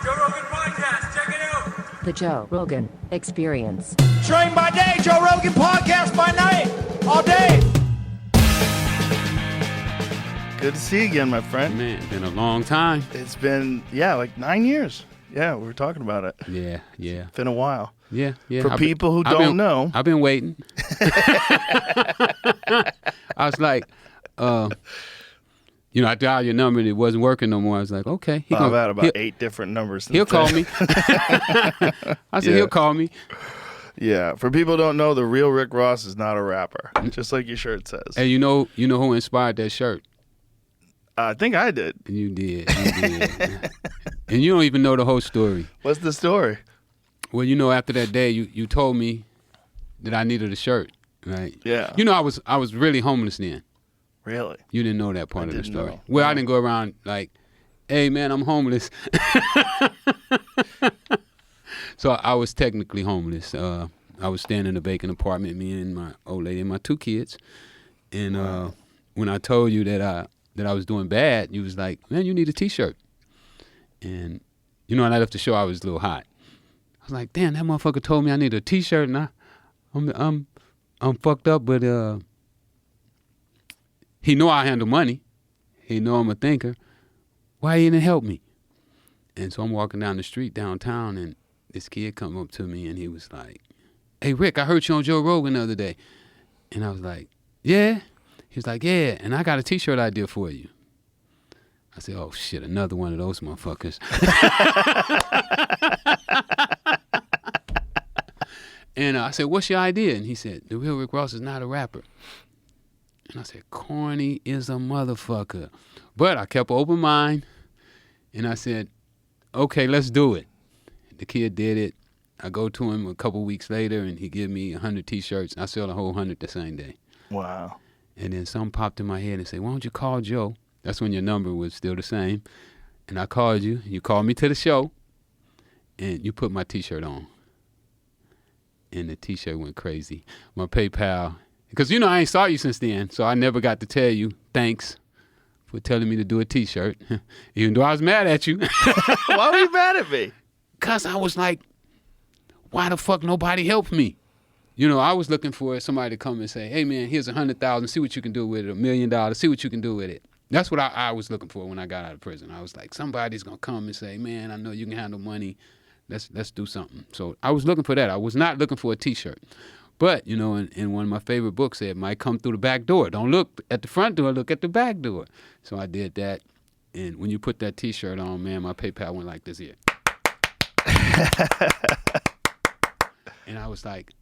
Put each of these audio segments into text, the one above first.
Joe Rogan Podcast. Check it out. The Joe Rogan Experience. Train by day, Joe Rogan Podcast by night, all day. Good to see you again, my friend. Man, been a long time. It's been, like 9 years. Yeah, we were talking about it. Yeah. It's been a while. Yeah. For people who don't know. I've been waiting. I was like, I dialed your number and it wasn't working no more. I was like, okay. I've had about 8 different numbers. He'll call me. I said, he'll call me. Yeah. For people who don't know, the real Rick Ross is not a rapper, just like your shirt says. Hey, you know who inspired that shirt? I think I did. You did. And you don't even know the whole story. What's the story? Well, after that day, you told me that I needed a shirt, right? Yeah. I was really homeless then. Really? You didn't know that part of the story. Know. Well, I didn't go around like, hey, man, I'm homeless. So I was technically homeless. I was staying in a vacant apartment, me and my old lady and my 2 kids. And when I told you that I was doing bad, you was like, man, you need a T-shirt. And, when I left the show, I was a little hot. I was like, damn, that motherfucker told me I need a T-shirt, and I'm fucked up, but he know I handle money. He know I'm a thinker. Why he didn't help me? And so I'm walking down the street downtown, and this kid come up to me, and he was like, hey, Rick, I heard you on Joe Rogan the other day. And I was like, yeah? He was like, yeah, and I got a T-shirt idea for you. I said, oh, shit, another one of those motherfuckers. And I said, what's your idea? And he said, the real Rick Ross is not a rapper. And I said, corny is a motherfucker. But I kept an open mind, and I said, okay, let's do it. The kid did it. I go to him a couple weeks later, and he give me 100 T-shirts. I sell the whole 100 the same day. Wow. And then something popped in my head and said, why don't you call Joe? That's when your number was still the same. And I called you. You called me to the show, and you put my T-shirt on. And the T-shirt went crazy. My PayPal, because I ain't saw you since then, so I never got to tell you thanks for telling me to do a T-shirt, even though I was mad at you. Why were you mad at me? Because I was like, why the fuck nobody helped me? I was looking for somebody to come and say, hey, man, here's $100,000. See what you can do with it. $1 million. See what you can do with it. That's what I was looking for when I got out of prison. I was like, somebody's going to come and say, man, I know you can handle money. Let's do something. So I was looking for that. I was not looking for a T-shirt. But, in one of my favorite books, it might come through the back door. Don't look at the front door, look at the back door. So I did that. And when you put that T-shirt on, man, my PayPal went like this here. And I was like,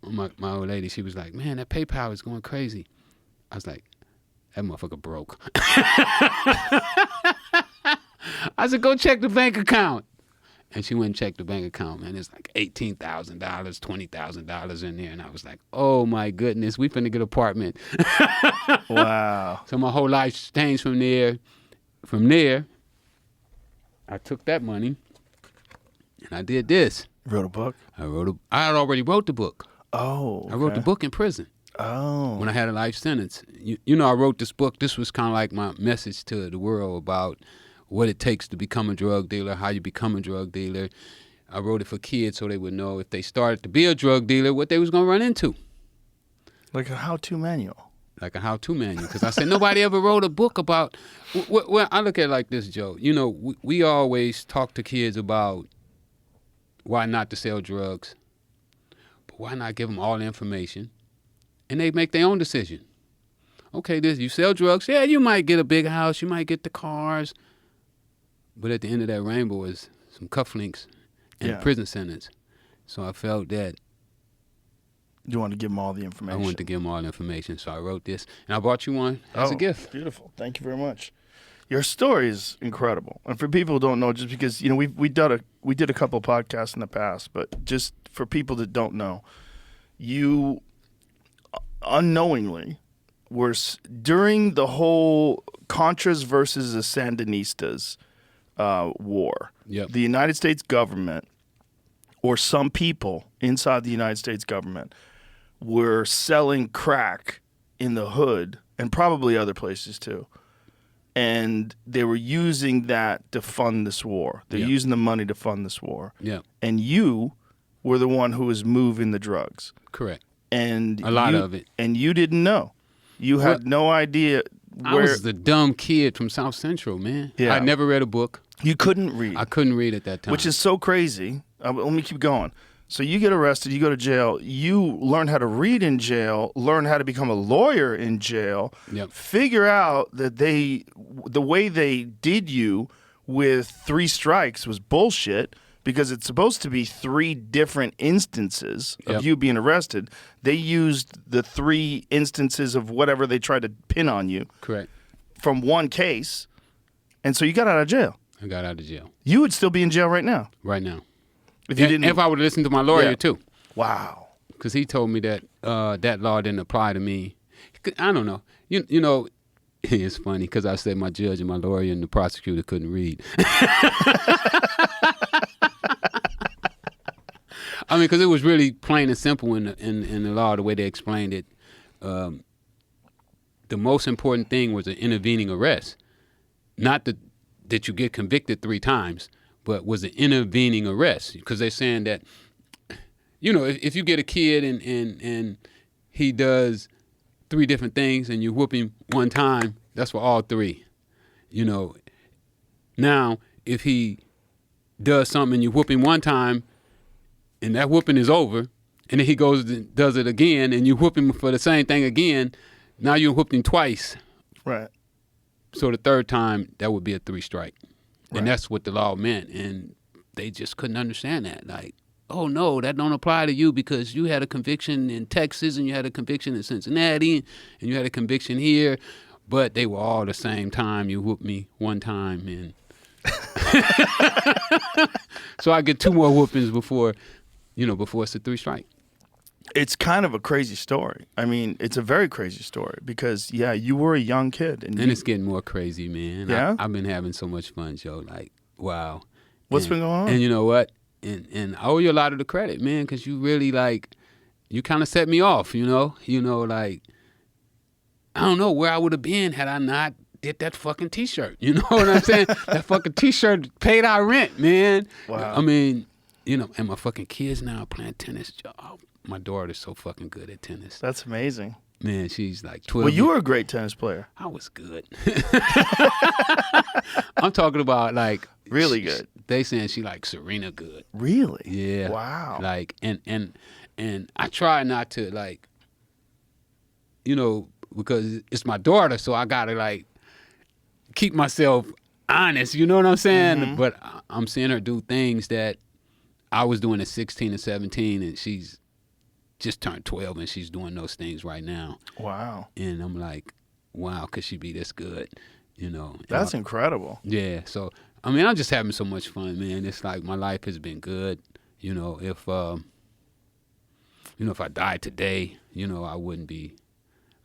my old lady, she was like, man, that PayPal is going crazy. I was like, that motherfucker broke. I said, go check the bank account. And she went and checked the bank account, man. It's like $18,000, $20,000 in there. And I was like, oh, my goodness, we finna get an apartment. Wow. So my whole life changed from there. From there, I took that money, and I did this. Wrote a book? I had already wrote the book. Oh, okay. I wrote the book in prison. Oh. When I had a life sentence. I wrote this book. This was kind of like my message to the world about what it takes to become a drug dealer, how you become a drug dealer. I wrote it for kids so they would know if they started to be a drug dealer, what they was going to run into. Like a how-to manual. Like a how-to manual. Because I said, nobody ever wrote a book about... Well, I look at it like this, Joe. We always talk to kids about why not to sell drugs. But why not give them all the information? And they make their own decision. Okay, you sell drugs. Yeah, you might get a big house. You might get the cars. But at the end of that rainbow is some cufflinks and a prison sentence. So I felt that... You wanted to give them all the information. I wanted to give them all the information. So I wrote this. And I brought you one as a gift. Beautiful. Thank you very much. Your story is incredible. And for people who don't know, just because, we did a couple podcasts in the past, but just for people that don't know, you unknowingly were, during the whole Contras versus the Sandinistas war, the United States government, or some people inside the United States government, were selling crack in the hood, and probably other places too, and they were using that to fund this war. They're using the money to fund this war. Yeah. And you were the one who was moving the drugs. Correct. And a lot of it. And you didn't know. You had no idea where. I was the dumb kid from South Central, man. Yeah. I never read a book. You couldn't read. I couldn't read at that time. Which is so crazy. Let me keep going. So you get arrested, you go to jail, you learn how to read in jail, learn how to become a lawyer in jail, figure out that the way they did you with 3 strikes was bullshit because it's supposed to be 3 different instances of you being arrested. They used the 3 instances of whatever they tried to pin on you. Correct. From one case, and so you got out of jail. I got out of jail. You would still be in jail right now. Right now. If I would listen to my lawyer too. Wow. Because he told me that that law didn't apply to me. I don't know. You know, it's funny because I said my judge and my lawyer and the prosecutor couldn't read. I mean, because it was really plain and simple in the law, the way they explained it. The most important thing was an intervening arrest. Not that you get convicted 3 times, but was an intervening arrest. Because they're saying that, you know, if you get a kid and he does 3 different things and you whoop him 1 time, that's for all 3. You know, now if he does something and you whoop him 1 time and that whooping is over, and then he goes and does it again and you whoop him for the same thing again, now you whooped him twice. Right. So the 3rd time, that would be a 3 strike. Right. And that's what the law meant. And they just couldn't understand that. Like, oh, no, that don't apply to you because you had a conviction in Texas and you had a conviction in Cincinnati and you had a conviction here. But they were all the same time. You whooped me 1 time. And so I get 2 more whoopings before it's a 3 strike. It's kind of a crazy story. I mean, it's a very crazy story because, you were a young kid. And it's getting more crazy, man. Yeah? I've been having so much fun, Joe. Like, wow. What's been going on? And you know what? And I owe you a lot of the credit, man, because you really, like, you kind of set me off, you know? You know, like, I don't know where I would have been had I not did that fucking T-shirt. You know what I'm saying? That fucking T-shirt paid our rent, man. Wow. I mean, you know, and my fucking kids now are playing tennis. Oh, my daughter's so fucking good at tennis. That's amazing. Man, she's like 12. Well, you were a great tennis player. I was good. I'm talking about like really good. They saying she like Serena good. Really? Yeah. Wow. Like and I try not to like, you know, because it's my daughter, so I gotta like keep myself honest. You know what I'm saying? Mm-hmm. But I'm seeing her do things that I was doing at 16 and 17, and she's just turned 12 and she's doing those things right now. Wow. And I'm like, wow, could she be this good? You know. That's incredible. Yeah. So, I mean, I'm just having so much fun, man. It's like my life has been good. You know, if I died today, you know, I wouldn't be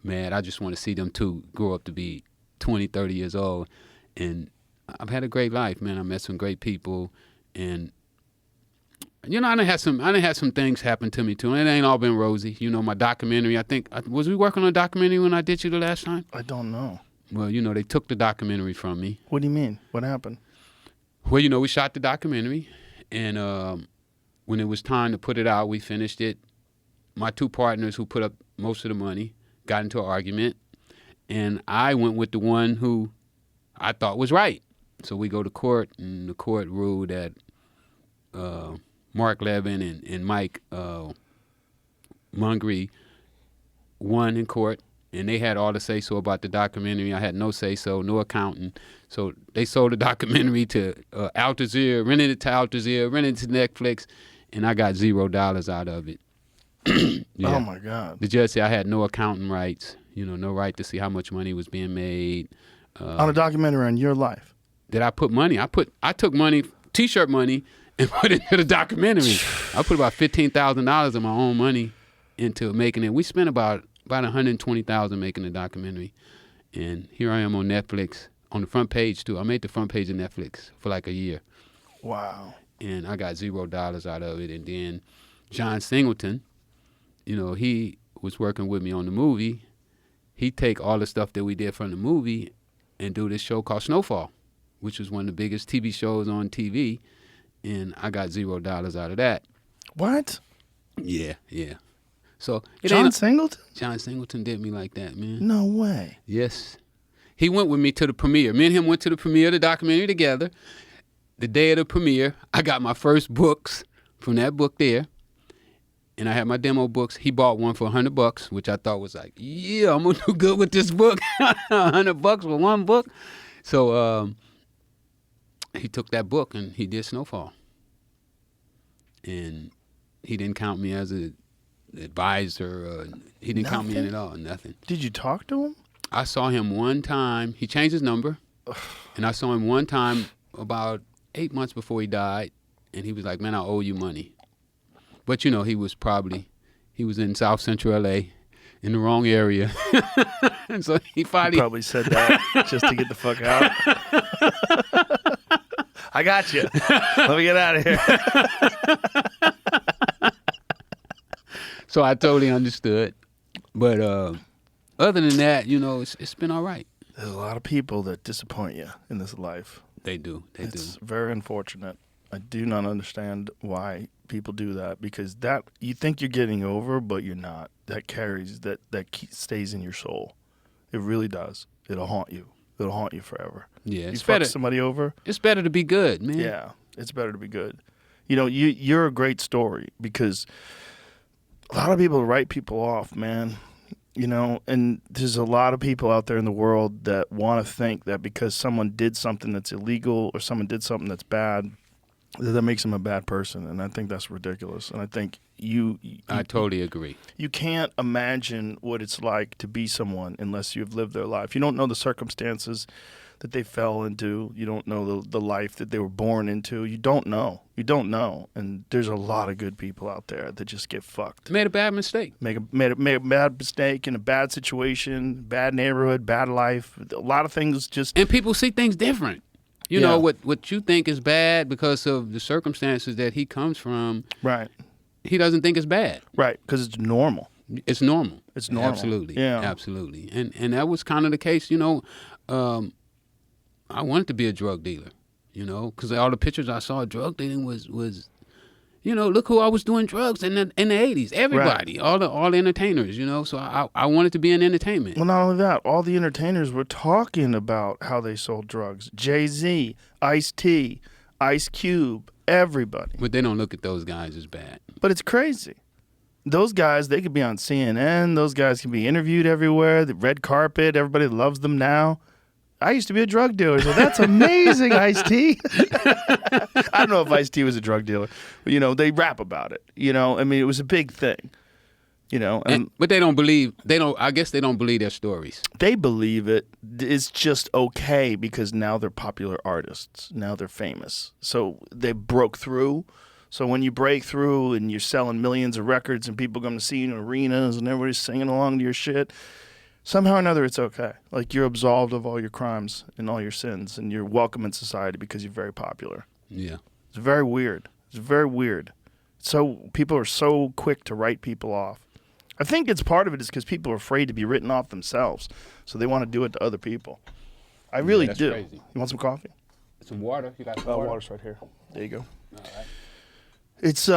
mad. I just want to see them 2 grow up to be 20, 30 years old. And I've had a great life, man. I met some great people, and you know, I done had some things happen to me too, and it ain't all been rosy. You know, my documentary. I think was we working on a documentary when I did you the last time? I don't know. Well, you know, they took the documentary from me. What do you mean? What happened? Well, you know, we shot the documentary, and when it was time to put it out, we finished it. My 2 partners who put up most of the money got into an argument, and I went with the one who I thought was right. So we go to court, and the court ruled that Mark Levin and Mike Mungry won in court, and they had all the say-so about the documentary. I had no say-so, no accounting. So they sold the documentary to Al Jazeera, rented it to Al Jazeera, rented it to Netflix, and I got $0 out of it. Yeah. Oh, my God. The judge said I had no accounting rights, you know, no right to see how much money was being made. On a documentary on your life? Did I put money? I took money, T-shirt money, and put it into the documentary. I put about $15,000 of my own money into making it. We spent about $120,000 making the documentary, and here I am on Netflix on the front page too. I made the front page of Netflix for like a year. Wow. And I got $0 out of it. And then John Singleton, you know, he was working with me on the movie. He take all the stuff that we did from the movie and do this show called Snowfall, which was one of the biggest TV shows on TV, and I got $0 out of that. What? Yeah. So John Singleton? John Singleton did me like that, man. No way. Yes. He went with me to the premiere. Me and him went to the premiere of the documentary together. The day of the premiere, I got my first books from that book there, and I had my demo books. He bought one for $100, which I thought was like, yeah, I'm gonna do good with this book. $100 for one book. So he took that book and he did Snowfall, and he didn't count me as an advisor. He didn't count me in at all. Nothing. Did you talk to him? I saw him one time. He changed his number, and I saw him one time about 8 months before he died, and he was like, man, I owe you money. But, he was in South Central L.A., in the wrong area. And so he finally... He probably said that just to get the fuck out. I got you. Let me get out of here. So I totally understood. But other than that, it's been all right. There's a lot of people that disappoint you in this life. They do. It's very unfortunate. I do not understand why people do that, because that you think you're getting over, but you're not. That carries, that stays in your soul. It really does. It'll haunt you. It'll haunt you forever. Yeah, you fuck somebody over. It's better to be good, man. Yeah, it's better to be good. You're a great story, because a lot of people write people off, man. And there's a lot of people out there in the world that want to think that because someone did something that's illegal or someone did something that's bad, that makes them a bad person. And I think that's ridiculous. And I think I totally agree. You can't imagine what it's like to be someone unless you've lived their life. You don't know the circumstances that they fell into. You don't know the life that they were born into. You don't know. And there's a lot of good people out there that just get fucked. Made a bad mistake. Made a bad mistake in a bad situation, bad neighborhood, bad life. A lot of things just... And people see things different. You know, what you think is bad because of the circumstances that he comes from. Right. He doesn't think it's bad. Right, because it's normal. It's normal. It's normal. Absolutely. Yeah. Absolutely. And that was kind of the case, I wanted to be a drug dealer, because all the pictures I saw of drug dealing was look who I was doing drugs in the 80s. Everybody, right. all the entertainers, so I wanted to be in entertainment. Well, not only that, all the entertainers were talking about how they sold drugs. Jay-Z, Ice-T, Ice Cube, everybody. But they don't look at those guys as bad. But it's crazy. Those guys, they could be on CNN. Those guys can be interviewed everywhere. The red carpet, everybody loves them now. I used to be a drug dealer, so that's amazing, Ice-T. I don't know if Ice-T was a drug dealer, but, they rap about it. It was a big thing, But they don't believe, I guess they don't believe their stories. They believe it. It's just okay because now they're popular artists. Now they're famous. So they broke through. So when you break through and you're selling millions of records and people come to see you in arenas and everybody's singing along to your shit, somehow or another, it's okay. Like, you're absolved of all your crimes and all your sins, and you're welcome in society because you're very popular. Yeah. It's very weird. It's very weird. So people are so quick to write people off. I think it's part of it is because people are afraid to be written off themselves, so they want to do it to other people. I really do. Crazy. You want some coffee? Some water. You got some water? Water's right here. There you go. All right. It's,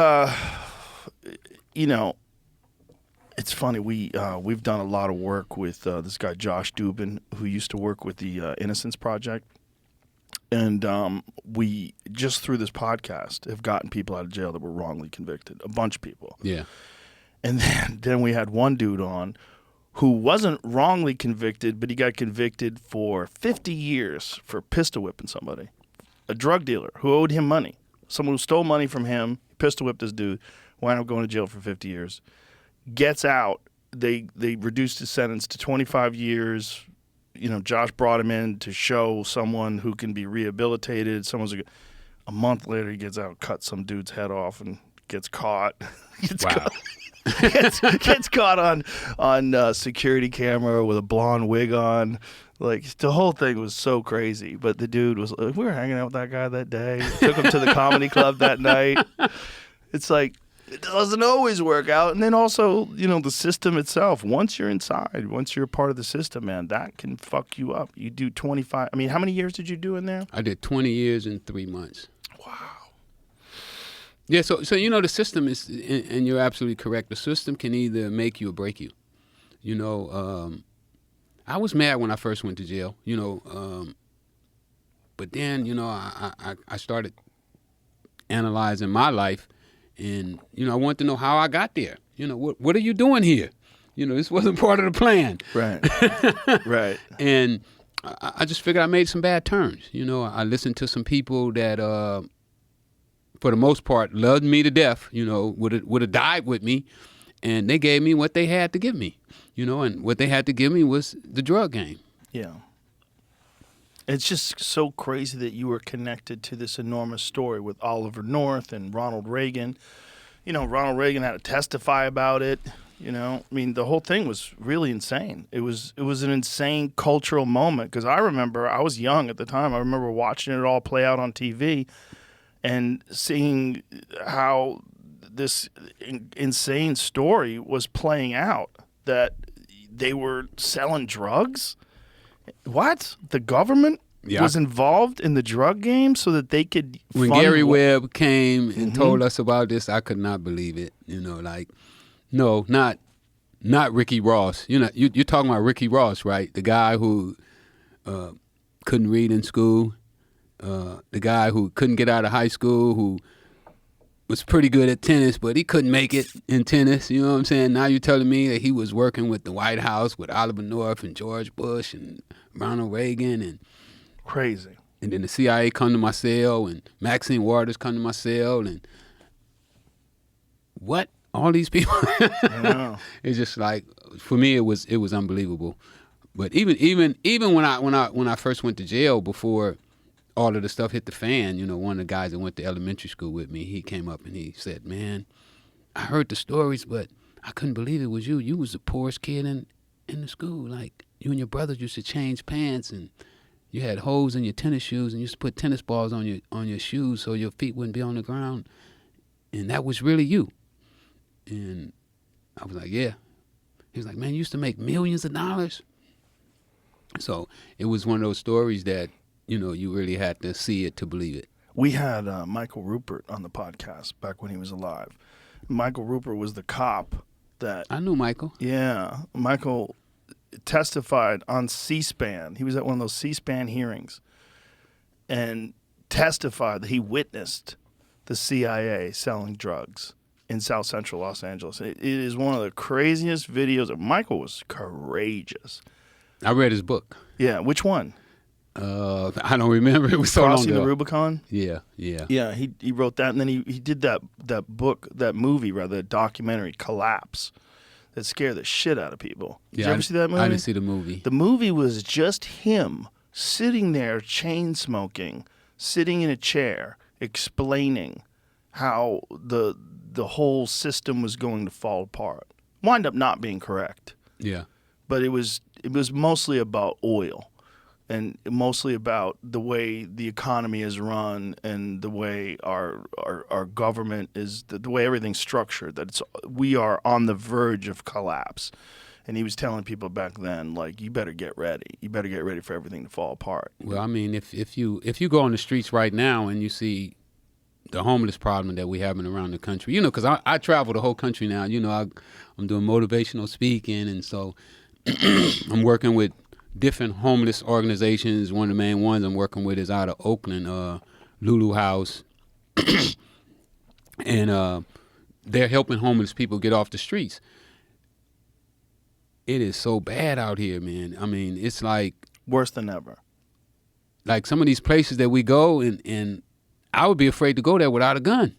it's funny. We've done a lot of work with this guy Josh Dubin, who used to work with the Innocence Project, and we just through this podcast have gotten people out of jail that were wrongly convicted. A bunch of people. Yeah. And then we had one dude on who wasn't wrongly convicted, but he got convicted for 50 years for pistol whipping somebody, a drug dealer who owed him money. Someone who stole money from him, pistol whipped this dude, wound up going to jail for 50 years. Gets out. They reduced his sentence to 25 years. Josh brought him in to show someone who can be rehabilitated. A month later, he gets out, cuts some dude's head off, and gets caught. Gets caught on security camera with a blonde wig on. Like, the whole thing was so crazy. But the dude was, we were hanging out with that guy that day. Took him to the comedy club that night. It's like, It doesn't always work out. And then also, the system itself, once you're inside, once you're a part of the system, man, that can fuck you up. You do 25, how many years did you do in there? I did 20 years and 3 months. Wow. Yeah, so the system is, and you're absolutely correct, the system can either make you or break you. I was mad when I first went to jail, but then, I started analyzing my life, and, I wanted to know how I got there. What are you doing here? This wasn't part of the plan. Right. Right. And I just figured I made some bad turns. I listened to some people that, for the most part, loved me to death, would have died with me, and they gave me what they had to give me, and what they had to give me was the drug game. Yeah. It's just so crazy that you were connected to this enormous story with Oliver North and Ronald Reagan. Ronald Reagan had to testify about it. The whole thing was really insane. It was an insane cultural moment, because I remember, I was young at the time. I remember watching it all play out on TV and seeing how this insane story was playing out, that they were selling drugs. What? The government was involved in the drug game so that they could When Gary Webb came and told us about this, I could not believe it. No, not Ricky Ross. You're talking about Ricky Ross, right? The guy who couldn't read in school, the guy who couldn't get out of high school, who was pretty good at tennis, but he couldn't make it in tennis. You know what I'm saying? Now you're telling me that he was working with the White House, with Oliver North and George Bush and Ronald Reagan, and crazy. And then the CIA come to my cell, and Maxine Waters come to my cell, and what? All these people? It's just like, for me, it was unbelievable. But even when I first went to jail, before all of the stuff hit the fan, one of the guys that went to elementary school with me, he came up and he said, "Man, I heard the stories, but I couldn't believe it was you. You was the poorest kid in the school. Like, you and your brothers used to change pants, and you had holes in your tennis shoes, and you used to put tennis balls on your shoes so your feet wouldn't be on the ground. And that was really you." And I was like, "Yeah." He was like, "Man, you used to make millions of dollars." So it was one of those stories that, you really had to see it to believe it. We had Michael Rupert on the podcast back when he was alive. Michael Rupert was the cop that... I knew Michael. Yeah. Michael testified on C-SPAN. He was at one of those C-SPAN hearings and testified that he witnessed the CIA selling drugs in South Central Los Angeles. It is one of the craziest videos. Michael was courageous. I read his book. Yeah. Which one? I don't remember. It was so long ago. Crossing the Rubicon? Yeah. Yeah, he wrote that, and then he did that movie, documentary, Collapse, that scared the shit out of people. Did you ever see that movie? I didn't see the movie. The movie was just him sitting there, chain smoking, sitting in a chair, explaining how the whole system was going to fall apart. Wind up not being correct. Yeah. But it was mostly about oil. And mostly about the way the economy is run and the way our government is, the way everything's structured, that we are on the verge of collapse. And he was telling people back then, like, you better get ready. You better get ready for everything to fall apart. Well, I mean, if you go on the streets right now and you see the homeless problem that we having around the country, because I travel the whole country now. I'm doing motivational speaking, and so I'm working with different homeless organizations. One of the main ones I'm working with is out of Oakland, Lulu House. And they're helping homeless people get off the streets. It is so bad out here, man. I mean, it's like... worse than ever. Like some of these places that we go, and I would be afraid to go there without a gun.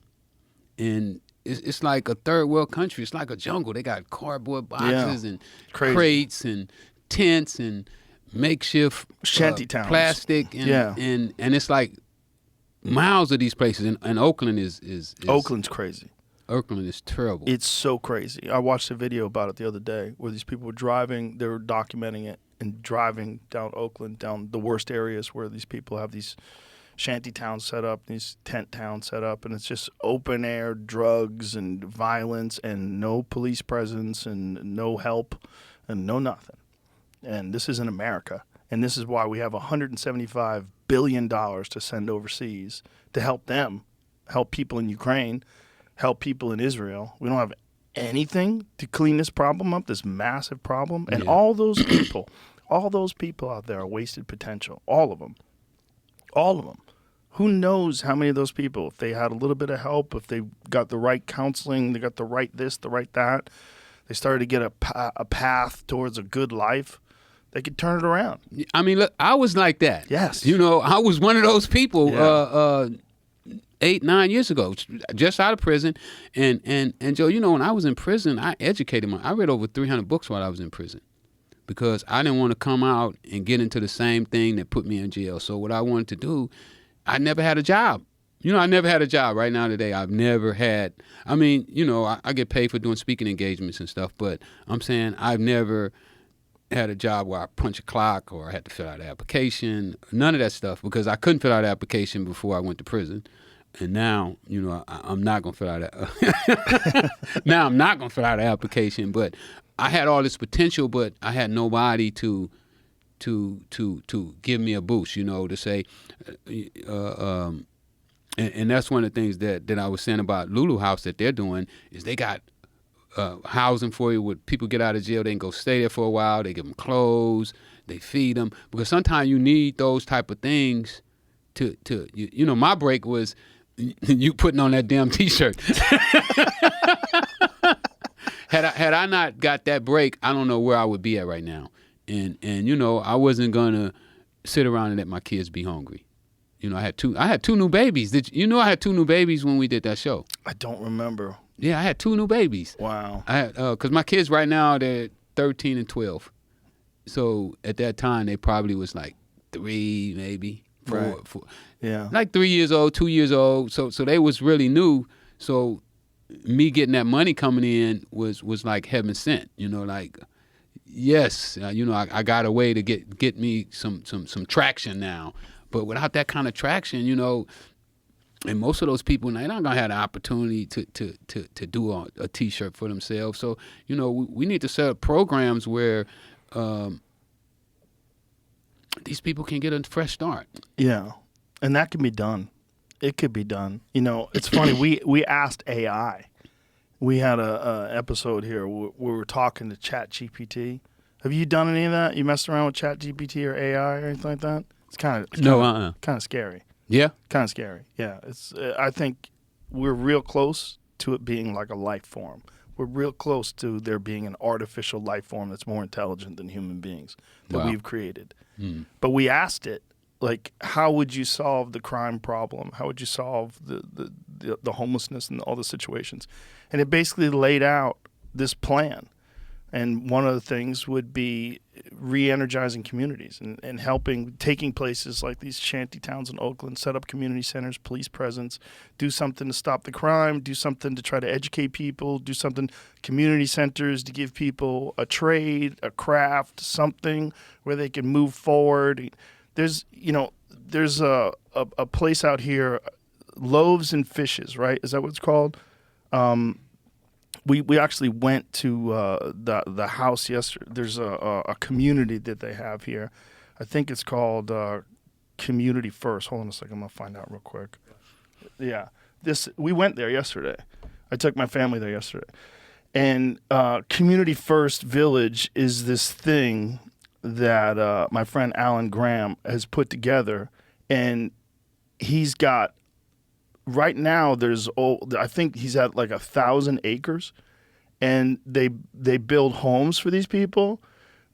And it's like a third world country. It's like a jungle. They got cardboard boxes and crates and tents and makeshift shanty towns, plastic, and it's like miles of these places. And Oakland is Oakland's crazy. Oakland is terrible. It's so crazy. I watched a video about it the other day where these people were driving. They were documenting it and driving down Oakland, down the worst areas where these people have these shanty towns set up, these tent towns set up, and it's just open air drugs and violence and no police presence and no help and no nothing. And this is in America. And this is why we have $175 billion to send overseas to help them, help people in Ukraine, help people in Israel. We don't have anything to clean this problem up, this massive problem. And all those people out there are wasted potential. All of them. All of them. Who knows how many of those people, if they had a little bit of help, if they got the right counseling, they got the right this, the right that, they started to get a path towards a good life, they could turn it around. I mean, look, I was like that. Yes. You know, I was one of those people 8-9 years ago, just out of prison. And Joe, you know, when I was in prison, I read over 300 books while I was in prison because I didn't want to come out and get into the same thing that put me in jail. So what I wanted to do, I never had a job. You know, I never had a job. Right now today, I've never had, I mean, you know, I get paid for doing speaking engagements and stuff, but I'm saying I've never had a job where I punch a clock or I had to fill out an application, none of that stuff, because I couldn't fill out an application before I went to prison. And now, you know, I'm not going to fill out now I'm not going to fill out an application, but I had all this potential, but I had nobody to give me a boost, you know, to say, and that's one of the things that I was saying about Lulu House that they're doing is they got housing for you. When people get out of jail, they can go stay there for a while. They give them clothes, they feed them, because sometimes you need those type of things to you know. My break was you putting on that damn T-shirt. Had I not got that break, I don't know where I would be at right now. And you know, I wasn't gonna sit around and let my kids be hungry. You know, I had two new babies. You know I had two new babies when we did that show? I don't remember. Yeah, I had two new babies. Wow. I had because my kids right now they're 13 and 12. So at that time they probably was like 3, maybe 4. Right. 4. Yeah. Like 3 years old, 2 years old. So they was really new. So me getting that money coming in was like heaven sent. You know, like yes, you know, I got a way to get me some traction now. But without that kind of traction, you know, and most of those people, they're not gonna have the opportunity to do a T-shirt for themselves. So, you know, we need to set up programs where these people can get a fresh start. Yeah, and that can be done. It could be done. You know, it's funny. We asked AI. We had a episode here where we were talking to ChatGPT. Have you done any of that? You messed around with ChatGPT or AI or anything like that? It's kind of scary. Yeah, kind of scary. Yeah, it's. I think we're real close to it being like a life form. We're real close to there being an artificial life form that's more intelligent than human beings that we've created. But we asked it, like, how would you solve the crime problem? How would you solve the homelessness and all the situations? And it basically laid out this plan. And one of the things would be re-energizing communities and helping, taking places like these shanty towns in Oakland, set up community centers, police presence, do something to stop the crime, do something to try to educate people, do something, community centers to give people a trade, a craft, something where they can move forward. There's a place out here, Loaves and Fishes, right? Is that what it's called? We actually went to the house yesterday. There's a community that they have here. I think it's called Community First. Hold on a second. I'm going to find out real quick. Yeah. We went there yesterday. I took my family there yesterday. And Community First Village is this thing that my friend Alan Graham has put together. And he's got, right now, I think he's at like 1,000 acres, and they build homes for these people.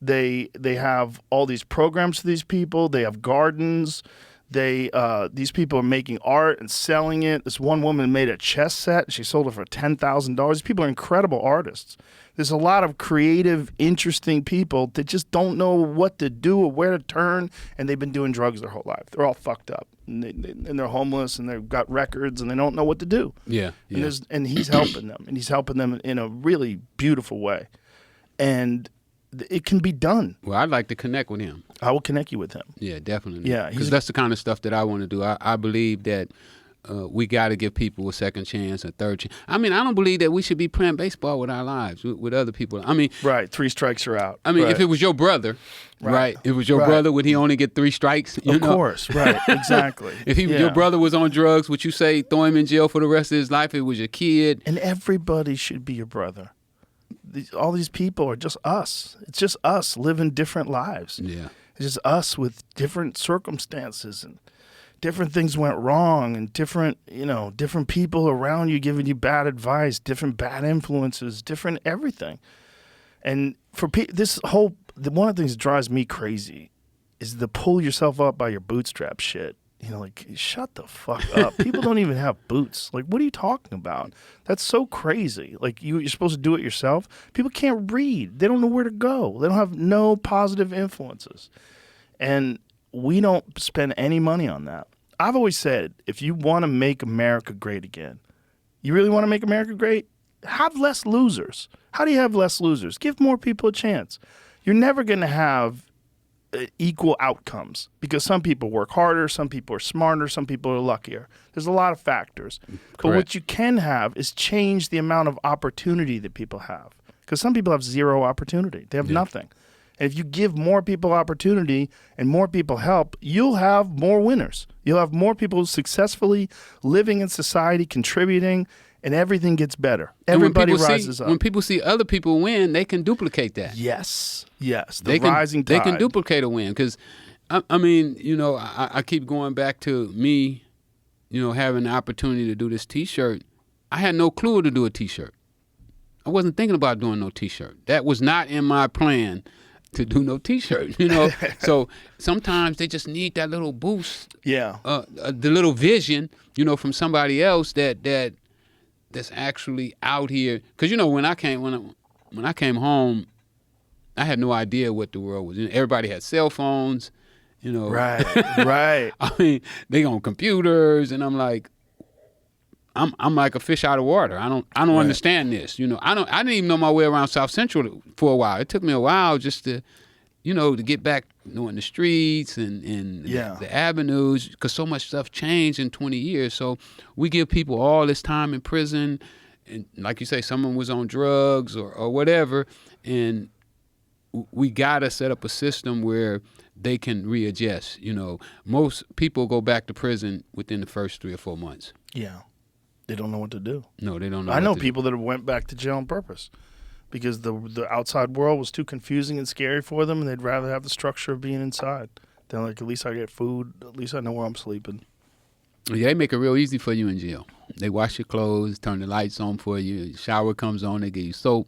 They have all these programs for these people. They have gardens. These people are making art and selling it. This one woman made a chess set. She sold it for $10,000. These people are incredible artists. There's a lot of creative, interesting people that just don't know what to do or where to turn, and they've been doing drugs their whole life. They're all fucked up, and they're homeless, and they've got records, and they don't know what to do. Yeah. And he's helping them, and he's helping them in a really beautiful way. And it can be done. Well, I'd like to connect with him. I will connect you with him. Yeah, definitely. Yeah, because that's the kind of stuff that I want to do. I believe that we got to give people a second chance, a third chance. I mean, I don't believe that we should be playing baseball with our lives, with other people. I mean, right, 3 strikes are out. I mean, right. if it was your brother, right? If it was your Right. brother, would he only get 3 strikes? Of course, right, exactly. If your brother was on drugs, would you say throw him in jail for the rest of his life? If it was your kid. And everybody should be your brother. All these people are just us. It's just us living different lives. Yeah. It's just us with different circumstances, and different things went wrong, and different people around you giving you bad advice, different bad influences, different everything. And for one of the things that drives me crazy is the pull yourself up by your bootstrap shit. Like, shut the fuck up. People don't even have boots. Like, what are you talking about? That's so crazy. Like, you're supposed to do it yourself. People can't read. They don't know where to go. They don't have no positive influences. And we don't spend any money on that. I've always said, if you want to make America great again, you really want to make America great, have less losers. How do you have less losers? Give more people a chance. You're never going to have equal outcomes because some people work harder, some people are smarter, some people are luckier. There's a lot of factors. Correct. But what you can have is change the amount of opportunity that people have, because some people have zero opportunity. They have nothing. And if you give more people opportunity and more people help, you'll have more winners. You'll have more people successfully living in society, contributing, and everything gets better. Everybody rises up. When people see other people win, they can duplicate that. Yes. The rising tide. They can duplicate a win. Because, I mean, I keep going back to me, having the opportunity to do this T-shirt. I had no clue to do a T-shirt. I wasn't thinking about doing no T-shirt. That was not in my plan to do no T-shirt, So sometimes they just need that little boost. Yeah. The little vision, from somebody else that's actually out here. Because when I came home, I had no idea what the world was. Everybody had cell phones, Right. I mean, they on computers, and I'm like, I'm like a fish out of water. I don't understand this. I didn't even know my way around South Central for a while. It took me a while just to, to get back knowing the streets and the avenues, because so much stuff changed in 20 years. So we give people all this time in prison, and like you say, someone was on drugs or whatever, and we gotta set up a system where they can readjust. Most people go back to prison within the first 3 or 4 months. Yeah. They don't know what to do. No, they don't know. I know people that went back to jail on purpose because the outside world was too confusing and scary for them, and they'd rather have the structure of being inside. They're like, at least I get food. At least I know where I'm sleeping. Yeah, they make it real easy for you in jail. They wash your clothes, turn the lights on for you. The shower comes on, they give you soap,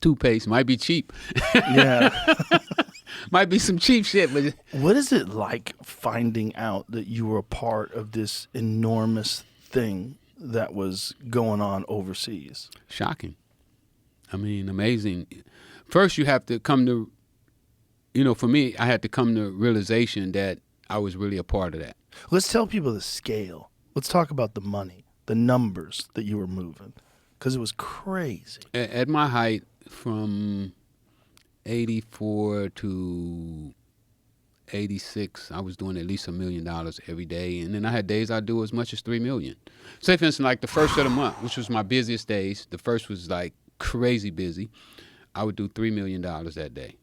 toothpaste. Might be cheap. Yeah. Might be some cheap shit, but what is it like finding out that you were a part of this enormous thing that was going on overseas? Shocking. I mean, amazing. First, you have to come to, for me, I had to come to realization that I was really a part of that. Let's tell people the scale. Let's talk about the money, the numbers that you were moving, because it was crazy. At my height, from 84 to 86, I was doing at least $1 million every day, and then I had days I'd do as much as $3 million. Say, for instance, like the first of the month, which was my busiest days. The first was like crazy busy. I would do $3 million that day.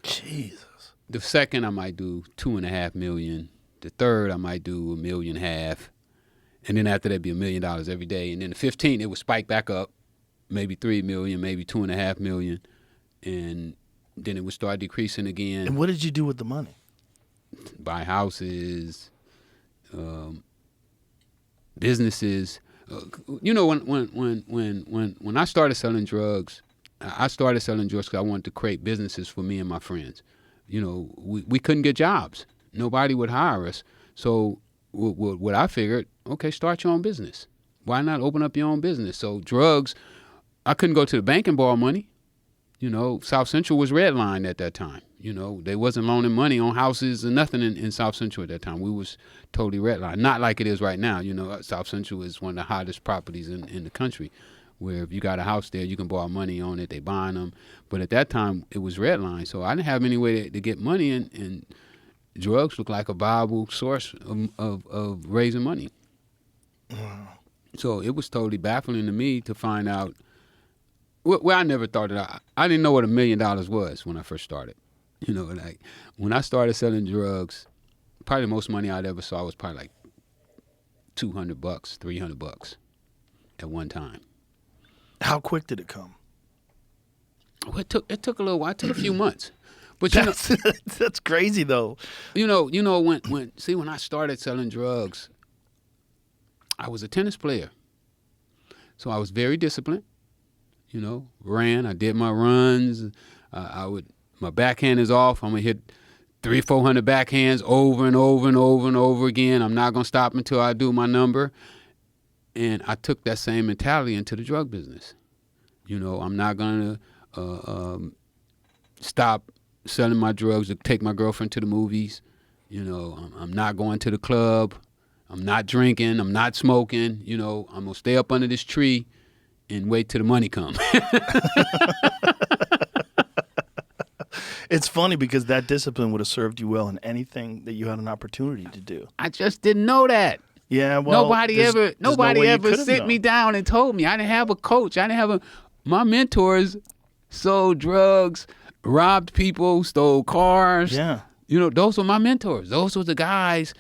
Jesus. The second, I might do $2.5 million. The third, I might do $1.5 million, and then after that'd be $1 million every day. And then the 15th, it would spike back up, maybe $3 million, maybe $2.5 million, and then it would start decreasing again. And what did you do with the money? Buy houses, businesses. When I started selling drugs, because I wanted to create businesses for me and my friends. We couldn't get jobs. Nobody would hire us. So what I figured, okay, start your own business. Why not open up your own business? So drugs, I couldn't go to the bank and borrow money. South Central was redlined at that time. They wasn't loaning money on houses or nothing in South Central at that time. We was totally redlined. Not like it is right now. South Central is one of the hottest properties in the country. where if you got a house there, you can borrow money on it. They buying them. But at that time, it was redline. So I didn't have any way to get money, and drugs looked like a viable source of raising money. So it was totally baffling to me to find out. Well, I never thought that I didn't know what $1 million was when I first started. You know, like when I started selling drugs, probably the most money I'd ever saw was probably like $200, $300 at one time. How quick did it come? Well, it took a little while. It took a few months. But you know, that's crazy though. You know when I started selling drugs, I was a tennis player. So I was very disciplined. You know, I did my runs. My backhand is off. I'm gonna hit 300-400 backhands over and over and over and over again. I'm not gonna stop until I do my number. And I took that same mentality into the drug business. You know, I'm not gonna stop selling my drugs to take my girlfriend to the movies. You know, I'm not going to the club. I'm not drinking. I'm not smoking. You know, I'm gonna stay up under this tree and wait till the money comes. It's funny because that discipline would have served you well in anything that you had an opportunity to do. I just didn't know that. Yeah, well, nobody ever sit me down and told me. I didn't have a coach. My mentors sold drugs, robbed people, stole cars. Yeah. You know, those were my mentors. Those were the guys.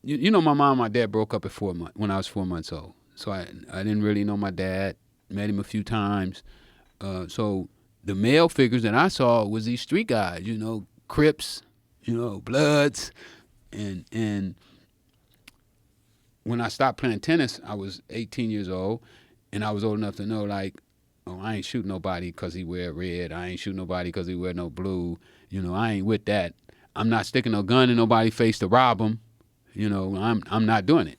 You know, my mom and my dad broke up when I was 4 months old. So I didn't really know my dad. Met him a few times. So the male figures that I saw was these street guys, you know, Crips, you know, Bloods. And when I stopped playing tennis, I was 18 years old. And I was old enough to know, like, oh, I ain't shooting nobody because he wear red. I ain't shooting nobody because he wear no blue. You know, I ain't with that. I'm not sticking no gun in nobody's face to rob them. You know, I'm not doing it.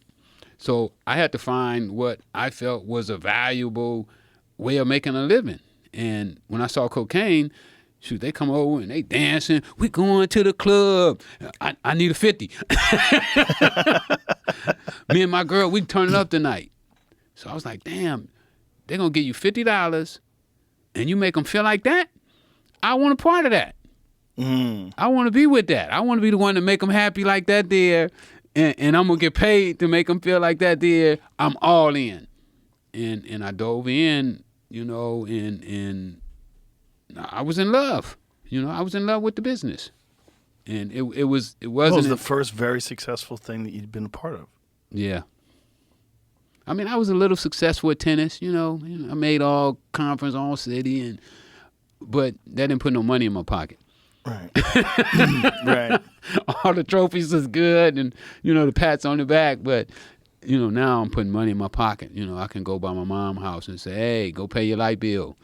So I had to find what I felt was a valuable way of making a living. And when I saw cocaine, shoot, they come over and they dancing. We going to the club. I need a 50. Me and my girl, we turn it up tonight. So I was like, damn, they're going to give you $50 and you make them feel like that? I want a part of that. I want to be with that. I want to be the one to make them happy like that there. And I'm going to get paid to make them feel like that there. I'm all in. And I dove in, you know, and I was in love. You know, I was in love with the business. And it wasn't... It was the first very successful thing that you'd been a part of. Yeah. I mean, I was a little successful at tennis, you know. I made all conference, all city, but that didn't put no money in my pocket. Right. Right. All the trophies is good and, you know, the pats on the back, but, you know, now I'm putting money in my pocket. You know, I can go by my mom's house and say, hey, go pay your light bill.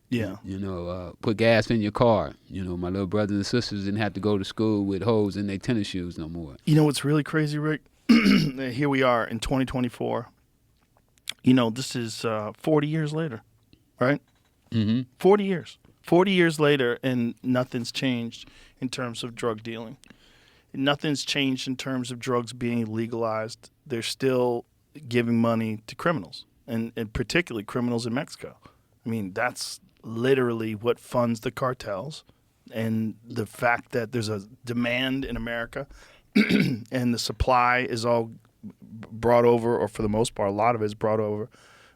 Yeah. You know, put gas in your car. You know, my little brothers and sisters didn't have to go to school with holes in their tennis shoes no more. You know what's really crazy, Rick? Here we are in 2024. You know, this is 40 years later, right? Mm-hmm. 40 years. 40 years later, and nothing's changed in terms of drug dealing. Nothing's changed in terms of drugs being legalized. They're still giving money to criminals, and particularly criminals in Mexico. I mean, that's literally what funds the cartels, and the fact that there's a demand in America and the supply is all brought over, or for the most part, a lot of it is brought over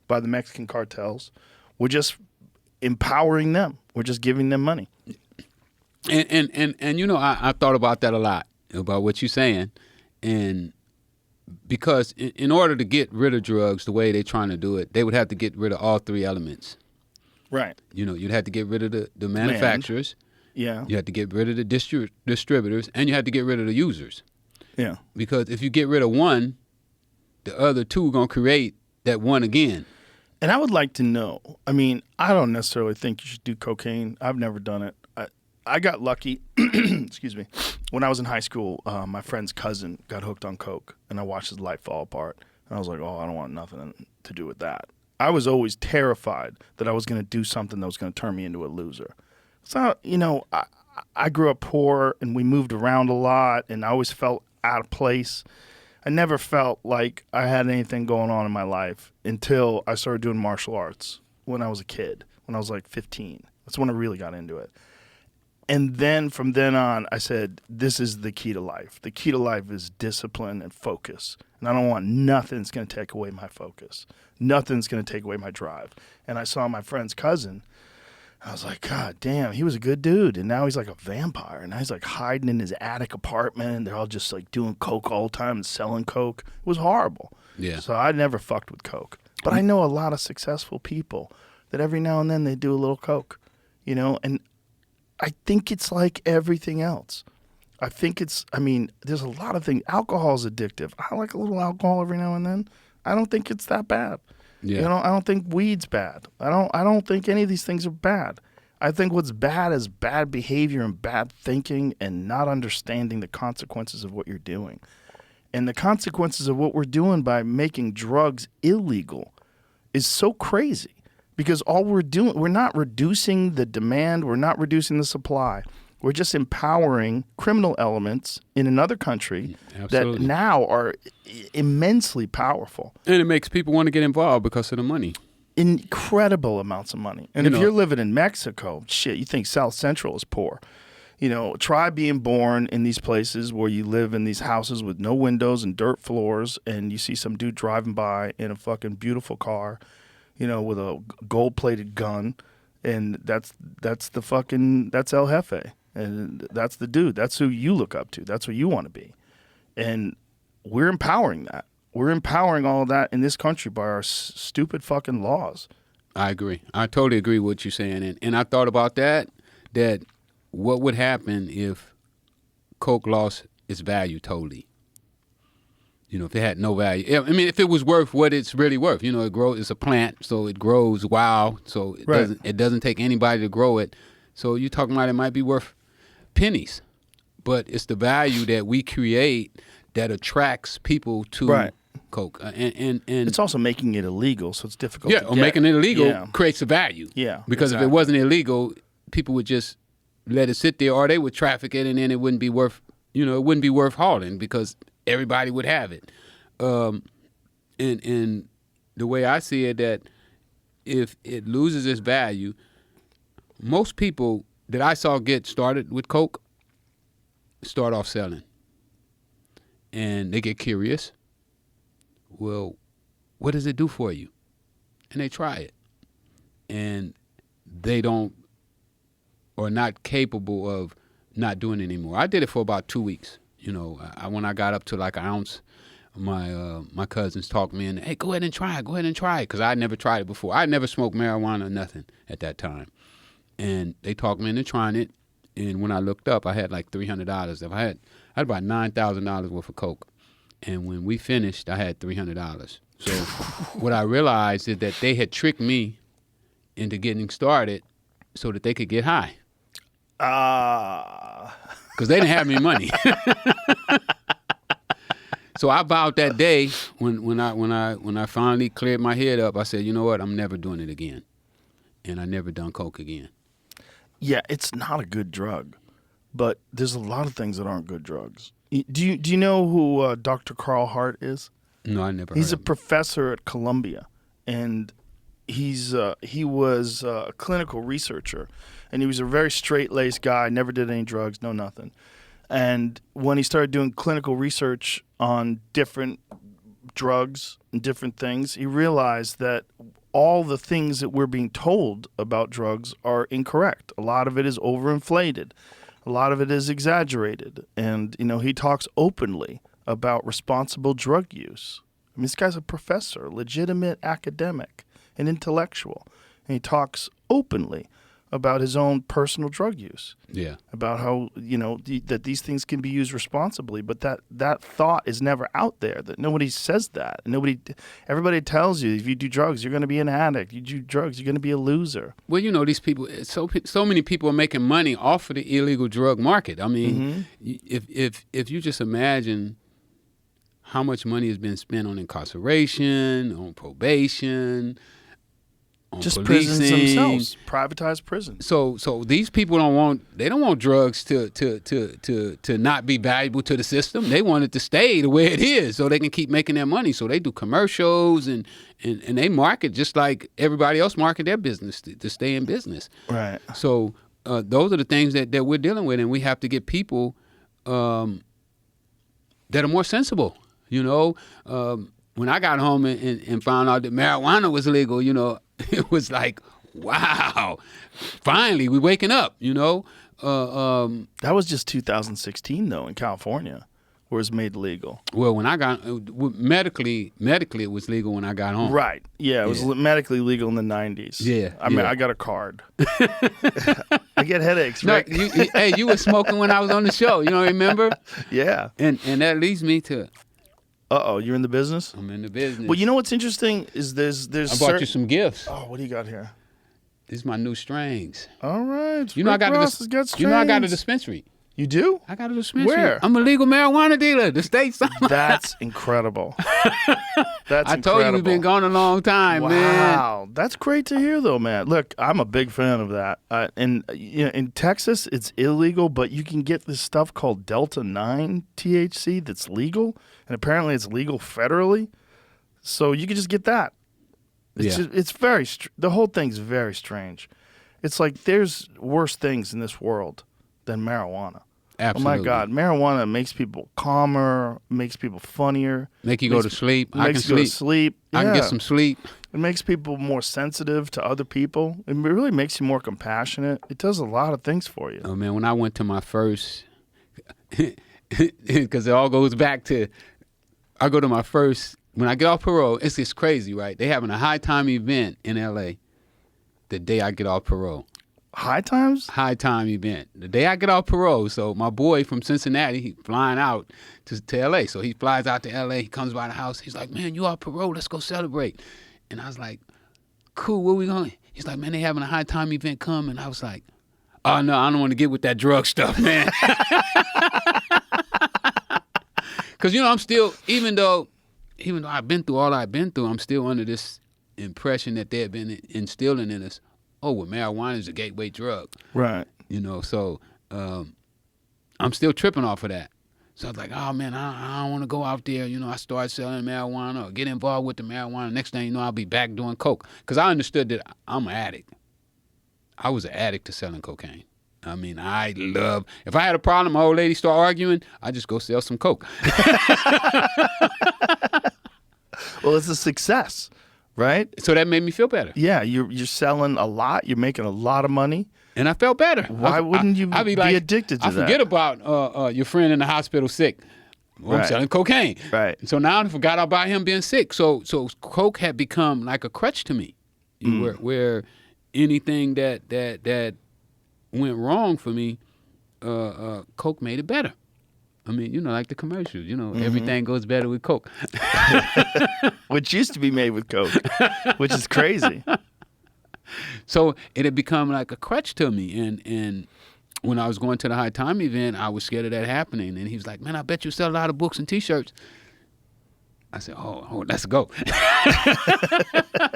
by the Mexican cartels. We're just empowering them. We're just giving them money. And you know, I thought about that a lot, about what you're saying. And because in order to get rid of drugs the way they're trying to do it, they would have to get rid of all three elements. Right. You know, you'd have to get rid of the manufacturers. Yeah. You have to get rid of the distributors, and you have to get rid of the users. Yeah. Because if you get rid of one, the other two are going to create that one again. And I would like to know, I mean, I don't necessarily think you should do cocaine. I've never done it. I got lucky, excuse me, when I was in high school, my friend's cousin got hooked on coke, and I watched his life fall apart. And I was like, oh, I don't want nothing to do with that. I was always terrified that I was going to do something that was going to turn me into a loser. So, you know, I grew up poor, and we moved around a lot, and I always felt out of place. I never felt like I had anything going on in my life until I started doing martial arts when I was a kid, when I was like 15. That's when I really got into it. And then from then on, I said, this is the key to life. The key to life is discipline and focus. And I don't want nothing that's going to take away my focus. Nothing's going to take away my drive. And I saw my friend's cousin. I was like, God damn, he was a good dude. And now he's like a vampire. And now he's like hiding in his attic apartment. And they're all just like doing coke all the time and selling coke. It was horrible. Yeah. So I never fucked with coke. But I know a lot of successful people that every now and then they do a little coke, you know, and I think it's like everything else. There's a lot of things. Alcohol is addictive. I like a little alcohol every now and then. I don't think it's that bad. Yeah. You know, I don't think weed's bad. I don't think any of these things are bad. I think what's bad is bad behavior and bad thinking and not understanding the consequences of what you're doing. And the consequences of what we're doing by making drugs illegal is so crazy. Because all we're doing, we're not reducing the demand, we're not reducing the supply. We're just empowering criminal elements in another country that now are immensely powerful. And it makes people want to get involved because of the money. Incredible amounts of money. And if you're living in Mexico, shit, you think South Central is poor. You know, try being born in these places where you live in these houses with no windows and dirt floors, and you see some dude driving by in a fucking beautiful car, you know, with a gold-plated gun, and that's El Jefe, and that's the dude. That's who you look up to. That's who you want to be, and we're empowering that. We're empowering all of that in this country by our stupid fucking laws. I agree. I totally agree with what you're saying, and I thought about that what would happen if coke lost its value totally? You know, if it had no value. I mean, if it was worth what it's really worth. You know, it's a plant, so it grows wild, so it doesn't take anybody to grow it. So you're talking about it might be worth pennies. But it's the value that we create that attracts people to coke. And it's also making it illegal, so it's difficult to get. Making it illegal creates a value. Yeah. Because if it wasn't illegal, people would just let it sit there, or they would traffic it, and then it wouldn't be worth, it wouldn't be worth hauling because everybody would have it. And the way I see it, that if it loses its value, most people that I saw get started with coke start off selling. And they get curious. Well, what does it do for you? And they try it. And they are not capable of not doing it anymore. I did it for about 2 weeks. You know, when I got up to like an ounce, my cousins talked me in. Hey, go ahead and try it. Go ahead and try it, because I never tried it before. I never smoked marijuana or nothing at that time, and they talked me into trying it. And when I looked up, I had like $300. I had about $9,000 worth of coke, and when we finished, I had $300. So what I realized is that they had tricked me into getting started so that they could get high. Because they didn't have any money. So I vowed that day when I finally cleared my head up, I said, you know what, I'm never doing it again. And I never done coke again. Yeah, it's not a good drug, but there's a lot of things that aren't good drugs. Do you know who Dr. Carl Hart is? No, I never. He's a professor at Columbia, and he was a clinical researcher, and he was a very straight-laced guy. Never did any drugs, no nothing. And when he started doing clinical research on different drugs and different things, he realized that all the things that we're being told about drugs are incorrect. A lot of it is overinflated. A lot of it is exaggerated. And, he talks openly about responsible drug use. I mean, this guy's a professor, legitimate academic, an intellectual. And he talks openly about his own personal drug use. Yeah. About how, that these things can be used responsibly, but that thought is never out there, that nobody says that. Everybody tells you if you do drugs, you're going to be an addict. You do drugs, you're going to be a loser. Well, these people, so many people are making money off of the illegal drug market. I mean, if you just imagine how much money has been spent on incarceration, on probation, just policing. prisons themselves, privatized prisons. So these people don't want drugs to not be valuable to the system. They want it to stay the way it is so they can keep making their money. So they do commercials and they market just like everybody else market their business to stay in business. Right. So those are the things that we're dealing with, and we have to get people that are more sensible. When I got home and found out that marijuana was legal, it was like, wow, finally we're waking up, That was just 2016 though in California, where it's made legal. Well, when I got medically it was legal when I got home. Right. Yeah, it was medically legal in the 90s. Yeah. I mean, I got a card. I get headaches, right? No, hey, you were smoking when I was on the show. You don't remember? Yeah. And that leads me to. Uh-oh, you're in the business? I'm in the business. Well, you know what's interesting is there's I bought you some gifts. Oh, what do you got here? These are my new strains. All right. Rick Ross has got strains. I got a dispensary. You do? I got a dispensary. Where? I'm a legal marijuana dealer. The state's. That's incredible. That's I told you we've been gone a long time, man. Wow, that's great to hear, though, man. Look, I'm a big fan of that. And in Texas, it's illegal, but you can get this stuff called Delta 9 THC that's legal, and apparently it's legal federally. So you can just get that. It's very. The whole thing's very strange. It's like there's worse things in this world than marijuana. Absolutely. Oh my God, marijuana makes people calmer, makes people funnier. Make you go to sleep. I can Makes you go to sleep. I can Yeah. get some sleep. It makes people more sensitive to other people. It really makes you more compassionate. It does a lot of things for you. Oh man, when I went to my first, because it all goes back to, I go to my first, when I get off parole, it's just crazy, right? They having a high time event in LA the day I get off parole. High times? High time event. The day I get off parole, so my boy from Cincinnati, he flying out to L.A. So he flies out to L.A., he comes by the house, he's like, man, you off parole, let's go celebrate. And I was like, cool, where we going? He's like, man, they having a high time event come. And I was like, oh, no, I don't want to get with that drug stuff, man. Because, I'm still, even though I've been through all I've been through, I'm still under this impression that they have been instilling in us, oh, well, marijuana is a gateway drug. Right. So I'm still tripping off of that. So I was like, oh, man, I don't want to go out there. I start selling marijuana or get involved with the marijuana. Next thing you know, I'll be back doing coke. Because I understood that I'm an addict. I was an addict to selling cocaine. I mean, if I had a problem, my old lady start arguing, I just go sell some coke. Well, it's a success, right? So that made me feel better. Yeah, you're selling a lot. You're making a lot of money. And I felt better. Why wouldn't you be addicted to that? I forget about your friend in the hospital sick. Well, I'm selling cocaine. Right. So now I forgot about him being sick. So coke had become like a crutch to me, where anything that went wrong for me, coke made it better. I mean, like the commercials, everything goes better with coke. Which used to be made with coke, which is crazy. So it had become like a crutch to me. And when I was going to the high time event, I was scared of that happening. And he was like, man, I bet you sell a lot of books and T-shirts. I said, oh, let's go. I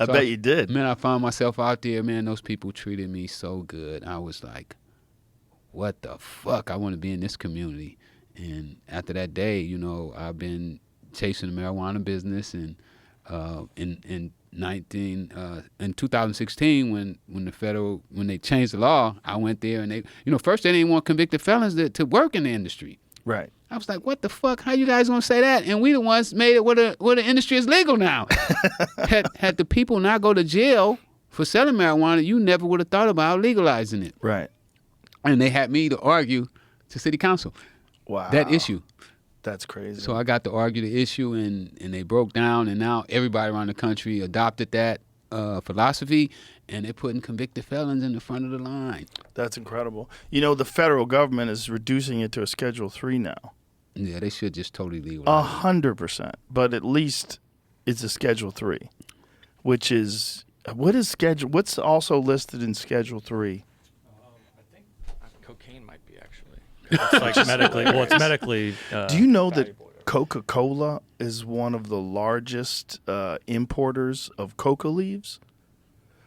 bet you did. Man, I found myself out there. Man, those people treated me so good. I was like, what the fuck? I want to be in this community. And after that day, I've been chasing the marijuana business. And in 2016, when they changed the law, I went there and they, first they didn't want convicted felons to work in the industry. Right. I was like, what the fuck? How you guys gonna say that? And we the ones made it where the industry is legal now. had the people not go to jail for selling marijuana, you never would have thought about legalizing it. Right. And they had me to argue to city council. Wow. That issue. That's crazy. So I got to argue the issue, and they broke down, and now everybody around the country adopted that philosophy, and they're putting convicted felons in the front of the line. That's incredible. The federal government is reducing it to a Schedule 3 now. Yeah, they should just totally legalize 100%. But at least it's a Schedule 3, which is, what's also listed in Schedule 3? Cocaine might be actually. It's like medically. Well, it's medically. Do you know that Coca-Cola is one of the largest importers of coca leaves?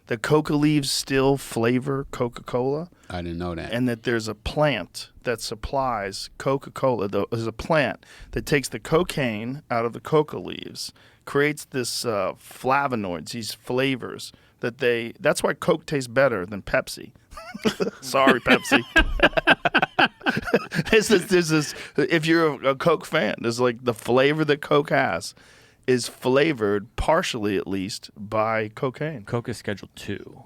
the coca leaves still flavor Coca-Cola. I didn't know that. And that there's a plant that supplies Coca-Cola. There's a plant that takes the cocaine out of the coca leaves, creates this flavonoids, these flavors that's why Coke tastes better than Pepsi. Sorry, Pepsi. there's this, if you're a Coke fan, there's like the flavor that Coke has is flavored partially at least by cocaine. Coke is Schedule 2.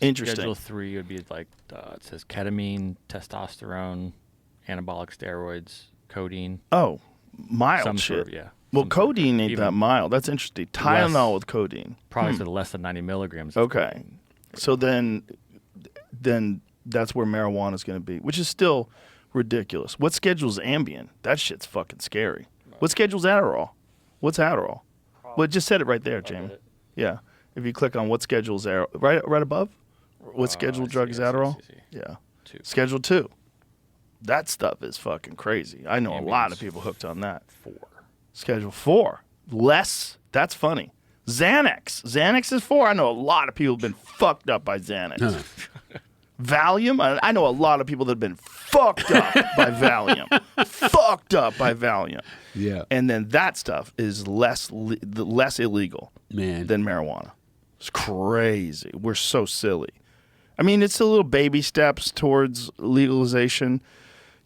Interesting. Schedule 3 would be like, it says ketamine, testosterone, anabolic steroids, codeine. Oh, mild Some shit. sort of, yeah. Well, Some sort of- codeine ain't even that mild. That's interesting. Tylenol with codeine. Products that are less than 90 milligrams. of Okay. codeine. So then that's where marijuana is going to be, which is still ridiculous. What schedule's Ambien? That shit's fucking scary. What schedule's Adderall? What's Adderall? Well, it just said it right there, Jamie. Yeah. If you click on what schedule's Adderall, right above? What schedule I drug is see, I see, Adderall? I see. Yeah. 2. Schedule 2. That stuff is fucking crazy. I know a lot of Ambien's people hooked on that. 4. Schedule 4. Less. That's funny. Xanax. Xanax is 4. I know a lot of people have been fucked up by Xanax. Valium. I know a lot of people that have been fucked up by Valium. Fucked up by Valium. Yeah. And then that stuff is less illegal Man. than marijuana. It's crazy. We're so silly. I mean, it's a little baby steps towards legalization.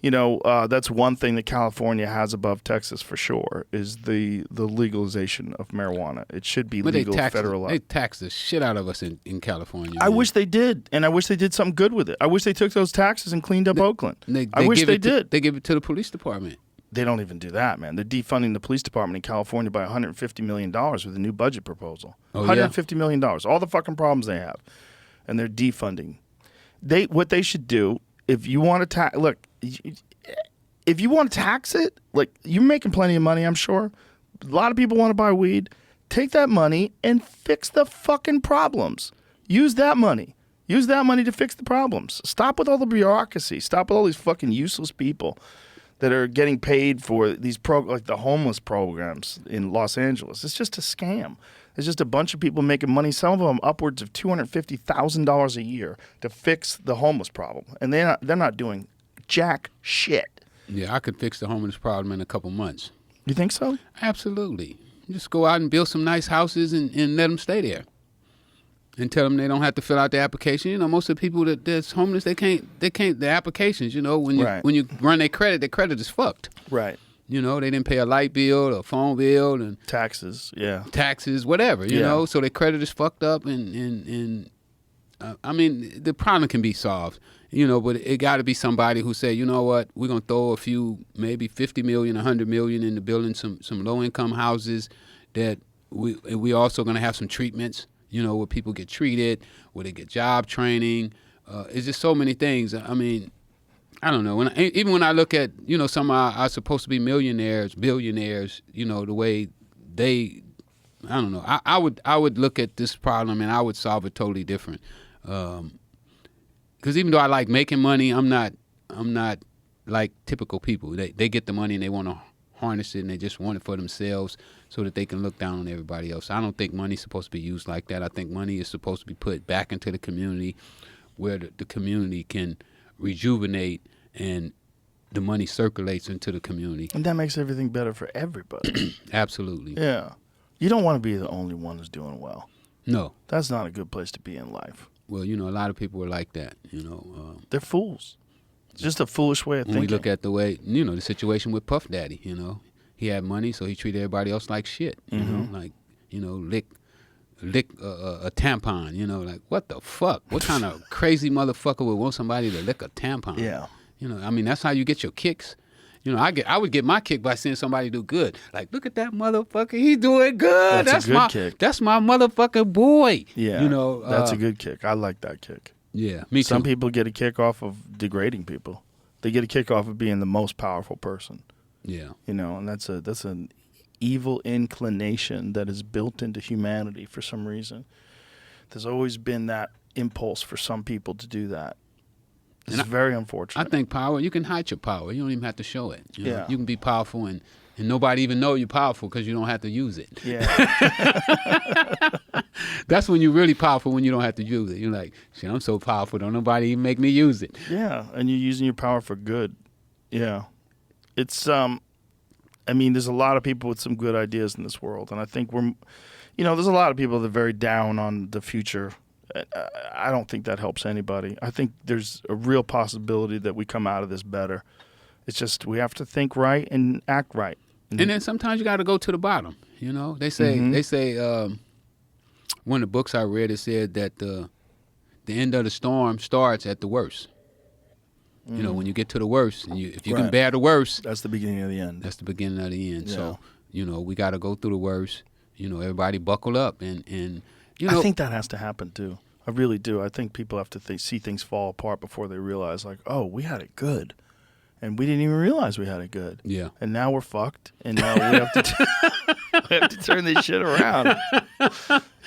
You know, that's one thing that California has above Texas for sure is the legalization of marijuana. It should be But legal federal law. They tax the shit out of us in California. I man. wish they did, and I wish they did something good with it. I wish they took those taxes and cleaned up Oakland. I wish they did. They give it to the police department. They don't even do that, man. They're defunding the police department in California by $150 million with a new budget proposal. Oh, yeah? $150 million. All the fucking problems they have. And they're defunding. What they should do, if you want to look, if you want to tax it, like you're making plenty of money, I'm sure. A lot of people want to buy weed. Take that money and fix the fucking problems. Use that money. Use that money to fix the problems. Stop with all the bureaucracy. Stop with all these fucking useless people that are getting paid for these like the homeless programs in Los Angeles. It's just a scam. It's just a bunch of people making money, some of them upwards of $250,000 a year to fix the homeless problem. And they're not doing jack shit. Yeah, I could fix the homeless problem in a couple months. You think so? Absolutely. Just go out and build some nice houses and let them stay there. And tell them they don't have to fill out the application. You know, most of the people that's homeless, they can't the applications, you know, when you run their credit is fucked. Right. You know, they didn't pay a light bill, a phone bill, and taxes, whatever, you know, so their credit is fucked up and I mean, the problem can be solved, you know, but it got to be somebody who say, you know what, we're going to throw a few, maybe 50 million, 100 million into building some low-income houses that we also going to have some treatments, you know, where people get treated, where they get job training. It's just so many things. I mean, I don't know. Even when I look at, you know, some are supposed to be millionaires, billionaires, you know, the way they, I don't know. I would look at this problem and I would solve it totally different. Because even though I like making money, I'm not like typical people. They get the money and they want to harness it and they just want it for themselves so that they can look down on everybody else. I don't think money's supposed to be used like that. I think money is supposed to be put back into the community where the community can rejuvenate and the money circulates into the community. And that makes everything better for everybody. Absolutely. Yeah. You don't want to be the only one who's doing well. No. That's not a good place to be in life. Well, you know, a lot of people are like that, you know. They're fools. It's just a foolish way of when thinking. We look at the way, you know, the situation with Puff Daddy, you know. He had money, so he treated everybody else like shit, you know, like, you know, lick a tampon, you know, like, what the fuck? What kind of crazy motherfucker would want somebody to lick a tampon? Yeah. You know, I mean, that's how you get your kicks. You know, I would get my kick by seeing somebody do good. Like, look at that motherfucker, he's doing good. That's a good kick. That's my motherfucking boy. Yeah. You know, that's a good kick. I like that kick. Yeah, me too. Some people get a kick off of degrading people. They get a kick off of being the most powerful person. Yeah. You know, and that's an evil inclination that is built into humanity for some reason. There's always been that impulse for some people to do that. It's very unfortunate. I think power, you can hide your power. You don't even have to show it. You know? Yeah. You can be powerful and nobody even know you're powerful because you don't have to use it. Yeah. That's when you're really powerful, when you don't have to use it. You're like, shit, I'm so powerful, don't nobody even make me use it. Yeah, and you're using your power for good. Yeah. It's, I mean, there's a lot of people with some good ideas in this world, and I think there's a lot of people that are very down on the future. I don't think that helps anybody. I think there's a real possibility that we come out of this better. It's just we have to think right and act right. And then sometimes you got to go to the bottom. They say one of the books I read, it said that the end of the storm starts at the worst. When you get to the worst, and if you can bear the worst, that's the beginning of the end. That's the beginning of the end. Yeah. So we got to go through the worst. Everybody buckle up and I think that has to happen too. I really do. I think people have to see things fall apart before they realize, like, oh, we had it good, and we didn't even realize we had it good. Yeah. And now we're fucked, and now we have to we have to turn this shit around.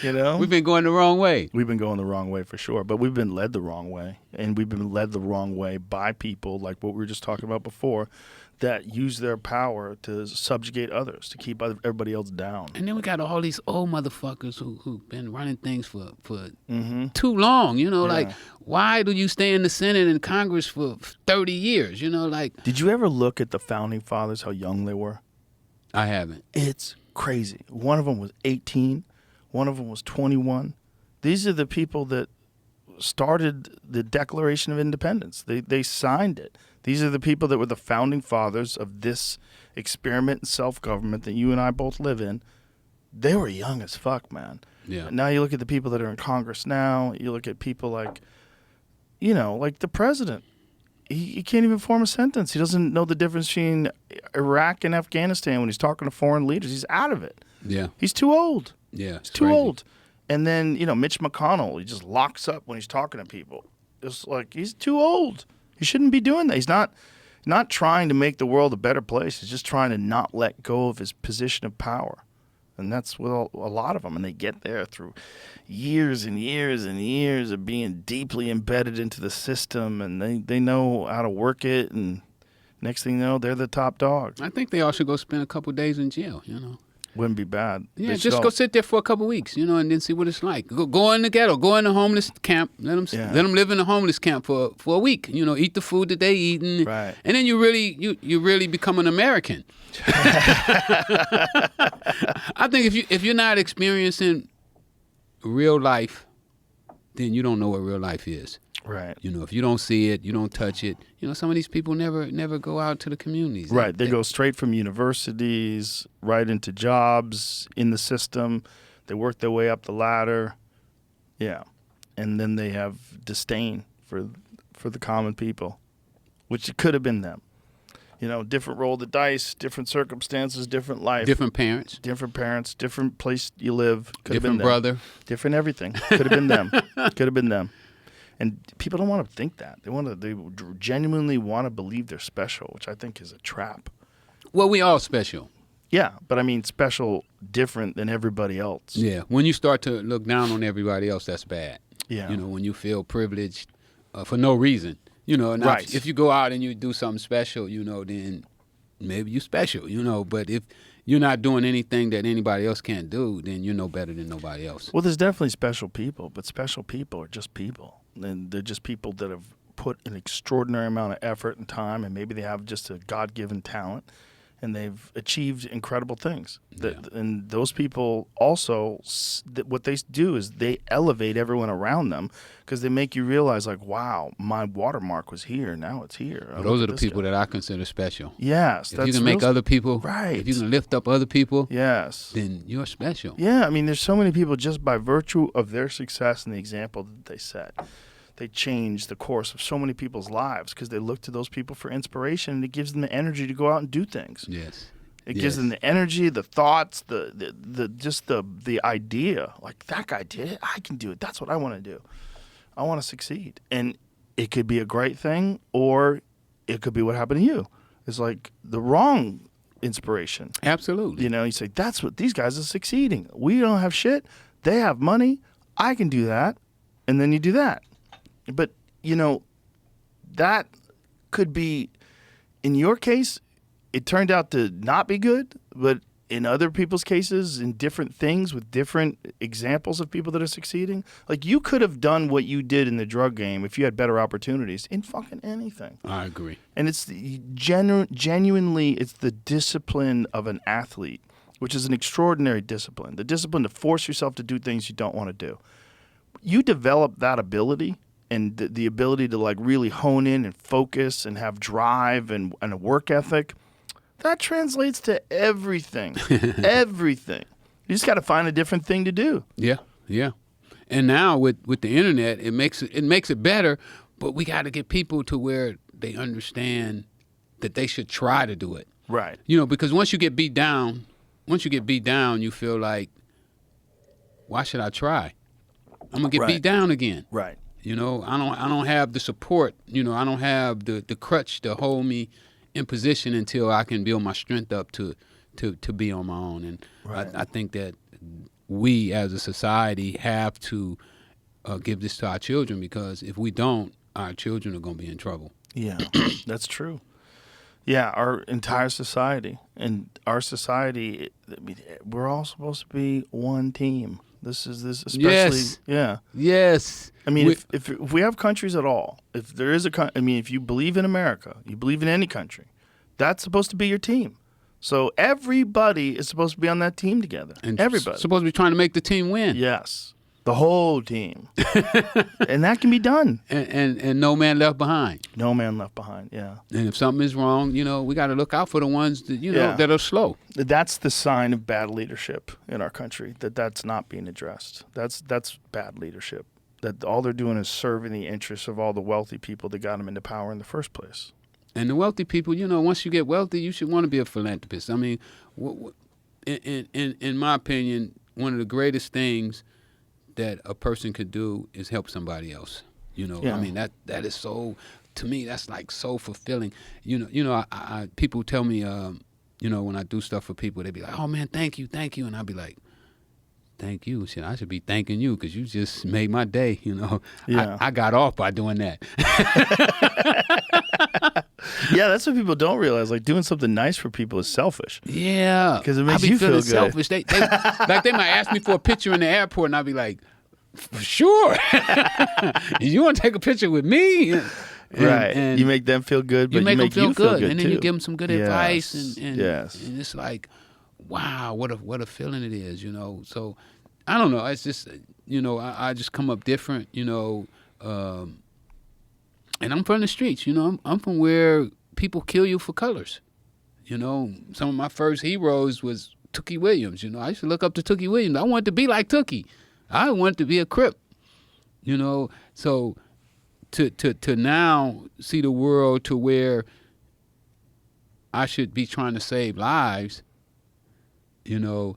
We've been going the wrong way. We've been going the wrong way for sure, but we've been led the wrong way, and we've been led the wrong way by people like what we were just talking about before, that use their power to subjugate others, to keep everybody else down. And then we got all these old motherfuckers who've been running things for too long. Like, why do you stay in the Senate and Congress for 30 years? Did you ever look at the founding fathers, how young they were? I haven't. It's crazy. One of them was 18. One of them was 21. These are the people that started the Declaration of Independence. They signed it. These are the people that were the founding fathers of this experiment in self-government that you and I both live in. They were young as fuck, man. Yeah. Now you look at the people that are in Congress now. You look at people like, like the president. He can't even form a sentence. He doesn't know the difference between Iraq and Afghanistan when he's talking to foreign leaders. He's out of it. Yeah. He's too old. Yeah. He's too old. And then, Mitch McConnell, he just locks up when he's talking to people. It's like, he's too old. He shouldn't be doing that. He's not trying to make the world a better place. He's just trying to not let go of his position of power. And that's with a lot of them. And they get there through years and years and years of being deeply embedded into the system. And they know how to work it. And next thing you know, they're the top dog. I think they all should go spend a couple of days in jail, Wouldn't be bad. Yeah, just go sit there for a couple of weeks, and then see what it's like. Go in the ghetto, go in the homeless camp, let them live in the homeless camp for a week. Eat the food that they eat, and then you really become an American. I think if you're not experiencing real life, then you don't know what real life is. Right. If you don't see it, you don't touch it. Some of these people never go out to the communities. Right. They go straight from universities right into jobs in the system. They work their way up the ladder. Yeah. And then they have disdain for the common people, which it could have been them. Different roll of the dice, different circumstances, different life. Different parents, different place you live. Could have been different them. brother. Different everything. Could have been them. Could have been them. And people don't want to think that. They genuinely want to believe they're special, which I think is a trap. Well, we all special. Yeah, but I mean special, different than everybody else. Yeah, when you start to look down on everybody else, that's bad. Yeah. When you feel privileged for no reason. And right. if you go out and you do something special, then maybe you're special, But if you're not doing anything that anybody else can't do, then you're no better than nobody else. Well, there's definitely special people, but special people are just people. And they're just people that have put an extraordinary amount of effort and time, and maybe they have just a God-given talent, and they've achieved incredible things. And those people also, what they do is they elevate everyone around them because they make you realize, like, wow, my watermark was here. Now it's here. Well, those are the people that I consider special. Yes. If you can make other people, right. If you can lift up other people, yes, then you're special. Yeah, I mean, there's so many people just by virtue of their success and the example that they set. They change the course of so many people's lives because they look to those people for inspiration, and it gives them the energy to go out and do things. Yes. It gives them the energy, the thoughts, the idea. Like, that guy did it, I can do it. That's what I want to do. I want to succeed. And it could be a great thing, or it could be what happened to you. It's like the wrong inspiration. Absolutely. You say, that's what these guys are succeeding. We don't have shit. They have money. I can do that. And then you do that. But, that could be, in your case, it turned out to not be good, but in other people's cases, in different things with different examples of people that are succeeding. Like, you could have done what you did in the drug game if you had better opportunities in fucking anything. I agree. And it's genuinely, it's the discipline of an athlete, which is an extraordinary discipline. The discipline to force yourself to do things you don't want to do. You develop that ability and the ability to like really hone in and focus and have drive and a work ethic. That translates to everything. Everything. You just got to find a different thing to do. Yeah, yeah. And now with the internet, it makes it better, but we got to get people to where they understand that they should try to do it. Right. You know, because once you get beat down, you feel like, why should I try? I'm gonna get beat down again. Right. You know, I don't have the support. You know, I don't have the crutch to hold me in position until I can build my strength up to be on my own. And right. I think that we as a society have to give this to our children, because if we don't, our children are going to be in trouble. Yeah, that's true. Yeah, our entire society. And our society, I mean, we're all supposed to be one team. This especially. Yes. Yeah. Yes. I mean, if we have countries at all, if there is if you believe in America, you believe in any country, that's supposed to be your team. So everybody is supposed to be on that team together. And everybody. Supposed to be trying to make the team win. Yes. The whole team. And that can be done. And no man left behind. No man left behind, yeah. And if something is wrong, you know, we got to look out for the ones that, you know, that are slow. That's the sign of bad leadership in our country, that's not being addressed. That's bad leadership. That all they're doing is serving the interests of all the wealthy people that got them into power in the first place. And the wealthy people, you know, once you get wealthy, you should want to be a philanthropist. I mean, in my opinion, one of the greatest things that a person could do is help somebody else. You know, I mean, that is so, to me, that's like so fulfilling. You know, I people tell me, you know, when I do stuff for people, they be like, oh man, thank you. And I'll be like, thank you. Shit, I should be thanking you because you just made my day, you know. Yeah. I got off by doing that. Yeah, that's what people don't realize. Like, doing something nice for people is selfish. Yeah. Because it makes you feel good. Selfish. They like, they might ask me for a picture in the airport, and I'll be like, sure. You want to take a picture with me? Right. And you make them feel good, but you make them feel good and then too. You give them some good advice, and yes. And it's like, wow, what a feeling it is, you know. So I don't know. It's just, you know, I just come up different, you know. And I'm from the streets, you know. I'm from where people kill you for colors. You know, some of my first heroes was Tookie Williams. You know, I used to look up to Tookie Williams. I wanted to be like Tookie. I wanted to be a Crip. You know, so to now see the world to where I should be trying to save lives, you know,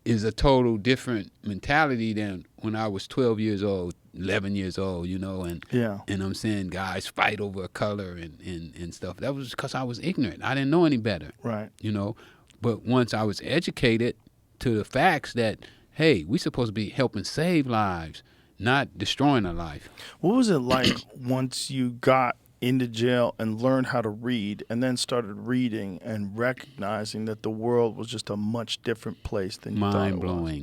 is a total different mentality than when I was 12 years old, 11 years old, you know, and I'm saying guys fight over a color and stuff. That was because I was ignorant. I didn't know any better. Right. You know, but once I was educated to the facts that, hey, we supposed to be helping save lives, not destroying a life. What was it like once you got into jail and learned how to read and then started reading and recognizing that the world was just a much different place than you thought it was?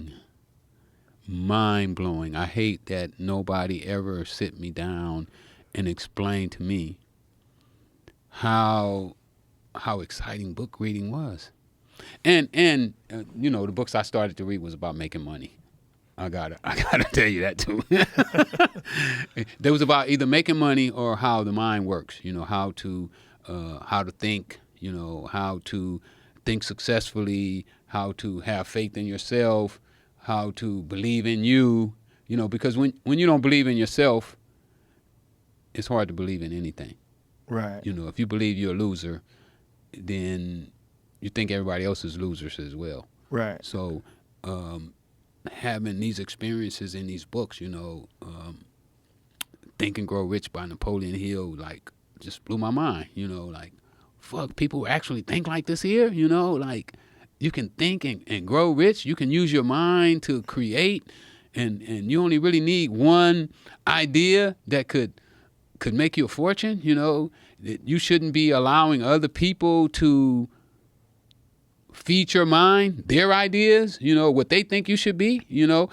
Mind-blowing. I hate that nobody ever sit me down and explained to me how exciting book reading was. And you know, the books I started to read was about making money. I gotta tell you that too. There was about either making money or how the mind works. You know, how to think. You know, how to think successfully. How to have faith in yourself. How to believe in you. You know, because when you don't believe in yourself, it's hard to believe in anything. Right. You know, if you believe you're a loser, then you think everybody else is losers as well. Right. So having these experiences in these books, you know, Think and Grow Rich by Napoleon Hill, like, just blew my mind. You know, like, fuck, people actually think like this here, you know, like, you can think and grow rich. You can use your mind to create, and you only really need one idea that could make you a fortune, you know. You shouldn't be allowing other people to feed your mind their ideas, you know, what they think you should be, you know.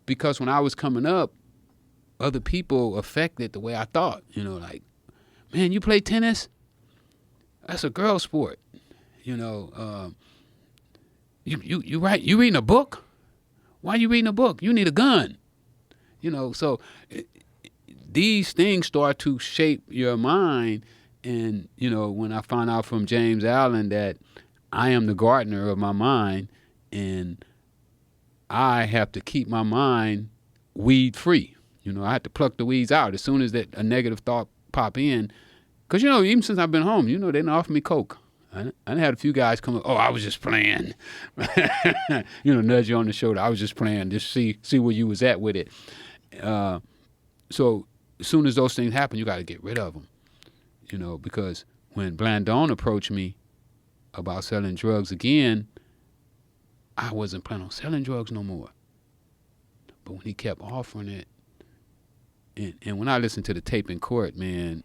Because when I was coming up, other people affected the way I thought, you know, like, man, you play tennis? That's a girl sport. You know, you reading a book? Why you reading a book? You need a gun. You know, so these things start to shape your mind. And, you know, when I found out from James Allen that I am the gardener of my mind and I have to keep my mind weed free. You know, I had to pluck the weeds out as soon as that a negative thought pop in. Because, you know, even since I've been home, you know, they didn't offer me coke. I had a few guys come up, oh, I was just playing. You know, nudge you on the shoulder. I was just playing, just see where you was at with it. So as soon as those things happen, you got to get rid of them. You know, because when Blandon approached me about selling drugs again, I wasn't planning on selling drugs no more. But when he kept offering it, and when I listened to the tape in court, man,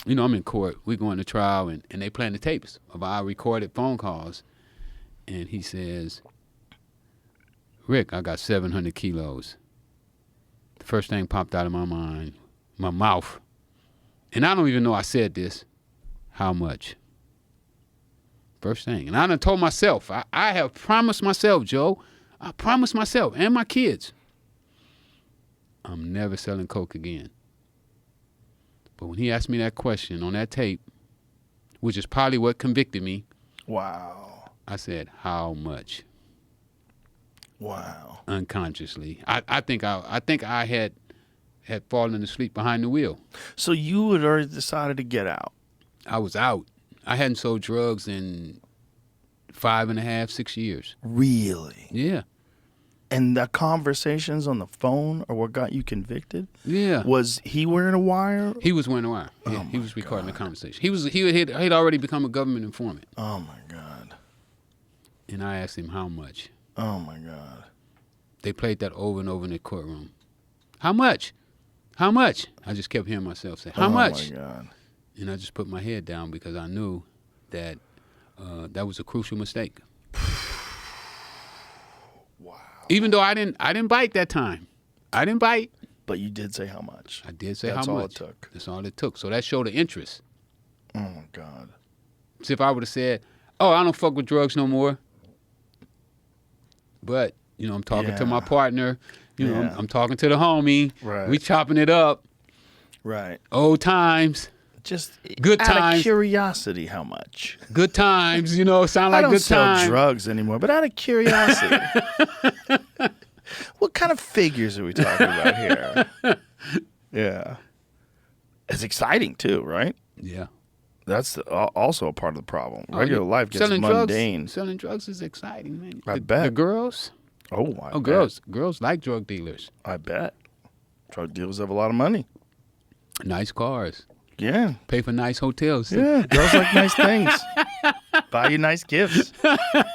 you know, I'm in court. We going to trial, and they playing the tapes of our recorded phone calls. And he says, Rick, I got 700 kilos. The first thing popped out of my mind, my mouth. And I don't even know I said this. How much? First thing. And I done told myself, I have promised myself, Joe, I promised myself and my kids, I'm never selling coke again. But when he asked me that question on that tape, which is probably what convicted me. Wow. I said, how much? Wow. Unconsciously. I think I had fallen asleep behind the wheel. So you had already decided to get out. I was out. I hadn't sold drugs in 5.5, 6 years. Really? Yeah. And the conversations on the phone are what got you convicted? Yeah. Was he wearing a wire? He was wearing a wire. Yeah, he was recording the conversation. He'd already become a government informant. Oh, my God. And I asked him how much. Oh, my God. They played that over and over in the courtroom. How much? How much? I just kept hearing myself say, how much? Oh, my God. And I just put my head down because I knew that that was a crucial mistake. Wow. Even though I didn't bite that time. I didn't bite. But you did say how much. I did say That's how much. all it took. That's all it took. So that showed the interest. Oh, my God. See, if I would have said, oh, I don't fuck with drugs no more. But, you know, I'm talking to my partner. You know, I'm talking to the homie. Right. We chopping it up. Right. Old times. Just good out times. Of curiosity, how much? Good times, you know, sound like good times. I don't sell drugs anymore, but out of curiosity. What kind of figures are we talking about here? Yeah. It's exciting too, right? Yeah. That's also a part of the problem. Regular life gets mundane. Selling drugs is exciting, man. I bet. The girls? I bet. Girls like drug dealers. I bet. Drug dealers have a lot of money. Nice cars. Yeah. Pay for nice hotels. Yeah. Girls like nice things. Buy you nice gifts.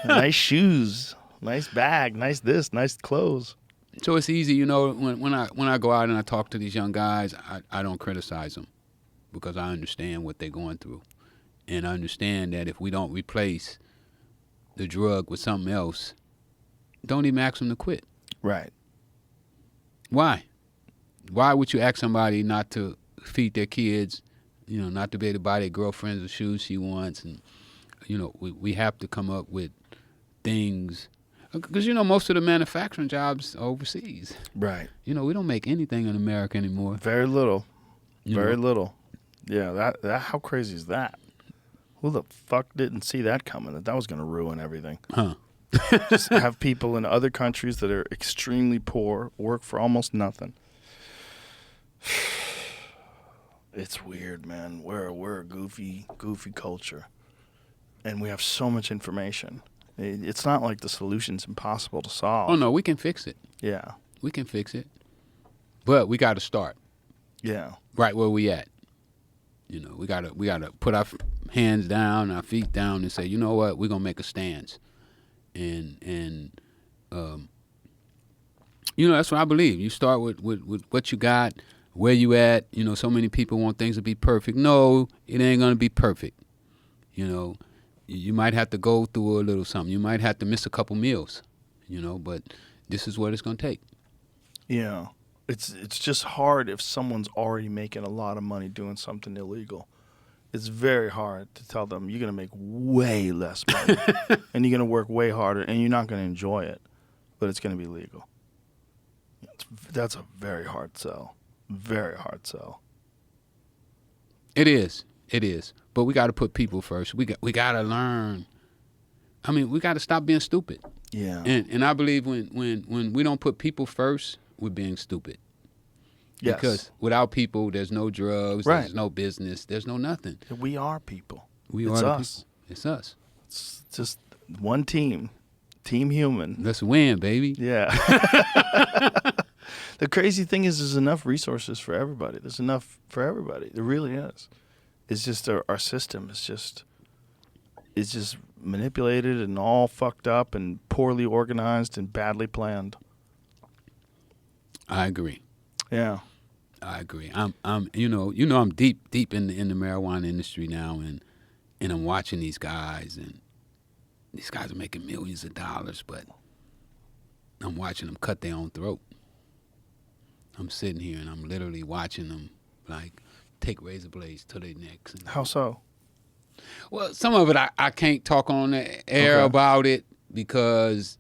Nice shoes. Nice bag. Nice this. Nice clothes. So it's easy, you know, when I go out and I talk to these young guys, I don't criticize them because I understand what they're going through. And I understand that if we don't replace the drug with something else, don't even ask them to quit. Right. Why? Why would you ask somebody not to feed their kids, you know, not to be able to buy their girlfriends the shoes she wants? And, you know, we have to come up with things. Because, you know, most of the manufacturing jobs are overseas. Right. You know, we don't make anything in America anymore. Very little. Very know? little. Yeah, that how crazy is that? Who the fuck didn't see that coming? That was going to ruin everything. Huh. Just have people in other countries that are extremely poor work for almost nothing. It's weird, man. We're a goofy culture. And we have so much information. It's not like the solution's impossible to solve. Oh, no, we can fix it. Yeah. We can fix it. But we got to start. Yeah. Right where we at. You know, we gotta put our hands down, our feet down, and say, you know what, we're gonna make a stance. And you know, that's what I believe. You start with what you got, where you at. You know, so many people want things to be perfect. No, it ain't gonna be perfect. You know, you might have to go through a little something. You might have to miss a couple meals, but this is what it's going to take. Yeah. It's just hard if someone's already making a lot of money doing something illegal. It's very hard to tell them you're going to make way less money and you're going to work way harder and you're not going to enjoy it, but it's going to be legal. That's a very hard sell. Very hard sell. It is. But we got to put people first. We got to learn. I mean, we got to stop being stupid. Yeah. And I believe when we don't put people first, we're being stupid. Yes. Because without people, there's no drugs, Right. There's no business, there's no nothing. We are people. We It's are us. the people. It's us. It's just one team. Team human. Let's win, baby. Yeah. The crazy thing is there's enough resources for everybody. There's enough for everybody. There really is. It's just our system is just manipulated and all fucked up and poorly organized and badly planned. I agree. Yeah. I agree. I'm I'm deep in the marijuana industry now, and I'm watching these guys, and these guys are making millions of dollars, but I'm watching them cut their own throat. I'm sitting here and I'm literally watching them like take razor blades to their necks. And, How so? well, some of it I can't talk on the air about it because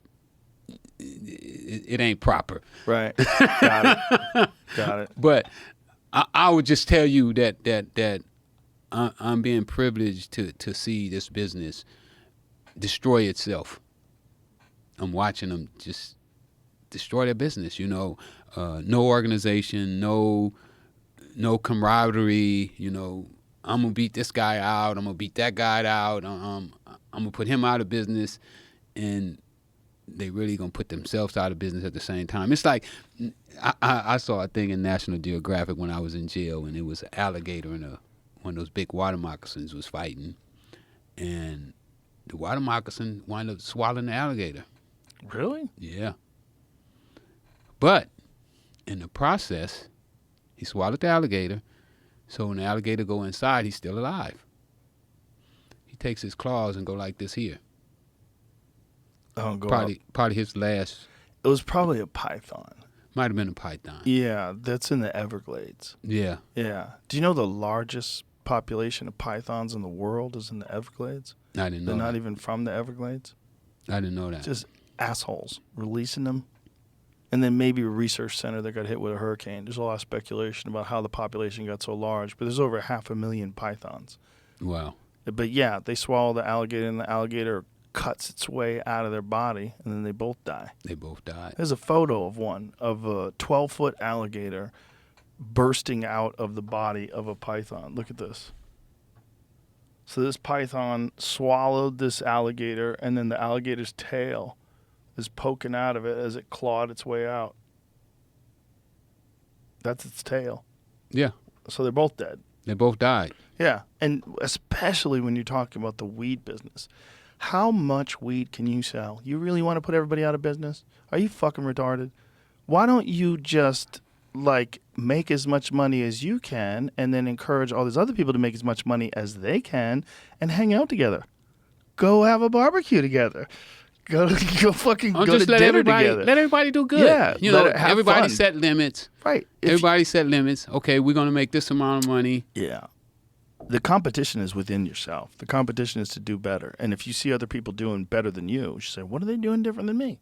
it ain't proper. Right. Got it. Got it. But I would just tell you that I'm being privileged to see this business destroy itself. I'm watching them just destroy their business. No organization, no camaraderie. I'm gonna beat this guy out. I'm gonna beat that guy out. I'm gonna put him out of business, and they really gonna put themselves out of business at the same time. It's like I saw a thing in National Geographic when I was in jail, and it was an alligator and one of those big water moccasins was fighting, and the water moccasin wound up swallowing the alligator. Really? Yeah. But in the process, he swallowed the alligator, so when the alligator go inside, he's still alive. He takes his claws and go like this here. Oh, go Probably his last. It was probably a python. Might have been a python. Yeah, that's in the Everglades. Yeah. Yeah. Do you know the largest population of pythons in the world is in the Everglades? I didn't know They're that. not even from the Everglades. I didn't know that. Just assholes releasing them. And then maybe a research center that got hit with a hurricane. There's a lot of speculation about how the population got so large, but there's over 500,000 pythons. Wow. But yeah, they swallow the alligator, and the alligator cuts its way out of their body, and then they both die. They both died. There's a photo of a 12-foot alligator bursting out of the body of a python. Look at this. So this python swallowed this alligator, and then the alligator's tail is poking out of it as it clawed its way out. That's its tail. Yeah. So they're both dead. They both died. Yeah, and especially when you're talking about the weed business. How much weed can you sell? You really want to put everybody out of business? Are you fucking retarded? Why don't you just, make as much money as you can and then encourage all these other people to make as much money as they can and hang out together? Go have a barbecue together. Go fucking go to dinner together. Let everybody do good. Yeah, everybody fun. set limits. Right. Everybody set limits. Okay, we're going to make this amount of money. Yeah. The competition is within yourself. The competition is to do better. And if you see other people doing better than you should say, what are they doing different than me?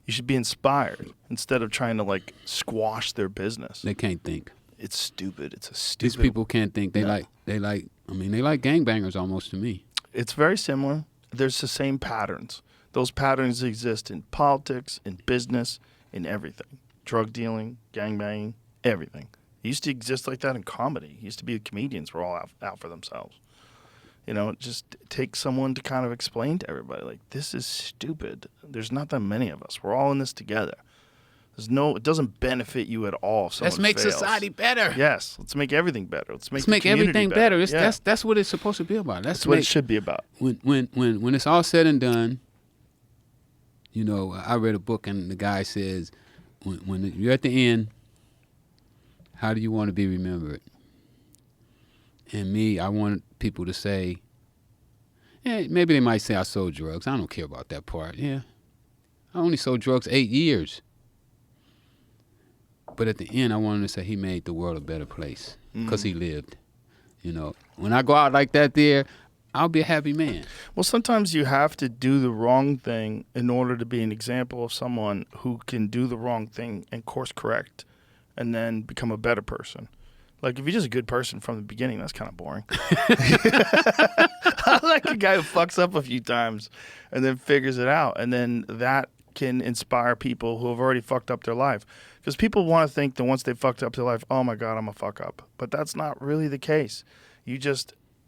You should be inspired instead of trying to squash their business. They can't think. It's stupid. It's a stupid. These people can't think. They like gangbangers almost to me. It's very similar. There's the same patterns. Those patterns exist in politics, in business, in everything. Drug dealing, gangbanging, everything. It used to exist like that in comedy. It used to be comedians were all out for themselves. It just takes someone to kind of explain to everybody, this is stupid. There's not that many of us. We're all in this together. It doesn't benefit you at all if someone Let's make fails. society better. Yes, let's make everything better. Let's make everything better. Yeah. That's what it's supposed to be about. That's what it should be about. When it's all said and done, I read a book and the guy says, when you're at the end, how do you want to be remembered? And me, I want people to say, Yeah, maybe they might say I sold drugs. I don't care about that part. Yeah. I only sold drugs 8 years. But at the end, I wanted to say he made the world a better place because he lived. You know, when I go out like that there, I'll be a happy man. Well, sometimes you have to do the wrong thing in order to be an example of someone who can do the wrong thing and course correct and then become a better person. Like, if you're just a good person from the beginning, that's kind of boring. I like a guy who fucks up a few times and then figures it out. And then that can inspire people who have already fucked up their life. Because people want to think that once they fucked up their life, oh my God, I'm a fuck up. But that's not really the case.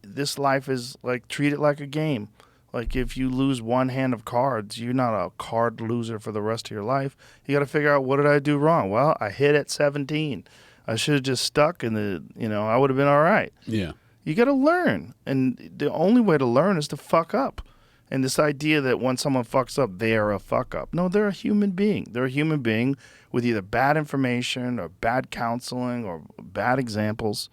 This life is like, treat it like a game. Like, if you lose one hand of cards, you're not a card loser for the rest of your life. You got to figure out, what did I do wrong? Well, I hit at 17. I should have just stuck in I would have been all right. Yeah. You got to learn. And the only way to learn is to fuck up. And this idea that when someone fucks up, they're a fuck up. No, they're a human being. They're a human being with either bad information or bad counseling or bad examples.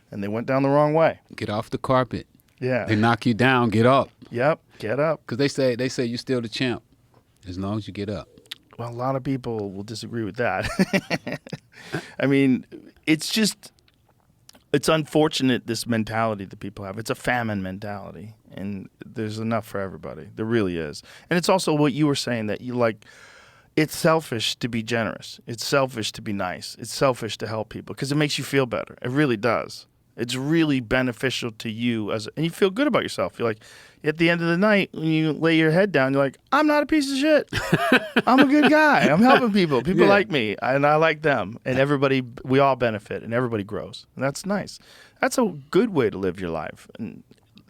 And they went down the wrong way. Get off the carpet. Yeah. They knock you down, get up. Yep, get up. Because they say you're still the champ as long as you get up. Well, a lot of people will disagree with that. I mean, it's unfortunate, this mentality that people have. It's a famine mentality, and there's enough for everybody. There really is. And it's also what you were saying, that you like, it's selfish to be generous. It's selfish to be nice. It's selfish to help people because it makes you feel better. It really does. It's really beneficial to you, and you feel good about yourself. You're like, at the end of the night, when you lay your head down, you're like, I'm not a piece of shit. I'm a good guy. I'm helping people. People like me, and I like them. And we all benefit, and everybody grows. And that's nice. That's a good way to live your life. And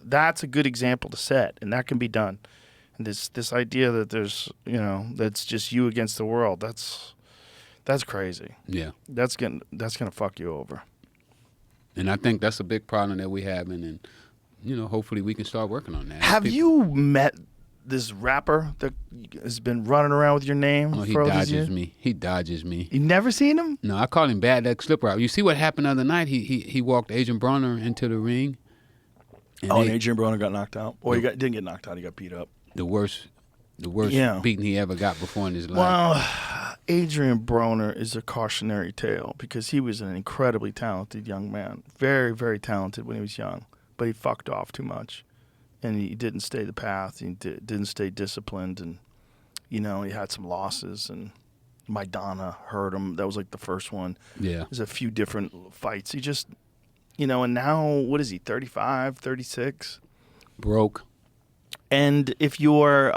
that's a good example to set, and that can be done. And this idea that there's, that's just you against the world, that's crazy. Yeah. That's gonna fuck you over. And I think that's a big problem that we have, and hopefully we can start working on that. Have you met this rapper that has been running around with your name? Oh, he for all these dodges years? me. He dodges me. You never seen him? No, I call him Bad Leg Slipper Out. You see what happened the other night? He walked Adrian Broner into the ring. And Adrian Broner got knocked out. Or didn't get knocked out. He got beat up. The worst beating he ever got before in his life. Well, Adrian Broner is a cautionary tale because he was an incredibly talented young man. Very, very talented when he was young. But he fucked off too much. And he didn't stay the path. He didn't stay disciplined. And, he had some losses. And Maidana hurt him. That was like the first one. Yeah. There's a few different fights. He just, and now, what is he, 35, 36? Broke. And if you're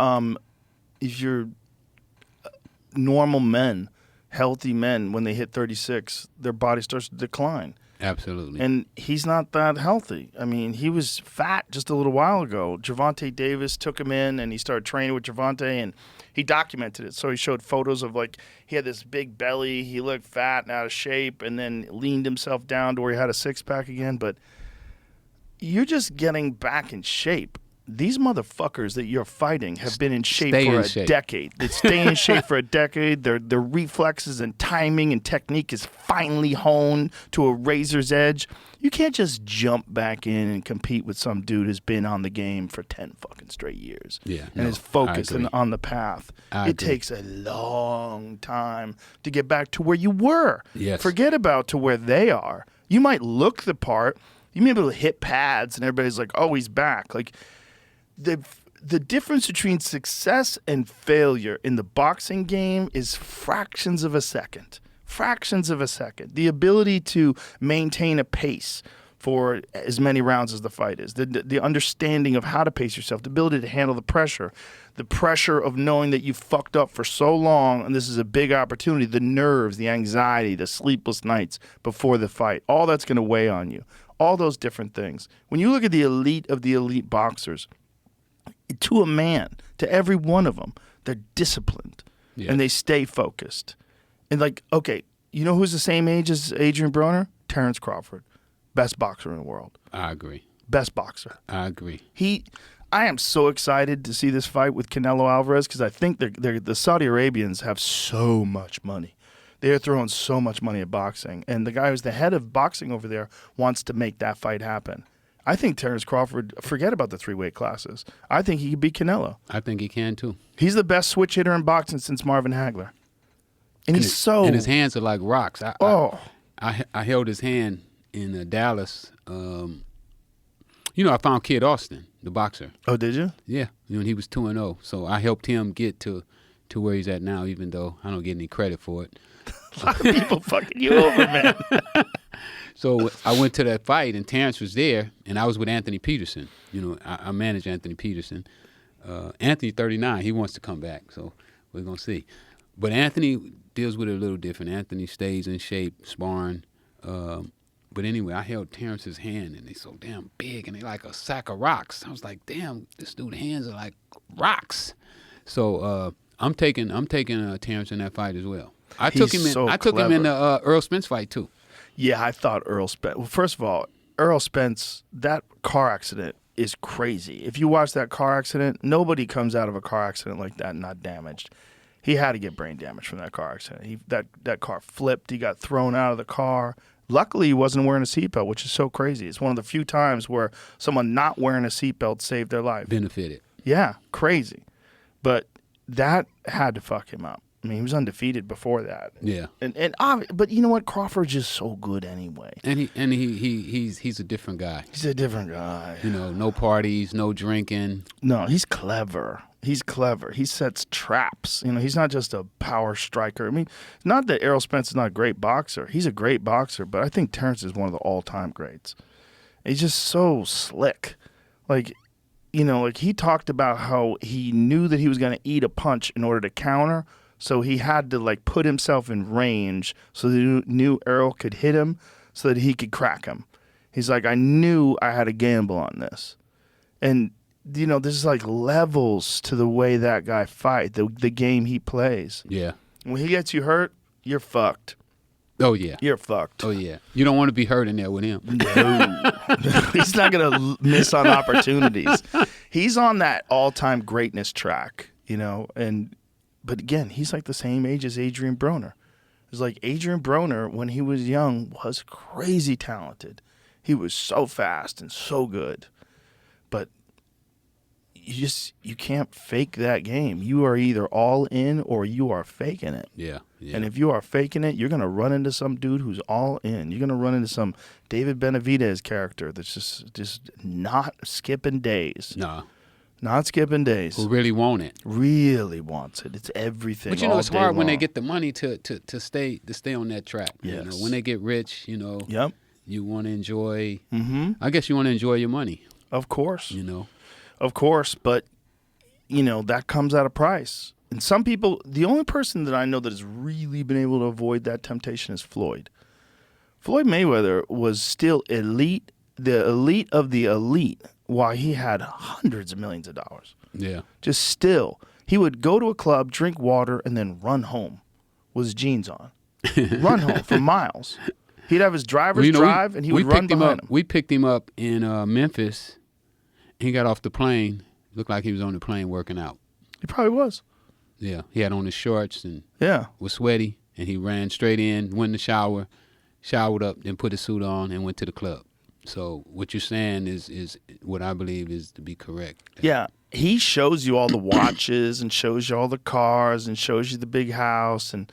normal men, healthy men, when they hit 36, their body starts to decline. Absolutely. And he's not that healthy. I mean, he was fat just a little while ago. Gervonta Davis took him in, and he started training with Gervonta, and he documented it. So he showed photos of, like, he had this big belly, he looked fat and out of shape, and then leaned himself down to where he had a six-pack again. But you're just getting back in shape. These motherfuckers that you're fighting have been in shape for a decade. They stay in shape for a decade. Their reflexes and timing and technique is finely honed to a razor's edge. You can't just jump back in and compete with some dude who's been on the game for 10 fucking straight years. Yeah, and is focused and on the path. It takes a long time to get back to where you were. Yes. Forget about to where they are. You might look the part. You may be able to hit pads and everybody's like, oh, he's back. Like, the difference between success and failure in the boxing game is fractions of a second. Fractions of a second. The ability to maintain a pace for as many rounds as the fight is. The understanding of how to pace yourself. The ability to handle the pressure. The pressure of knowing that you fucked up for so long and this is a big opportunity. The nerves, the anxiety, the sleepless nights before the fight. All that's going to weigh on you. All those different things. When you look at the elite of the elite boxers, to a man, to every one of them, they're disciplined and they stay focused. And like, okay, you know who's the same age as Adrian Broner? Terrence Crawford, best boxer in the world. I agree. Best boxer. I agree. I am so excited to see this fight with Canelo Alvarez because I think the Saudi Arabians have so much money. They're throwing so much money at boxing. And the guy who's the head of boxing over there wants to make that fight happen. I think Terrence Crawford, forget about the 3 weight classes. I think he could beat Canelo. I think he can too. He's the best switch hitter in boxing since Marvin Hagler. And and his hands are like rocks. I held his hand in Dallas. I found Kid Austin, the boxer. Oh, did you? Yeah, he was 2-0. So I helped him get to where he's at now, even though I don't get any credit for it. A lot of people fucking you over, man. So I went to that fight, and Terrence was there, and I was with Anthony Peterson. I manage Anthony Peterson. Anthony, 39, he wants to come back, so we're going to see. But Anthony deals with it a little different. Anthony stays in shape, sparring. But anyway, I held Terrence's hand, and they so damn big, and they like a sack of rocks. I was like, damn, this dude's hands are like rocks. So I'm taking Terrence in that fight as well. I took him in the Earl Spence fight too. Yeah, I thought Earl Spence. Well, first of all, Earl Spence, that car accident is crazy. If you watch that car accident, nobody comes out of a car accident like that not damaged. He had to get brain damage from that car accident. That car flipped. He got thrown out of the car. Luckily, he wasn't wearing a seatbelt, which is so crazy. It's one of the few times where someone not wearing a seatbelt saved their life. Benefited. Yeah, crazy. But that had to fuck him up. I mean, he was undefeated before that. Yeah. But you know what? Crawford's just so good anyway. And he's a different guy. He's a different guy. No parties, no drinking. No, he's clever. He's clever. He sets traps. He's not just a power striker. I mean, not that Errol Spence is not a great boxer. He's a great boxer, but I think Terrence is one of the all-time greats. He's just so slick. Like he talked about how he knew that he was going to eat a punch in order to counter, so he had to put himself in range so that he knew Errol could hit him so that he could crack him. He's like, I knew I had to gamble on this. And there's levels to the way that guy fight, the game he plays. Yeah. When he gets you hurt, you're fucked. Oh, yeah. You're fucked. Oh, yeah. You don't want to be hurt in there with him. No. He's not going to miss on opportunities. He's on that all-time greatness track, but again, he's like the same age as Adrian Broner. It's like Adrian Broner, when he was young, was crazy talented. He was so fast and so good. But you can't fake that game. You are either all in or you are faking it. Yeah. And if you are faking it, you're going to run into some dude who's all in. You're going to run into some David Benavidez character that's just not skipping days. No. Not skipping days. Who really want it. Really wants it. It's everything. But it's hard when they get the money to stay on that track. Yes. When they get rich, Yep. You want to enjoy. Mm-hmm. I guess you want to enjoy your money. Of course. Of course, but that comes at a price. And some people, the only person that I know that has really been able to avoid that temptation is Floyd. Floyd Mayweather was still elite, the elite of the elite, while he had hundreds of millions of dollars. Yeah. Just still. He would go to a club, drink water, and then run home with his jeans on. Run home for miles. He'd have his driver's drive, and he would run behind him. We picked him up in Memphis. He got off the plane. Looked like he was on the plane working out. He probably was. Yeah. He had on his shorts and was sweaty, and he ran straight in, went in the shower, showered up, then put his suit on, and went to the club. So what you're saying is what I believe is to be correct. Yeah. He shows you all the watches and shows you all the cars and shows you the big house. But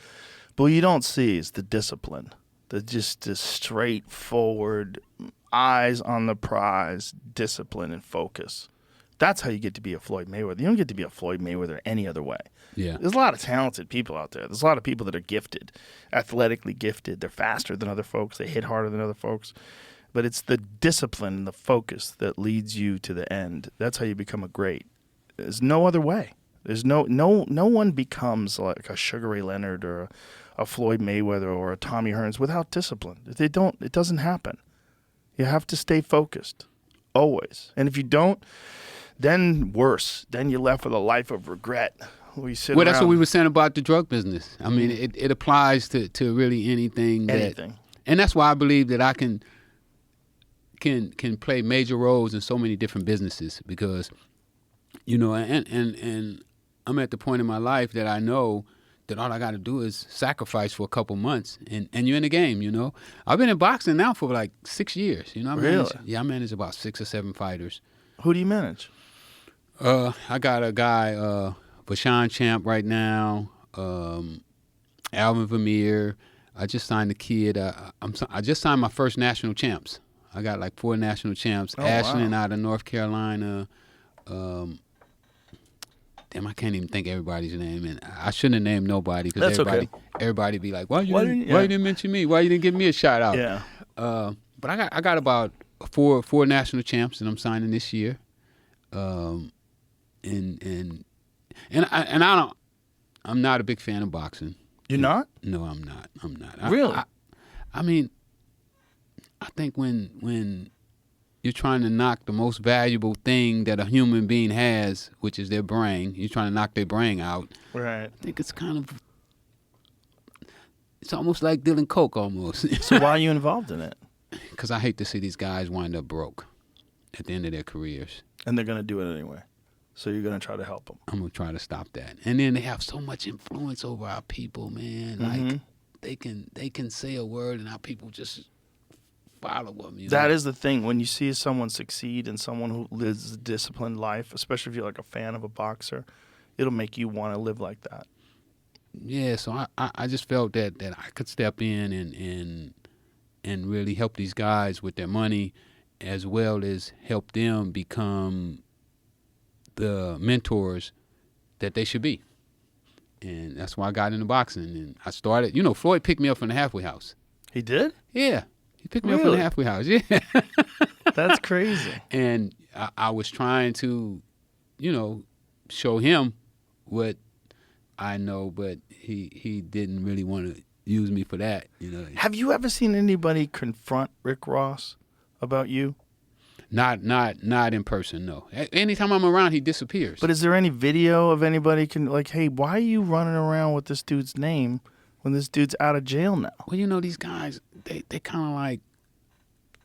what you don't see is the discipline. The straightforward, eyes on the prize, discipline and focus. That's how you get to be a Floyd Mayweather. You don't get to be a Floyd Mayweather any other way. Yeah. There's a lot of talented people out there. There's a lot of people that are gifted, athletically gifted. They're faster than other folks. They hit harder than other folks. But it's the discipline and the focus that leads you to the end. That's how you become a great. There's no other way. There's no one becomes like a Sugar Ray Leonard or a Floyd Mayweather or a Tommy Hearns without discipline. It doesn't happen. You have to stay focused, always. And if you don't, then worse. Then you're left with a life of regret. That's what we were saying about the drug business. I mean, it applies to really anything. And that's why I believe that I can play major roles in so many different businesses because, and I'm at the point in my life that I know that all I got to do is sacrifice for a couple months, and you're in the game, you know. I've been in boxing now for like 6 years, you know. I manage about 6 or 7 fighters. Who do you manage? I got a guy, Bashan Champ right now, Alvin Vermeer. I just signed a kid. I just signed my first national champs. I got like 4 national champs. Ashland out of North Carolina. Damn, I can't even think everybody's name, and I shouldn't have named nobody because everybody be like, why you didn't mention me? Why you didn't give me a shout out? Yeah. But I got about four national champs that I'm signing this year. And I'm not a big fan of boxing. You're not? No, I'm not. Really? I mean, I think when you're trying to knock the most valuable thing that a human being has, which is their brain, you're trying to knock their brain out. Right. I think it's almost like dealing coke almost. So why are you involved in it? Because I hate to see these guys wind up broke at the end of their careers. And they're going to do it anyway. So you're going to try to help them. I'm going to try to stop that. And then they have so much influence over our people, man. Like they can say a word and our people just follow them. That is the thing. When you see someone succeed and someone who lives a disciplined life, especially if you're like a fan of a boxer, it'll make you want to live like that. Yeah, so I just felt that I could step in and really help these guys with their money, as well as help them become the mentors that they should be. And that's why I got into boxing. And I started, Floyd picked me up from the halfway house. He did? Yeah. He picked me up from the halfway house. Yeah. That's crazy. And I was trying to, show him what I know, but he didn't really want to use me for that, Have you ever seen anybody confront Rick Ross about you? Not in person, no. Anytime I'm around, he disappears. But is there any video of anybody hey, why are you running around with this dude's name when this dude's out of jail now? Well, these guys, they kind of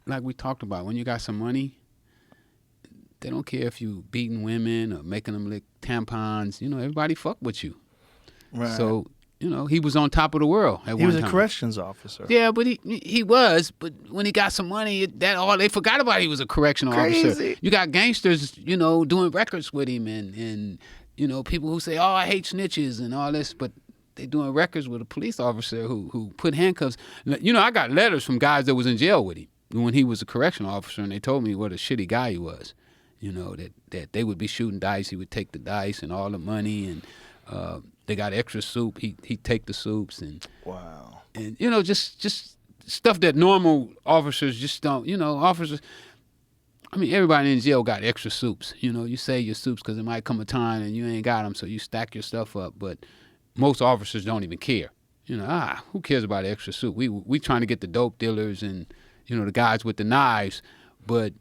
like we talked about, when you got some money, they don't care if you beating women or making them lick tampons. Everybody fuck with you. Right. So, he was on top of the world at one time. He was a corrections officer. Yeah, but he was. But when he got some money, they forgot about he was a correctional officer. You got gangsters, doing records with him, and people who say, "Oh, I hate snitches" and all this, but they doing records with a police officer who put handcuffs. I got letters from guys that was in jail with him when he was a correctional officer, and they told me what a shitty guy he was. That they would be shooting dice, he would take the dice and all the money, and they got extra soup. He'd take the soups and wow, and just stuff that normal officers just don't. Officers. I mean, everybody in jail got extra soups. You save your soups because it might come a time and you ain't got them, so you stack your stuff up. But most officers don't even care. Who cares about extra soup? We trying to get the dope dealers and the guys with the knives, but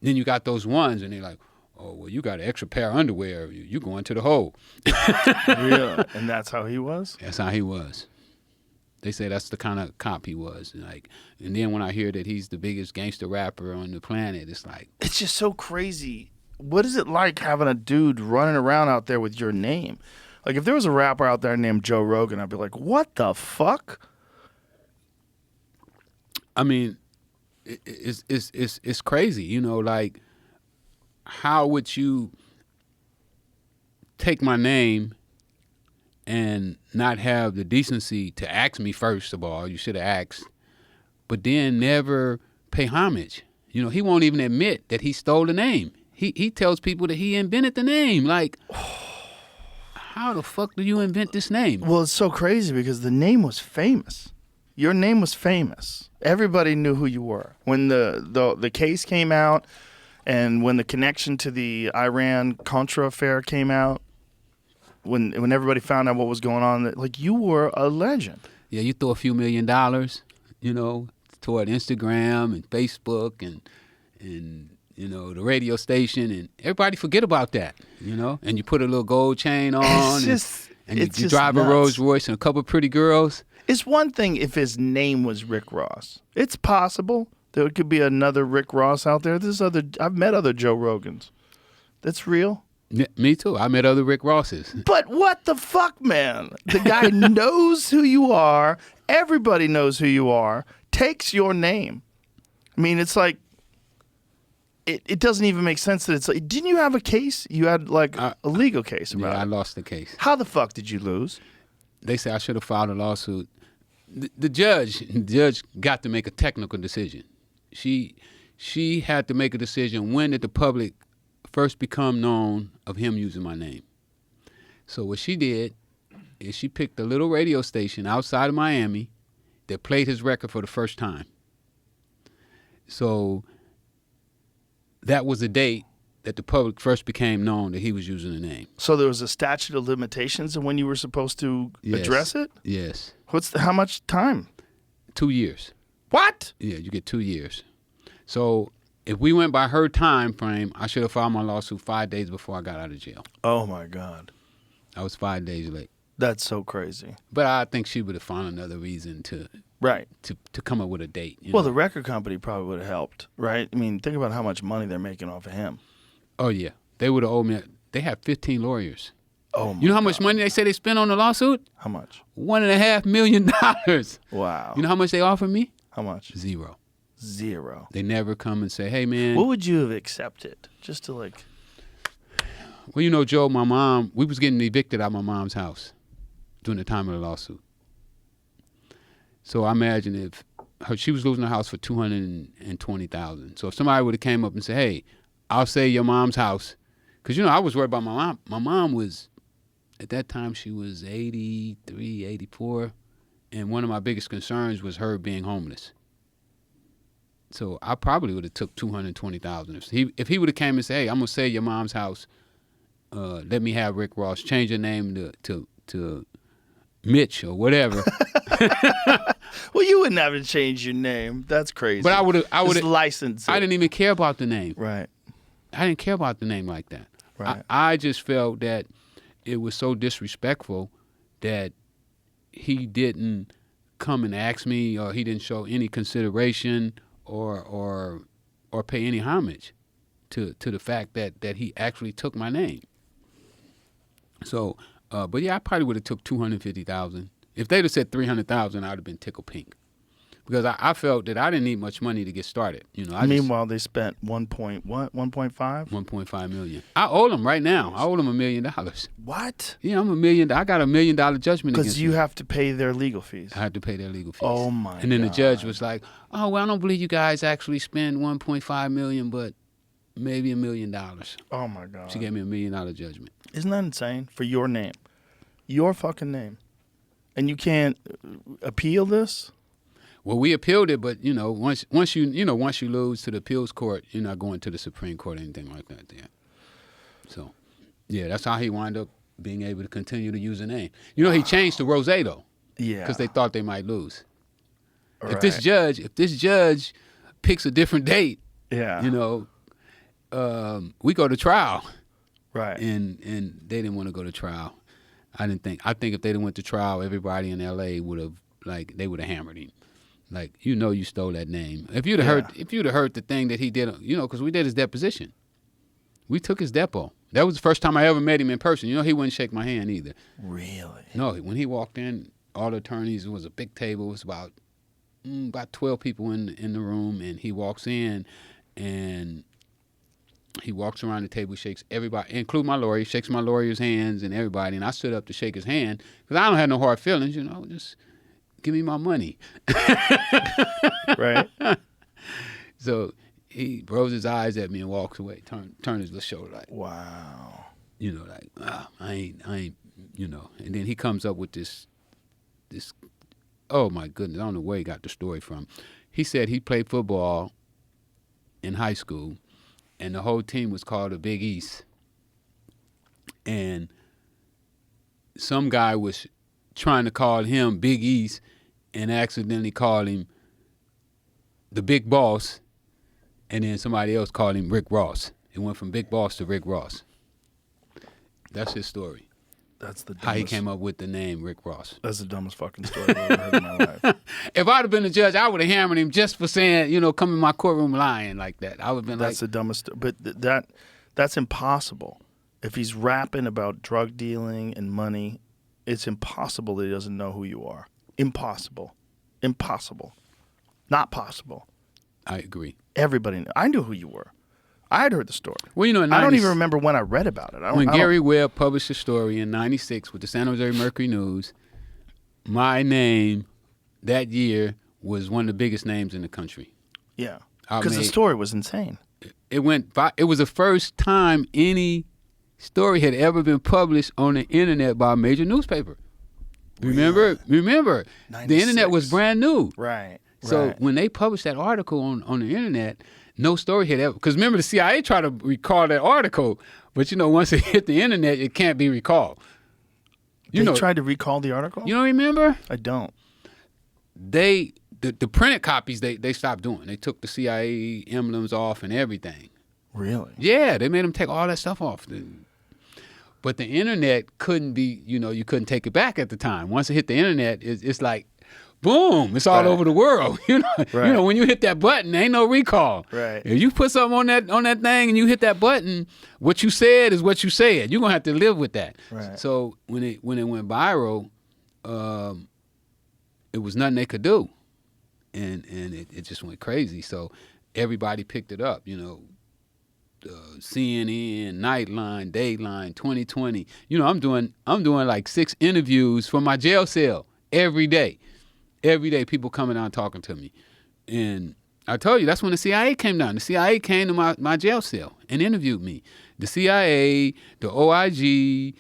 then you got those ones and they're like, oh, well, you got an extra pair of underwear. You going to the hole. Yeah, and that's how he was? That's how he was. They say that's the kind of cop he was. And then when I hear that he's the biggest gangster rapper on the planet, it's like... It's just so crazy. What is it like having a dude running around out there with your name? Like, if there was a rapper out there named Joe Rogan, I'd be like, what the fuck? I mean, it's crazy. Like, how would you take my name and not have the decency to ask me first of all? You should have asked, but then never pay homage. He won't even admit that he stole the name. He tells people that he invented the name. Like, how the fuck do you invent this name? Well, it's so crazy because the name was famous. Your name was famous. Everybody knew who you were. When the case came out and when the connection to the Iran-Contra affair came out, when everybody found out what was going on, you were a legend. Yeah, you throw a few $1 million, toward Instagram and Facebook and the radio station, and everybody forget about that, and you put a little gold chain on, you drive nuts. A Rolls Royce and a couple of pretty girls. It's one thing if his name was Rick Ross. It's possible there could be another Rick Ross out there. I've met other Joe Rogans. That's real. Yeah, me too. I met other Rick Rosses. But what the fuck, man? The guy knows who you are. Everybody knows who you are. Takes your name. I mean, it's like, it doesn't even make sense that it's like, didn't you have a case? You had like a legal case about it. Yeah, I lost the case. How the fuck did you lose? They say I should have filed a lawsuit. The judge got to make a technical decision. She had to make a decision, when did the public first become known of him using my name. So what she did is she picked a little radio station outside of Miami that played his record for the first time. So that was the date that the public first became known that he was using the name. So there was a statute of limitations of when you were supposed to address it? Yes. How much time? 2 years. What? Yeah, you get 2 years. So if we went by her time frame, I should have filed my lawsuit 5 days before I got out of jail. Oh, my God. I was 5 days late. That's so crazy. But I think she would have found another reason to come up with a date. Well, the record company probably would have helped, right? I mean, think about how much money they're making off of him. Oh, yeah. They would have owed me. They have 15 lawyers. Oh, my You know how much money they say they spent on the lawsuit? How much? $1.5 million. Wow. You know how much they offered me? How much? Zero. Zero. They never come and say, hey, man. What would you have accepted? Just to like... Well, you know, Joe, my mom, we was getting evicted out of my mom's house during the time of the lawsuit. So I imagine if she was losing her house for $220,000. So if somebody would have came up and said, hey, I'll sell your mom's house. Because, you know, I was worried about my mom. My mom was, at that time, she was 83, 84. And one of my biggest concerns was her being homeless. So I probably would have took $220,000. If he would have came and said, hey, I'm going to sell your mom's house. Let me have Rick Ross. Change your name to Mitch or whatever. Well, you wouldn't have to change your name. That's crazy. But I would have licensed. I didn't even care about the name. Right. I didn't care about the name like that. Right. I just felt that it was so disrespectful that he didn't come and ask me, or he didn't show any consideration or pay any homage to the fact that he actually took my name. So, but yeah, I probably would have took $250,000. If they'd have said $300,000, I'd have been tickled pink, because I felt that I didn't need much money to get started. You know, Meanwhile, they spent 1.5 million. I owe them right now. I owe them $1 million. What? Yeah, I'm $1 million. I got $1 million judgment against because you me. have to pay their legal fees. I had to pay their legal fees. Oh my! And then God. the judge was like, "Oh well, I don't believe you guys actually spend $1.5 million, but maybe $1 million." Oh my God! She gave me $1 million judgment. Isn't that insane? For your name, your fucking name, and you can't appeal this. Well, we appealed it, but you know, once you lose to the appeals court, you're not going to the Supreme Court or anything like that. Yeah. So, yeah, that's how he wound up being able to continue to use the name. You know, he changed to Rose though. Yeah. Because they thought they might lose. Right. If this judge picks a different date, yeah, you know, we go to trial. Right. And they didn't want to go to trial. I think if they didn't went to trial, everybody in LA would have hammered him. Like, you know, you stole that name. If you'd have heard the thing that he did, you know, because we did his deposition. We took his depo. That was the first time I ever met him in person. You know, he wouldn't shake my hand either. Really? No, when he walked in, all the attorneys, it was a big table. It was about 12 people in the room, and he walks in, and he walks around the table, shakes everybody, including my lawyer. He shakes my lawyer's hands and everybody, and I stood up to shake his hand because I don't have no hard feelings, you know, just give me my money. Right. So he rolls his eyes at me and walks away, turn his little shoulder like, wow. You know, like, I ain't, you know. And then he comes up with this, oh my goodness, I don't know where he got the story from. He said he played football in high school, and the whole team was called the Big East. And some guy was trying to call him Big East and accidentally called him the Big Boss, and then somebody else called him Rick Ross. It went from Big Boss to Rick Ross. That's his story. That's the dumbest, how he came up with the name Rick Ross. That's the dumbest fucking story I've ever heard in my life. If I'd have been a judge, I would have hammered him just for saying, you know, come in my courtroom lying like that. I would have been that's the dumbest. But that's impossible. If he's rapping about drug dealing and money, it's impossible that he doesn't know who you are. Impossible. Impossible. Not possible. I agree. Everybody knew. I knew who you were. I had heard the story. Well, you know, I don't even remember when I read about it. When Gary Webb published a story in '96 with the San Jose Mercury News, my name that year was one of the biggest names in the country. Yeah, because the story was insane. It was the first time any story had ever been published on the internet by a major newspaper. Remember, the internet was brand new. Right. So when they published that article on the internet, no story had ever. Because remember, the CIA tried to recall that article, but you know, once it hit the internet, it can't be recalled. They tried to recall the article? You don't remember? I don't. The printed copies they stopped doing. They took the CIA emblems off and everything. Really? Yeah, they made them take all that stuff off. But the internet couldn't be, you couldn't take it back at the time. Once it hit the internet, it's like, boom, it's all over the world. When you hit that button, ain't no recall. Right. If you put something on that thing and you hit that button, what you said is what you said. You're gonna have to live with that. Right. So when it went viral, it was nothing they could do, and it just went crazy. So everybody picked it up. CNN, Nightline, Dayline, 2020. I'm doing like 6 interviews from my jail cell every day. Every day, people coming out and talking to me. And I told you, that's when the CIA came down. The CIA came to my jail cell and interviewed me. The CIA, the OIG,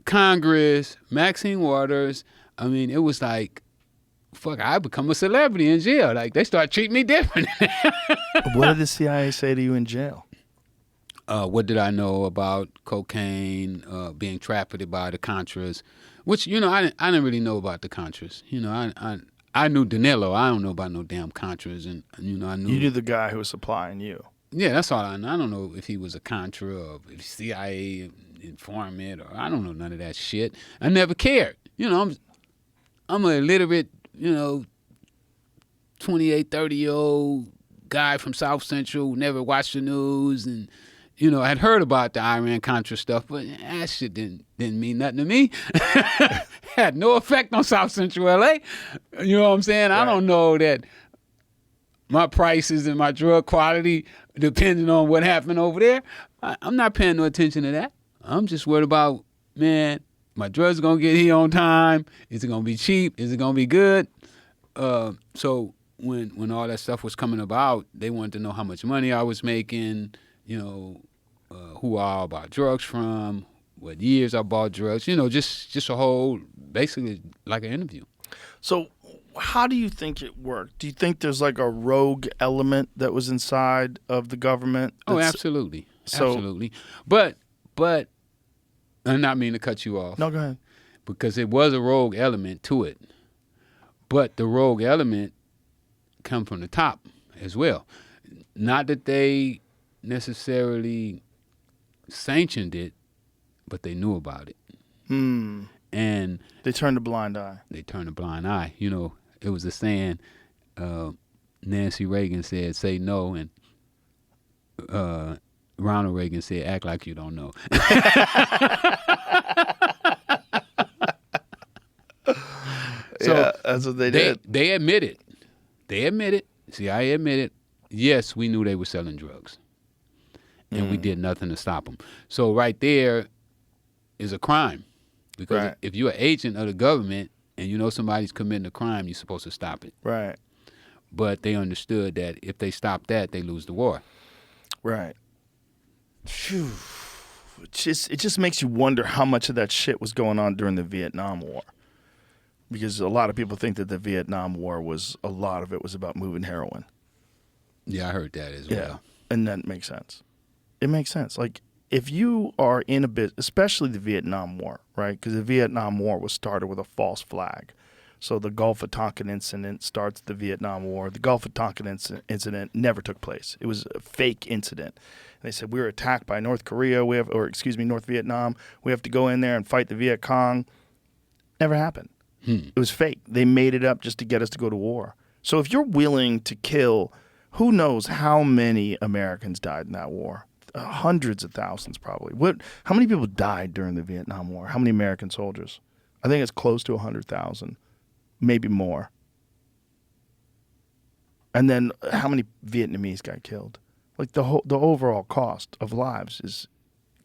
Congress, Maxine Waters. I mean, it was like, fuck, I become a celebrity in jail. Like, they start treating me different. What did the CIA say to you in jail? What did I know about cocaine, being trafficked by the Contras? Which, I didn't really know about the Contras. I knew Danilo. I don't know about no damn Contras. And, I knew... You knew the guy who was supplying you. Yeah, that's all I know. I don't know if he was a Contra or if CIA informant, or I don't know none of that shit. I never cared. I'm an illiterate, 28, 30-year-old guy from South Central, never watched the news, and... I had heard about the Iran-Contra stuff, but that shit didn't mean nothing to me. Had no effect on South Central LA. You know what I'm saying? Right. I don't know that my prices and my drug quality depending on what happened over there. I'm not paying no attention to that. I'm just worried about, man, my drugs are going to get here on time. Is it going to be cheap? Is it going to be good? So when all that stuff was coming about, they wanted to know how much money I was making, who I bought drugs from, what years I bought drugs, just a whole, basically like an interview. So how do you think it worked? Do you think there's like a rogue element that was inside of the government? Oh, absolutely. Absolutely. But, I not mean to cut you off. No, go ahead. Because it was a rogue element to it. But the rogue element come from the top as well. Not that they necessarily sanctioned it, but they knew about it. And they turned a blind eye. It was a saying, Nancy Reagan said, say no, and Ronald Reagan said, act like you don't know. Yeah, that's what they did. They admitted. CIA admitted, yes, we knew they were selling drugs. And we did nothing to stop them. So right there is a crime. Because if you're an agent of the government and somebody's committing a crime, you're supposed to stop it. Right. But they understood that if they stop that, they lose the war. Right. Phew. It just makes you wonder how much of that shit was going on during the Vietnam War. Because a lot of people think that the Vietnam War a lot of it was about moving heroin. Yeah, I heard that as well. Yeah, and that makes sense. It makes sense. Like, if you are in a business, especially the Vietnam War, right? Because the Vietnam War was started with a false flag. So the Gulf of Tonkin incident starts the Vietnam War. The Gulf of Tonkin incident never took place. It was a fake incident. And they said, we were attacked by North Vietnam. We have to go in there and fight the Viet Cong. Never happened. It was fake. They made it up just to get us to go to war. So if you're willing to kill, who knows how many Americans died in that war? hundreds of thousands probably. How many people died during the Vietnam War? How many American soldiers? I think it's close to 100,000, maybe more. And then how many Vietnamese got killed? Like the overall cost of lives is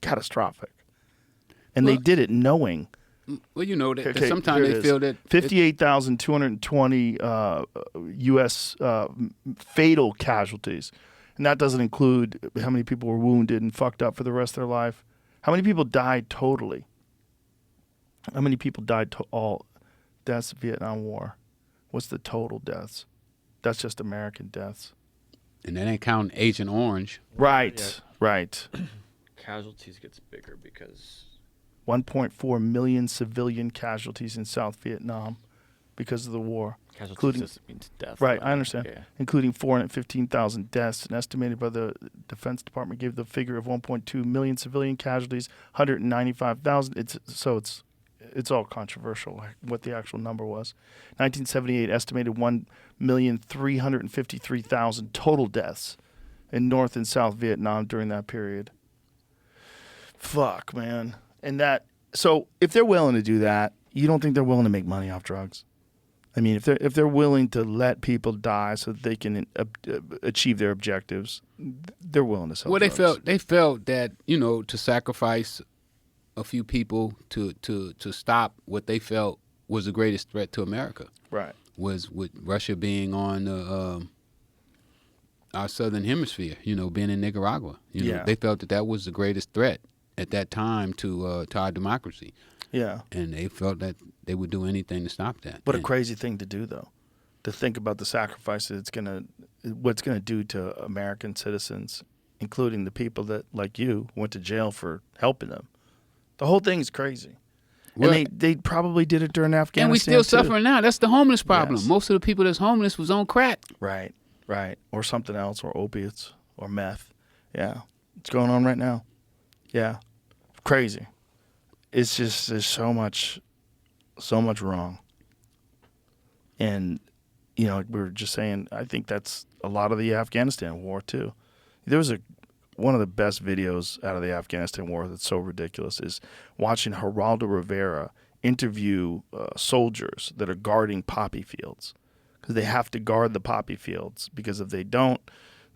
catastrophic. And they did it knowing. Well, you know that sometimes they feel that 58,220 U.S. Fatal casualties, and that doesn't include how many people were wounded and fucked up for the rest of their life. How many people died totally? How many people died all deaths of Vietnam War? What's the total deaths? That's just American deaths. And that ain't counting Agent Orange. Right, right. Casualties gets bigger because 1.4 million civilian casualties in South Vietnam because of the war. Casualties just means death. Right, I understand. Yeah. Including 415,000 deaths, and estimated by the Defense Department gave the figure of 1.2 million civilian casualties, 195,000. It's all controversial, like what the actual number was. 1978 estimated 1,353,000 total deaths in North and South Vietnam during that period. Fuck, man. So if they're willing to do that, you don't think they're willing to make money off drugs? I mean, if they're willing to let people die so that they can achieve their objectives, they're willing to sell drugs. They felt that, to sacrifice a few people to stop what they felt was the greatest threat to America. Right. Was with Russia being on our southern hemisphere, being in Nicaragua. They felt that was the greatest threat at that time to our democracy. Yeah. And they felt that they would do anything to stop that. What a crazy thing to do, though, to think about the sacrifices what's gonna do to American citizens, including the people that, like you, went to jail for helping them. The whole thing is crazy. Well, and they probably did it during Afghanistan. And we still too. suffering now. That's the homeless problem. Yes. Most of the people that's homeless was on crack. Right. Or something else, or opiates, or meth. Yeah. It's going on right now. Yeah. Crazy. It's just, there's so much wrong. And, we were just saying, I think that's a lot of the Afghanistan war, too. There was one of the best videos out of the Afghanistan war that's so ridiculous is watching Geraldo Rivera interview soldiers that are guarding poppy fields, because they have to guard the poppy fields, because if they don't,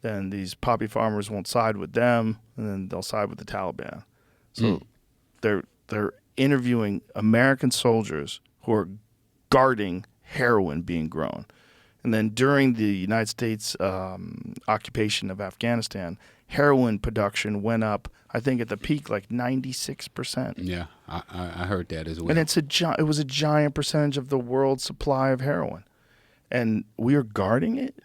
then these poppy farmers won't side with them, and then they'll side with the Taliban. So they're interviewing American soldiers who are guarding heroin being grown. And then during the United States occupation of Afghanistan, heroin production went up, I think at the peak, like 96%. Yeah, I heard that as well. And it was a giant percentage of the world's supply of heroin. And we are guarding it?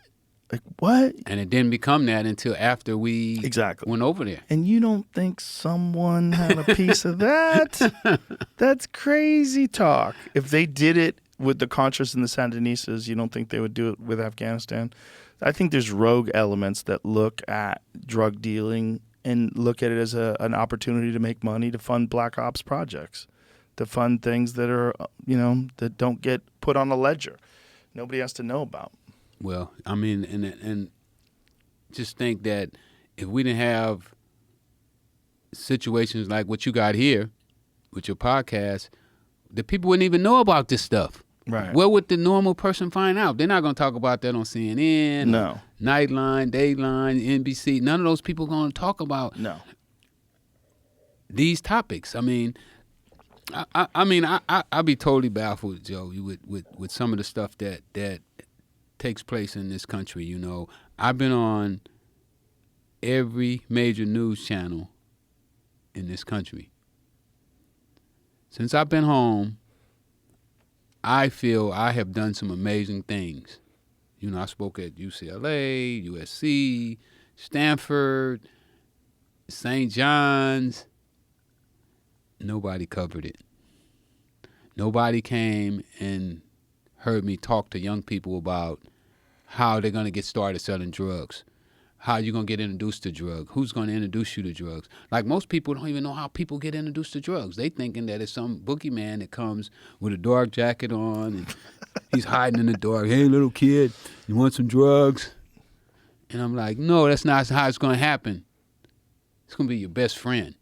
Like, what? And it didn't become that until after we went over there. And you don't think someone had a piece of that? That's crazy talk. If they did it with the Contras and the Sandinistas, you don't think they would do it with Afghanistan? I think there's rogue elements that look at drug dealing and look at it as an opportunity to make money to fund black ops projects, to fund things that are, that don't get put on a ledger. Nobody has to know about. Well, I mean, and just think that if we didn't have situations like what you got here with your podcast, the people wouldn't even know about this stuff. Right. Where would the normal person find out? They're not going to talk about that on CNN, no, Nightline, Dayline, NBC. None of those people are going to talk about these topics. I mean, I'd be totally baffled, Joe, with some of the stuff that takes place in this country. I've been on every major news channel in this country. Since I've been home, I feel I have done some amazing things. I spoke at UCLA, USC, Stanford, St. John's. Nobody covered it. Nobody came and heard me talk to young people about how they're going to get started selling drugs, how you're going to get introduced to drugs, who's going to introduce you to drugs. Like, most people don't even know how people get introduced to drugs. They thinking that it's some boogeyman that comes with a dark jacket on and he's hiding in the dark. Hey, little kid, you want some drugs? And I'm like, no, that's not how it's going to happen. It's going to be your best friend.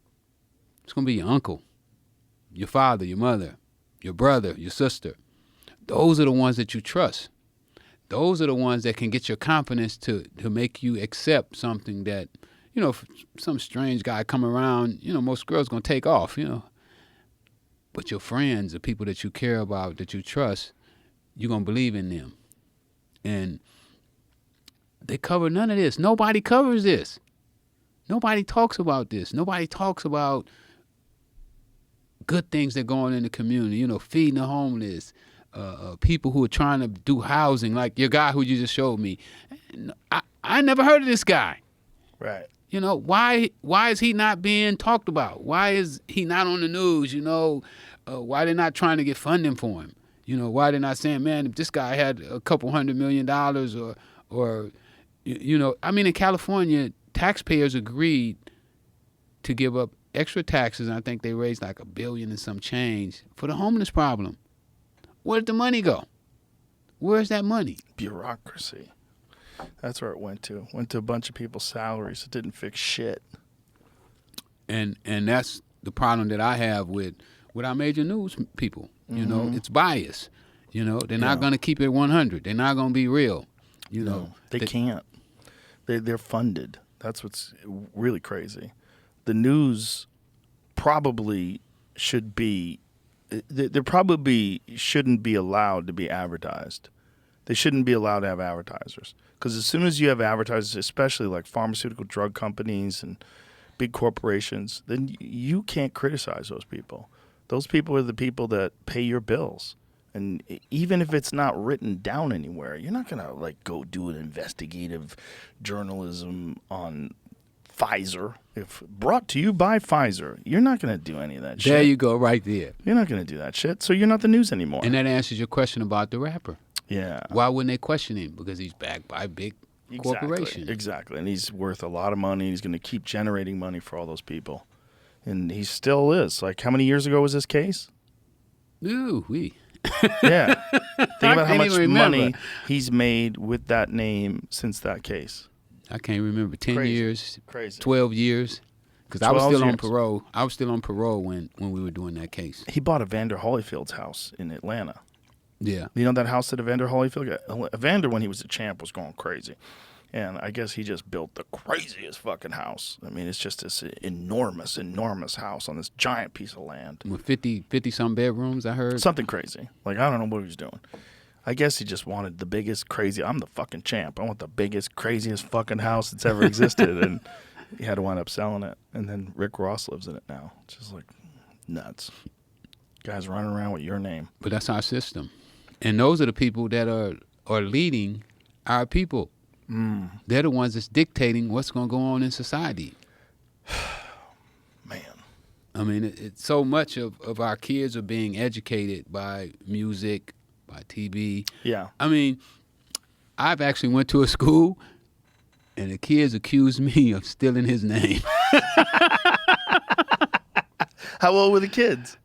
It's going to be your uncle, your father, your mother, your brother, your sister. Those are the ones that you trust. Those are the ones that can get your confidence to make you accept something that, you know, if some strange guy come around, you know, most girls going to take off, you know. But your friends, the people that you care about, that you trust, you're going to believe in them. And they cover none of this. Nobody covers this. Nobody talks about this. Nobody talks about good things that go on in the community, you know, feeding the homeless, people who are trying to do housing, like your guy who you just showed me. I never heard of this guy. Right. You know, why is he not being talked about? Why is he not on the news, you know? Why they're not trying to get funding for him? You know, why they're not saying, man, if this guy had a couple $100 million or you know, I mean, in California, taxpayers agreed to give up extra taxes, and I think they raised like $1 billion and some change for the homeless problem. Where did the money go? Where's that money? Bureaucracy. That's where it went to. Went to a bunch of people's salaries. It didn't fix shit. And that's the problem that I have with our major news people. You know, it's bias. You know, they're not going to keep it 100. They're not going to be real. You know, they can't. They're funded. That's what's really crazy. The news probably should be. There probably shouldn't be allowed to be advertised. They shouldn't be allowed to have advertisers. Because as soon as you have advertisers, especially like pharmaceutical drug companies and big corporations, then you can't criticize those people. Those people are the people that pay your bills. And even if it's not written down anywhere, you're not going to like go do an investigative journalism on Pfizer. If brought to you by Pfizer, you're not going to do any of that shit. There you go, right there. You're not going to do that shit. So you're not the news anymore. And that answers your question about the rapper. Yeah. Why wouldn't they question him? Because he's backed by a big corporation. Exactly. And he's worth a lot of money. He's going to keep generating money for all those people. And he still is. Like, how many years ago was this case? Ooh, Yeah. Think about how much money he's made with that name since that case. I can't remember. 10 years. Crazy. 12 years. Because I was still on parole. I was still on parole when we were doing that case. He bought Evander Holyfield's house in Atlanta. Yeah. You know that house that Evander Holyfield got? Evander, when he was a champ, was going crazy. And I guess he just built the craziest fucking house. I mean, it's just this enormous, enormous house on this giant piece of land. With 50-some bedrooms, I heard. Something crazy. Like, I don't know what he was doing. I guess he just wanted the biggest, crazy. I'm the fucking champ. I want the biggest, craziest fucking house that's ever existed. And he had to wind up selling it. And then Rick Ross lives in it now. It's just like nuts. Guys running around with your name. But that's our system. And those are the people that are leading our people. They're the ones that's dictating what's going to go on in society. Man. I mean, it's so much of our kids are being educated by music, by TV. Yeah. I mean, I've actually went to a school, and the kids accused me of stealing his name. How old were the kids?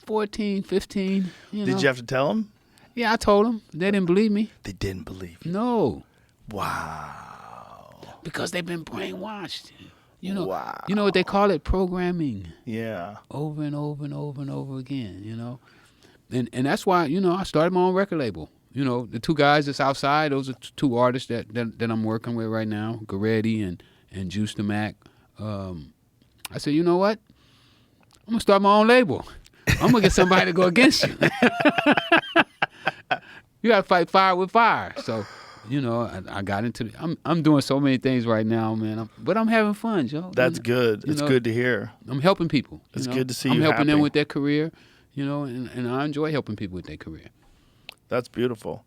14, 15. Did you have to tell them? Yeah, I told them. They didn't believe me. They didn't believe you. No. Wow. Because they've been brainwashed. You know, wow. You know what they call it? Programming. Yeah. Over and over and over and over again, you know. And that's why, you know, I started my own record label. You know, the two guys that's outside, those are two artists that I'm working with right now, Goretti and Juice the Mac. I said, you know what? I'm going to start my own label. I'm going to get somebody to go against you. You got to fight fire with fire. So, you know, I got into I'm doing so many things right now, man. But I'm having fun, Joe. That's good. It's good to hear. I'm helping people. It's good to see you I'm helping happy. them with their career, you know, and I enjoy helping people with their career. That's beautiful.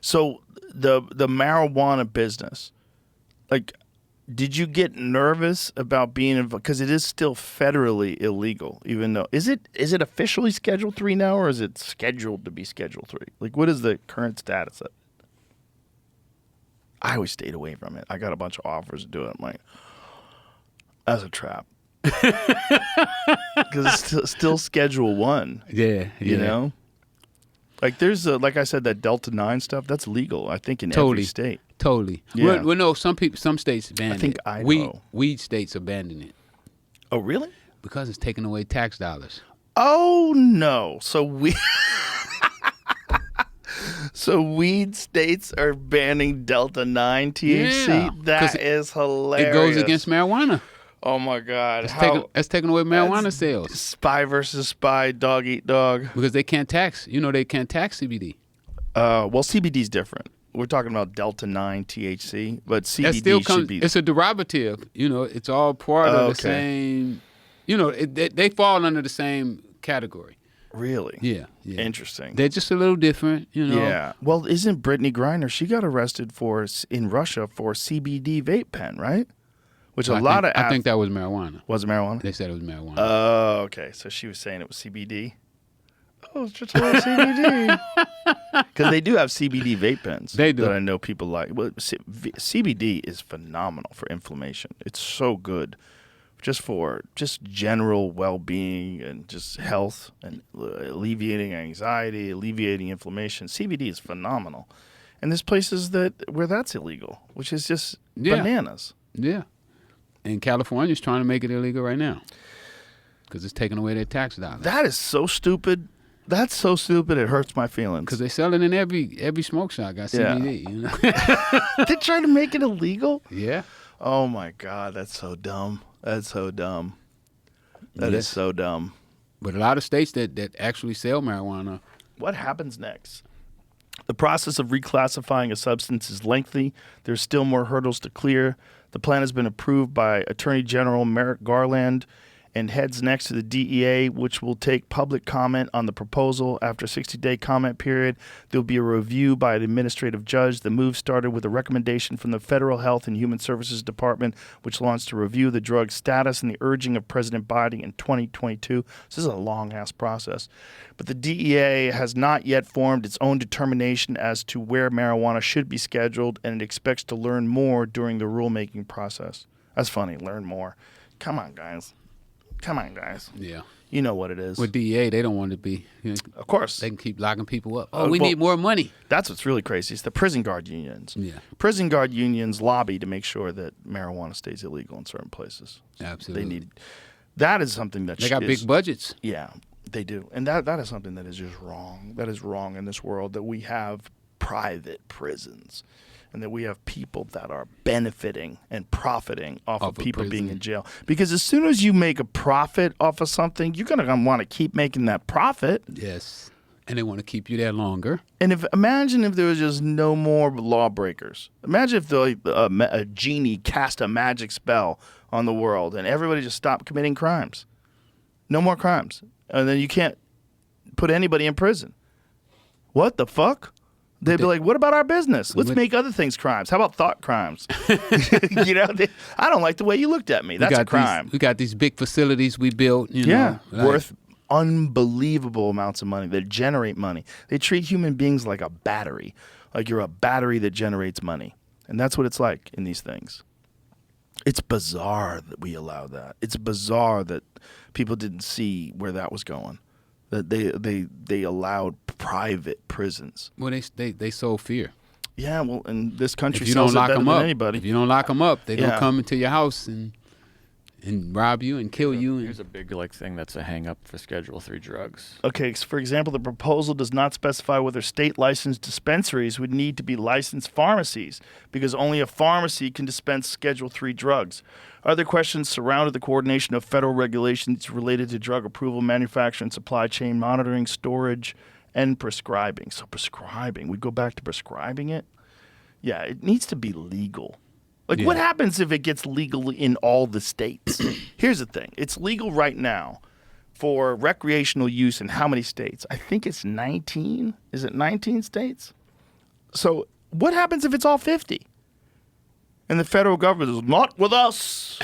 So the marijuana business, like, did you get nervous about being involved? Because it is still federally illegal, even though is it officially Schedule 3 now, or is it scheduled to be Schedule 3? Like, what is the current status of it? I always stayed away from it. I got a bunch of offers to do it. I'm like, that's a trap. Because it's still Schedule 1. Yeah. You know? Like there's like I said, that Delta 9 stuff, that's legal, I think, in every state. Totally. Yeah. Well, no, some states ban it. I think Idaho. Weed states abandon it Oh, really? because it's taking away tax dollars. Oh, no. So weed states are banning Delta 9 THC? Yeah, That is hilarious. It goes against marijuana. Oh, my God. That's taking away marijuana sales. Spy versus spy, dog eat dog. Because they can't tax. They can't tax CBD. Well, CBD's different. We're talking about Delta 9 THC, but CBD That still should be... It's a derivative. It's all part of the same... they fall under the same category. Really? Yeah. Interesting. They're just a little different, Yeah. Well, isn't Brittany Griner, she got arrested in Russia for CBD vape pen, right? Which I think that was marijuana. Was it marijuana? They said it was marijuana. Oh, okay. So she was saying it was CBD. Oh, it's just all CBD. Because they do have CBD vape pens. They do. That I know people like. Well, CBD is phenomenal for inflammation. It's so good. For general well-being and just health and alleviating anxiety, alleviating inflammation. CBD is phenomenal. And there's places where that's illegal, which is just bananas. Yeah. And California's trying to make it illegal right now because it's taking away their tax dollars. That is so stupid. That's so stupid. It hurts my feelings. Because they sell it in every smoke shop. Got CBD. They're trying to make it illegal? Yeah. Oh, my God. That's so dumb. That's so dumb. That is so dumb. But a lot of states that actually sell marijuana. What happens next? The process of reclassifying a substance is lengthy. There's still more hurdles to clear. The plan has been approved by Attorney General Merrick Garland and heads next to the DEA, which will take public comment on the proposal. After a 60-day comment period, there will be a review by an administrative judge. The move started with a recommendation from the Federal Health and Human Services Department, which launched to review the drug's status and the urging of President Biden in 2022. This is a long-ass process. But the DEA has not yet formed its own determination as to where marijuana should be scheduled, and it expects to learn more during the rulemaking process. That's funny, learn more. Come on, guys. Yeah. You know what it is. With DEA, they don't want it to be. Of course. They can keep locking people up. We need more money. That's what's really crazy. It's the prison guard unions. Yeah. Prison guard unions lobby to make sure that marijuana stays illegal in certain places. Absolutely. That is something that they got big budgets. Yeah, they do. And that is something that is just wrong. That is wrong in this world, that we have private prisons. And that we have people that are benefiting and profiting off of people being in jail. Because as soon as you make a profit off of something, you're going to want to keep making that profit. Yes. And they want to keep you there longer. And imagine if there was just no more lawbreakers. Imagine if a genie cast a magic spell on the world and everybody just stopped committing crimes. No more crimes. And then you can't put anybody in prison. What the fuck? They'd be like, what about our business? Let's make other things crimes. How about thought crimes? I don't like the way you looked at me. That's a crime. We got these big facilities we built. Worth unbelievable amounts of money that generate money. They treat human beings like a battery, like you're a battery that generates money. And that's what it's like in these things. It's bizarre that we allow that. It's bizarre that people didn't see where that was going. That they allowed private prisons. Well, they sow fear. Yeah, well, in this country, if you don't lock them up, anybody. If you don't lock them up, they don't come into your house and rob you and kill you. Here's a big thing that's a hang up for Schedule III drugs. Okay, for example, the proposal does not specify whether state licensed dispensaries would need to be licensed pharmacies, because only a pharmacy can dispense Schedule III drugs. Other questions surrounded the coordination of federal regulations related to drug approval, manufacturing, supply chain monitoring, storage, and prescribing. So prescribing, we go back to prescribing it? Yeah, it needs to be legal. What happens if it gets legal in all the states? Here's the thing. It's legal right now for recreational use in how many states? I think it's 19. Is it 19 states? So what happens if it's all 50? And the federal government is not with us.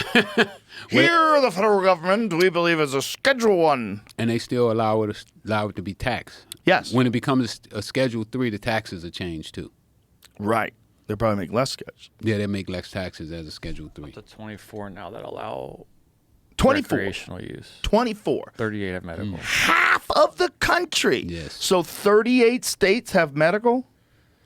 Here, the federal government, we believe, is a Schedule I. And they still allow it to be taxed. Yes. When it becomes a Schedule III, the taxes are changed too. Right. They'll probably make less schedules. Yeah, they make less taxes as a Schedule III. Up to 24 now that allow 24. recreational use. 24. 38 have medical. Half of the country. Yes. So 38 states have medical?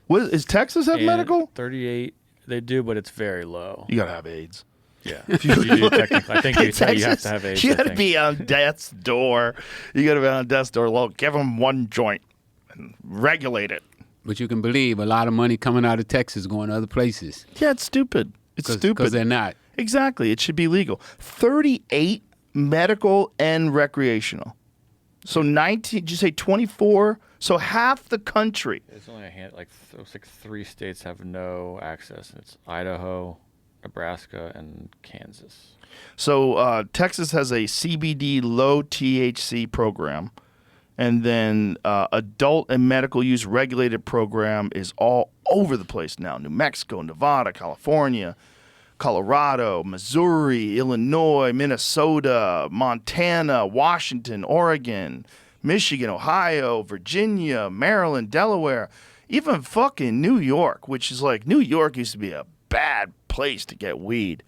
What is Texas have And medical? 38, they do, but it's very low. You got to have AIDS. Yeah. You do technically. I think you have Texas, to have AIDS. you I got to think. be on death's door. You got to be on death's door. Look, give them one joint and regulate it. But you can believe a lot of money coming out of Texas going to other places. Yeah, it's stupid. It's stupid. Because they're not. Exactly. It should be legal. 38 medical and recreational. So 19, did you say 24? So half the country. There's only it looks like 3 states have no access. It's Idaho, Nebraska, and Kansas. So Texas has a CBD low THC program. And then adult and medical use regulated program is all over the place now. New Mexico, Nevada, California, Colorado, Missouri, Illinois, Minnesota, Montana, Washington, Oregon, Michigan, Ohio, Virginia, Maryland, Delaware, even fucking New York, which is like New York used to be a bad place to get weed.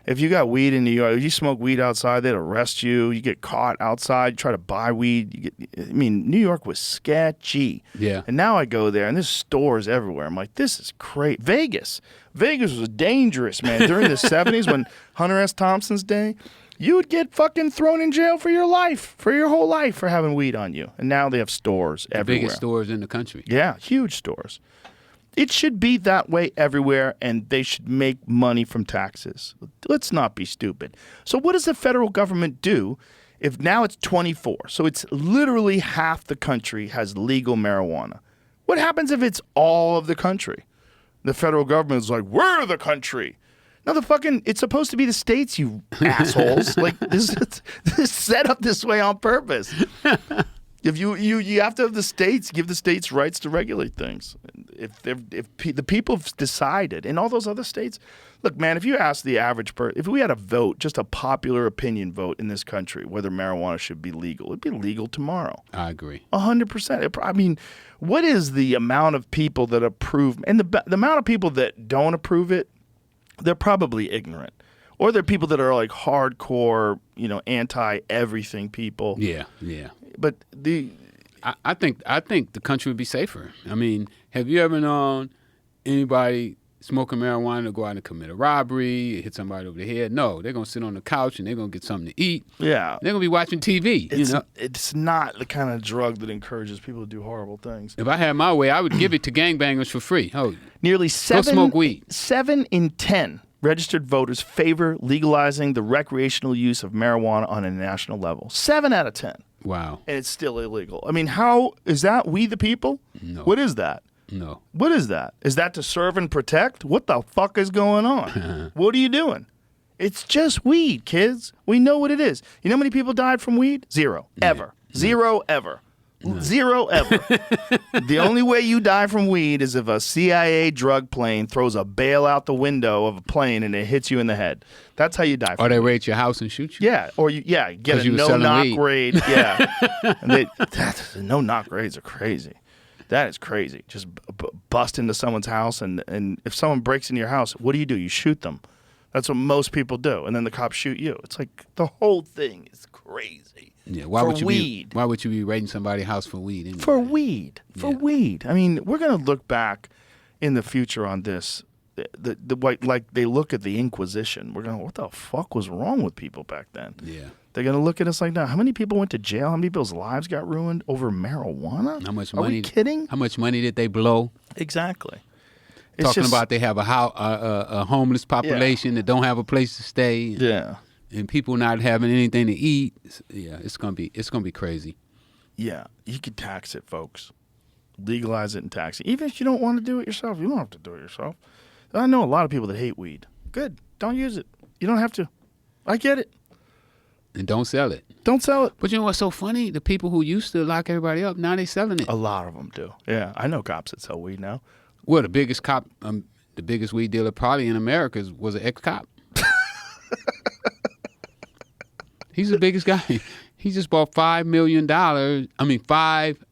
If you got weed in New York, if you smoke weed outside, they'd arrest you. You get caught outside, you try to buy weed. New York was sketchy. Yeah. And now I go there, and there's stores everywhere. I'm like, this is crazy. Vegas was dangerous, man. During the 70s, when Hunter S. Thompson's day, you would get fucking thrown in jail for your life, for your whole life, for having weed on you. And now they have stores The everywhere. biggest stores in the country. Yeah, huge stores. It should be that way everywhere, and they should make money from taxes. Let's not be stupid. So what does the federal government do if now it's 24? So it's literally half the country has legal marijuana. What happens if it's all of the country? The federal government is like, we're the country. No, it's supposed to be the states, you assholes. Like, this is set up this way on purpose. If you have to have the states, give the states rights to regulate things. If the people have decided in all those other states, look, man, if you ask the average person, if we had a vote, just a popular opinion vote in this country, whether marijuana should be legal, it'd be legal tomorrow. I agree. 100%. I mean, what is the amount of people that approve, and the amount of people that don't approve it? They're probably ignorant, or they're people that are like hardcore, anti-everything people. Yeah. But I think the country would be safer. I mean, have you ever known anybody smoking marijuana to go out and commit a robbery, hit somebody over the head? No, they're gonna sit on the couch and they're gonna get something to eat. Yeah, they're gonna be watching TV. It's not the kind of drug that encourages people to do horrible things. If I had my way, I would give it to gangbangers for free. Oh, nearly go smoke weed. 7 in 10 registered voters favor legalizing the recreational use of marijuana on a national level. 7 out of 10. Wow. And it's still illegal. I mean, how is that? We the people? No. What is that? No. What is that? Is that to serve and protect? What the fuck is going on? What are you doing? It's just weed, kids. We know what it is. You know how many people died from weed? 0. Ever. 0 ever. 0 ever. The only way you die from weed is if a CIA drug plane throws a bale out the window of a plane and it hits you in the head. That's how you die from Or they weed. raid your house and shoot you. Yeah, or get a you were selling no-knock weed. raid. Yeah. No-knock raids are crazy. That is crazy. Just bust into someone's house, and if someone breaks into your house, what do? You shoot them. That's what most people do, and then the cops shoot you. It's like the whole thing is crazy. Yeah, why would you be raiding somebody's house for weed? Anyway? For weed. I mean, we're gonna look back in the future on this. Like they look at the Inquisition. We're going, what the fuck was wrong with people back then? Yeah. They're going to look at us like that. How many people went to jail? How many people's lives got ruined over marijuana? How much Are money? we kidding? How much money did they blow? Exactly. Talking about they have a homeless population that don't have a place to stay. Yeah. And people not having anything to eat. Yeah, it's gonna be crazy. Yeah, you could tax it, folks. Legalize it and tax it. Even if you don't want to do it yourself, you don't have to do it yourself. I know a lot of people that hate weed. Good. Don't use it. You don't have to. I get it. And don't sell it. Don't sell it. But you know what's so funny? The people who used to lock everybody up, now they selling it. A lot of them do. Yeah, I know cops that sell weed now. Well, the biggest cop, the biggest weed dealer probably in America was an ex-cop. He's the biggest guy. He just bought $5 million. 5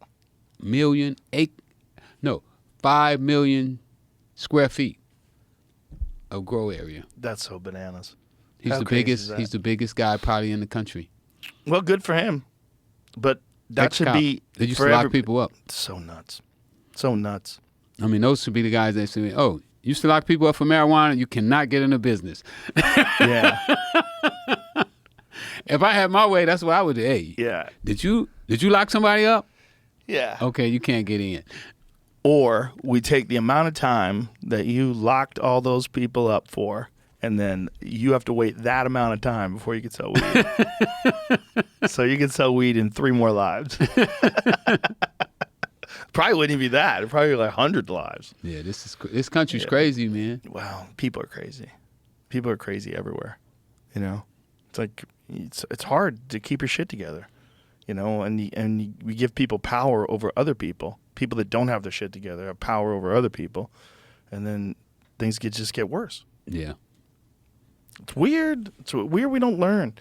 million square feet of grow area. That's so bananas. He's How the crazy is biggest. that? He's the biggest guy probably in the country. Well, good for him. But that should Ex-cop. be They used for to lock every- people up. So nuts. So nuts. I mean, those should be the guys that say, "Oh, you used to lock people up for marijuana. You cannot get into business." Yeah. If I had my way, that's what I would do. Hey, Yeah. did you lock somebody up? Yeah. Okay, you can't get in. Or we take the amount of time that you locked all those people up for, and then you have to wait that amount of time before you can sell weed. So you can sell weed in 3 more lives. Probably wouldn't even be that. It'd probably be like 100 lives. Yeah, this country's crazy, man. Wow, people are crazy. People are crazy everywhere. You know, it's like it's hard to keep your shit together. You know, and we give people power over other people. People that don't have their shit together have power over other people, and then things just get worse. Yeah. It's weird. It's weird we don't learn.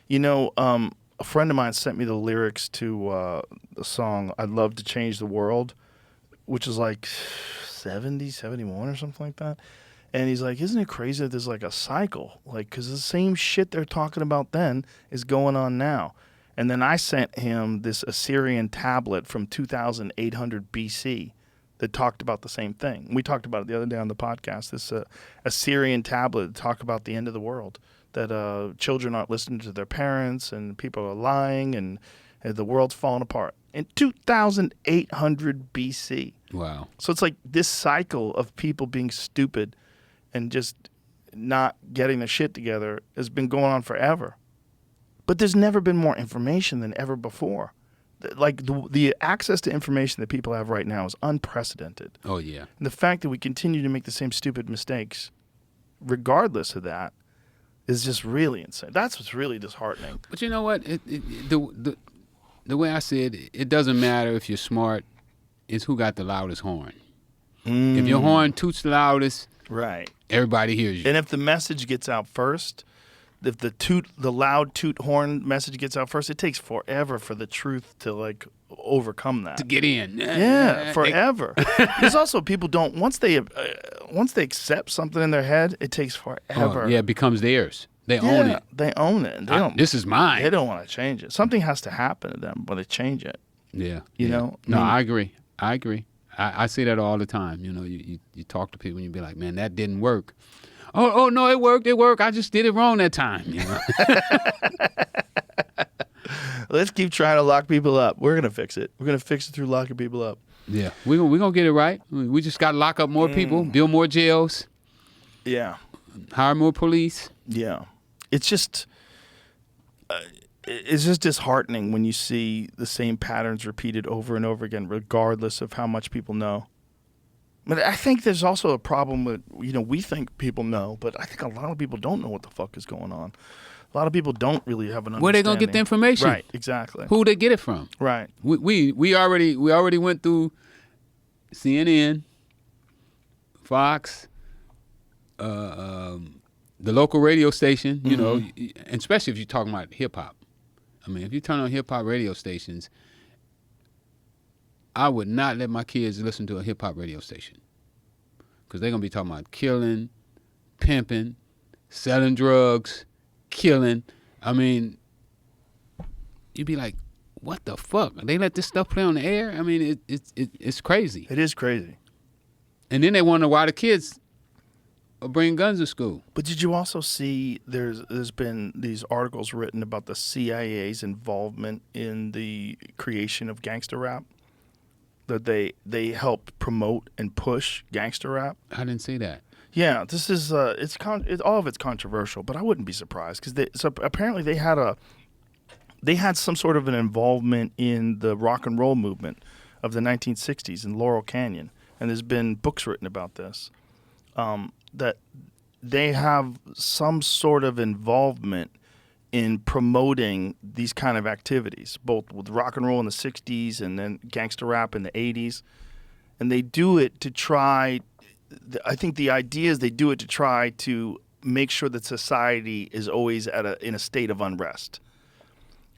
You know, a friend of mine sent me the lyrics to the song "I'd Love to Change the World," which is like 70, 71 or something like that. And he's like, isn't it crazy that there's like a cycle? Like, because the same shit they're talking about then is going on now. And then I sent him this Assyrian tablet from 2800 BC that talked about the same thing. We talked about it the other day on the podcast, this Assyrian tablet that talked about the end of the world, that children aren't listening to their parents and people are lying and the world's falling apart. In 2800 BC. Wow. So it's like this cycle of people being stupid and just not getting their shit together has been going on forever. But there's never been more information than ever before. Like the access to information that people have right now is unprecedented. Oh, yeah. And the fact that we continue to make the same stupid mistakes, regardless of that, is just really insane. That's what's really disheartening. But you know what? The way I see it, it doesn't matter if you're smart. It's who got the loudest horn. If your horn toots the loudest, Right. everybody hears you. And if the message gets out first, if the loud toot horn message gets out first, it takes forever for the truth to like overcome that. To get in. Yeah, forever. Because also people don't once they accept something in their head, it takes forever. Oh, yeah, it becomes theirs. They own it. They own it. And they don't. This is mine. They don't want to change it. Something has to happen to them when they change it. Yeah. You yeah. know? No, I mean- I agree. I say that all the time. You know, you talk to people and you be like, man, that didn't work. Oh no, it worked. I just did it wrong that time. You know? Let's keep trying to lock people up. We're gonna fix it. We're gonna fix it through locking people up. Yeah, we're gonna get it right. We just got to lock up more people, build more jails, Yeah. hire more police. Yeah. It's just disheartening when you see the same patterns repeated over and over again, regardless of how much people know. But I think there's also a problem with, we think people know, but I think a lot of people don't know what the fuck is going on. A lot of people don't really have an understanding. Where they gonna get the information? Right, exactly. Who they get it from? Right. We already went through CNN, Fox, the local radio station. You know, and especially if you're talking about hip hop. I mean, if you turn on hip hop radio stations, I would not let my kids listen to a hip hop radio station because they're gonna be talking about killing, pimping, selling drugs, killing. I mean, you'd be like, what the fuck? They let this stuff play on the air? I mean, it's crazy. It is crazy. And then they wonder why the kids are bringing guns to school. But did you also see there's been these articles written about the CIA's involvement in the creation of gangster rap? That they helped promote and push gangster rap? I didn't see that. Yeah, this is all of it's controversial, but I wouldn't be surprised because apparently they had some sort of an involvement in the rock and roll movement of the 1960s in Laurel Canyon, and there's been books written about this. That they have some sort of involvement in promoting these kind of activities, both with rock and roll in the 60s and then gangster rap in the 80s, and they do it to try. I think the idea is they do it to try to make sure that society is always in a state of unrest,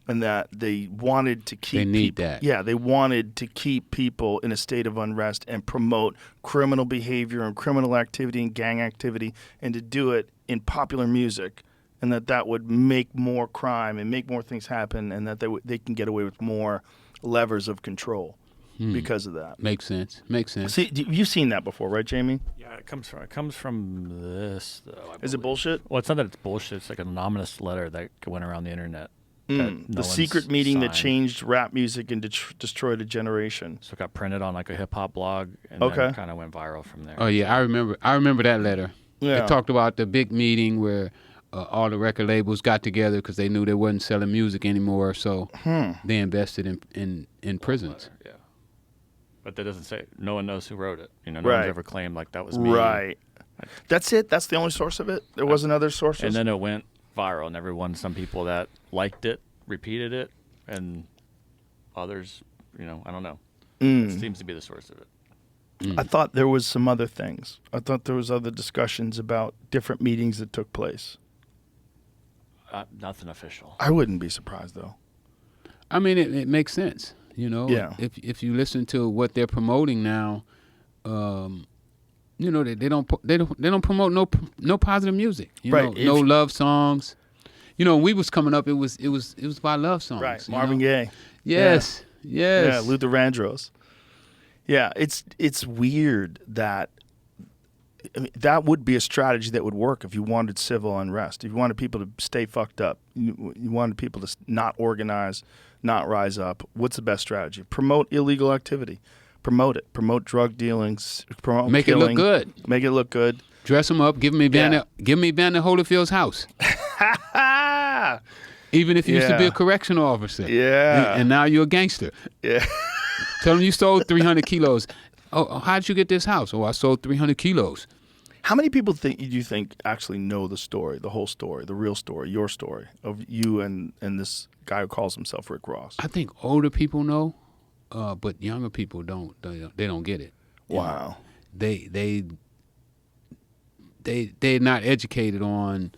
and that they wanted to keep. They need people, that. Yeah, they wanted to keep people in a state of unrest and promote criminal behavior and criminal activity and gang activity, and to do it in popular music and that would make more crime and make more things happen, and that they can get away with more levers of control because of that. Makes sense. See, you've seen that before, right, Jamie? Yeah, it comes from this, though. Is it bullshit? Well, it's not that it's bullshit. It's like an anonymous letter that went around the internet. The secret meeting that changed rap music and destroyed a generation. So it got printed on like a hip hop blog, and Okay. then kind of went viral from there. Oh yeah, I remember that letter. Yeah. It talked about the big meeting where all the record labels got together because they knew they wasn't selling music anymore, so they invested in prisons. Yeah, but that doesn't say. No one knows who wrote it. No one's ever claimed like that was me. Right. That's it. That's the only source of it. There wasn't other sources. And then it went viral, and some people that liked it repeated it, and others, I don't know. It seems to be the source of it. I thought there was some other things. I thought there was other discussions about different meetings that took place. Nothing official. I wouldn't be surprised though. I mean, it makes sense. Yeah. If you listen to what they're promoting now, they don't promote no positive music. Right. No love songs. When we was coming up, it was by love songs. Right. Marvin Gaye. Yes. Yeah. Luther Vandross. Yeah. It's weird that. I mean, that would be a strategy that would work if you wanted civil unrest. If you wanted people to stay fucked up, you wanted people to not organize, not rise up. What's the best strategy? Promote illegal activity. Promote it. Promote drug dealings. Promote Make killing. it look good. Make it look good. Dress them up. Give me Evander Holyfield's house. Even if you used to be a correctional officer. Yeah. And now you're a gangster. Yeah. Tell them you sold 300 kilos. Oh, how'd you get this house? Oh, I sold 300 kilos. How many people do you think actually know the story, the whole story, the real story, your story of you and this guy who calls himself Rick Ross? I think older people know, but younger people don't. They don't get it. Wow. They're not educated on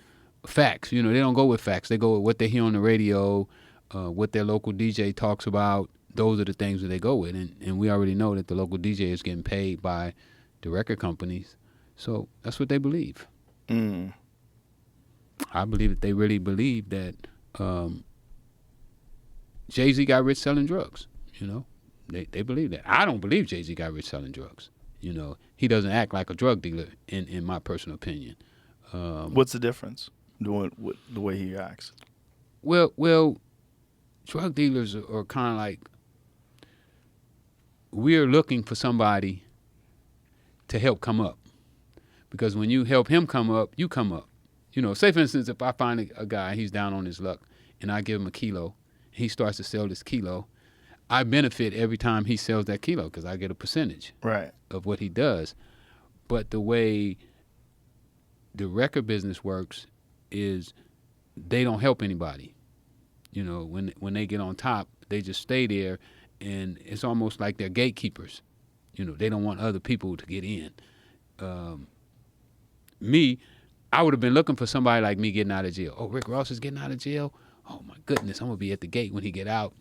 facts. They don't go with facts. They go with what they hear on the radio, what their local DJ talks about. Those are the things that they go with, and we already know that the local DJ is getting paid by the record companies, so that's what they believe. I believe that they really believe that Jay-Z got rich selling drugs. They believe that. I don't believe Jay-Z got rich selling drugs. He doesn't act like a drug dealer, in my personal opinion. What's the difference doing the way he acts? Well, drug dealers are kind of like, we're looking for somebody to help come up. Because when you help him come up, you come up. Say for instance, if I find a guy, he's down on his luck, and I give him a kilo, he starts to sell this kilo, I benefit every time he sells that kilo because I get a percentage of what he does. But the way the record business works is they don't help anybody. When they get on top, they just stay there, and it's almost like they're gatekeepers. They don't want other people to get in. Me, I would have been looking for somebody like me getting out of jail. Oh, Rick Ross is getting out of jail? Oh, my goodness, I'm going to be at the gate when he get out.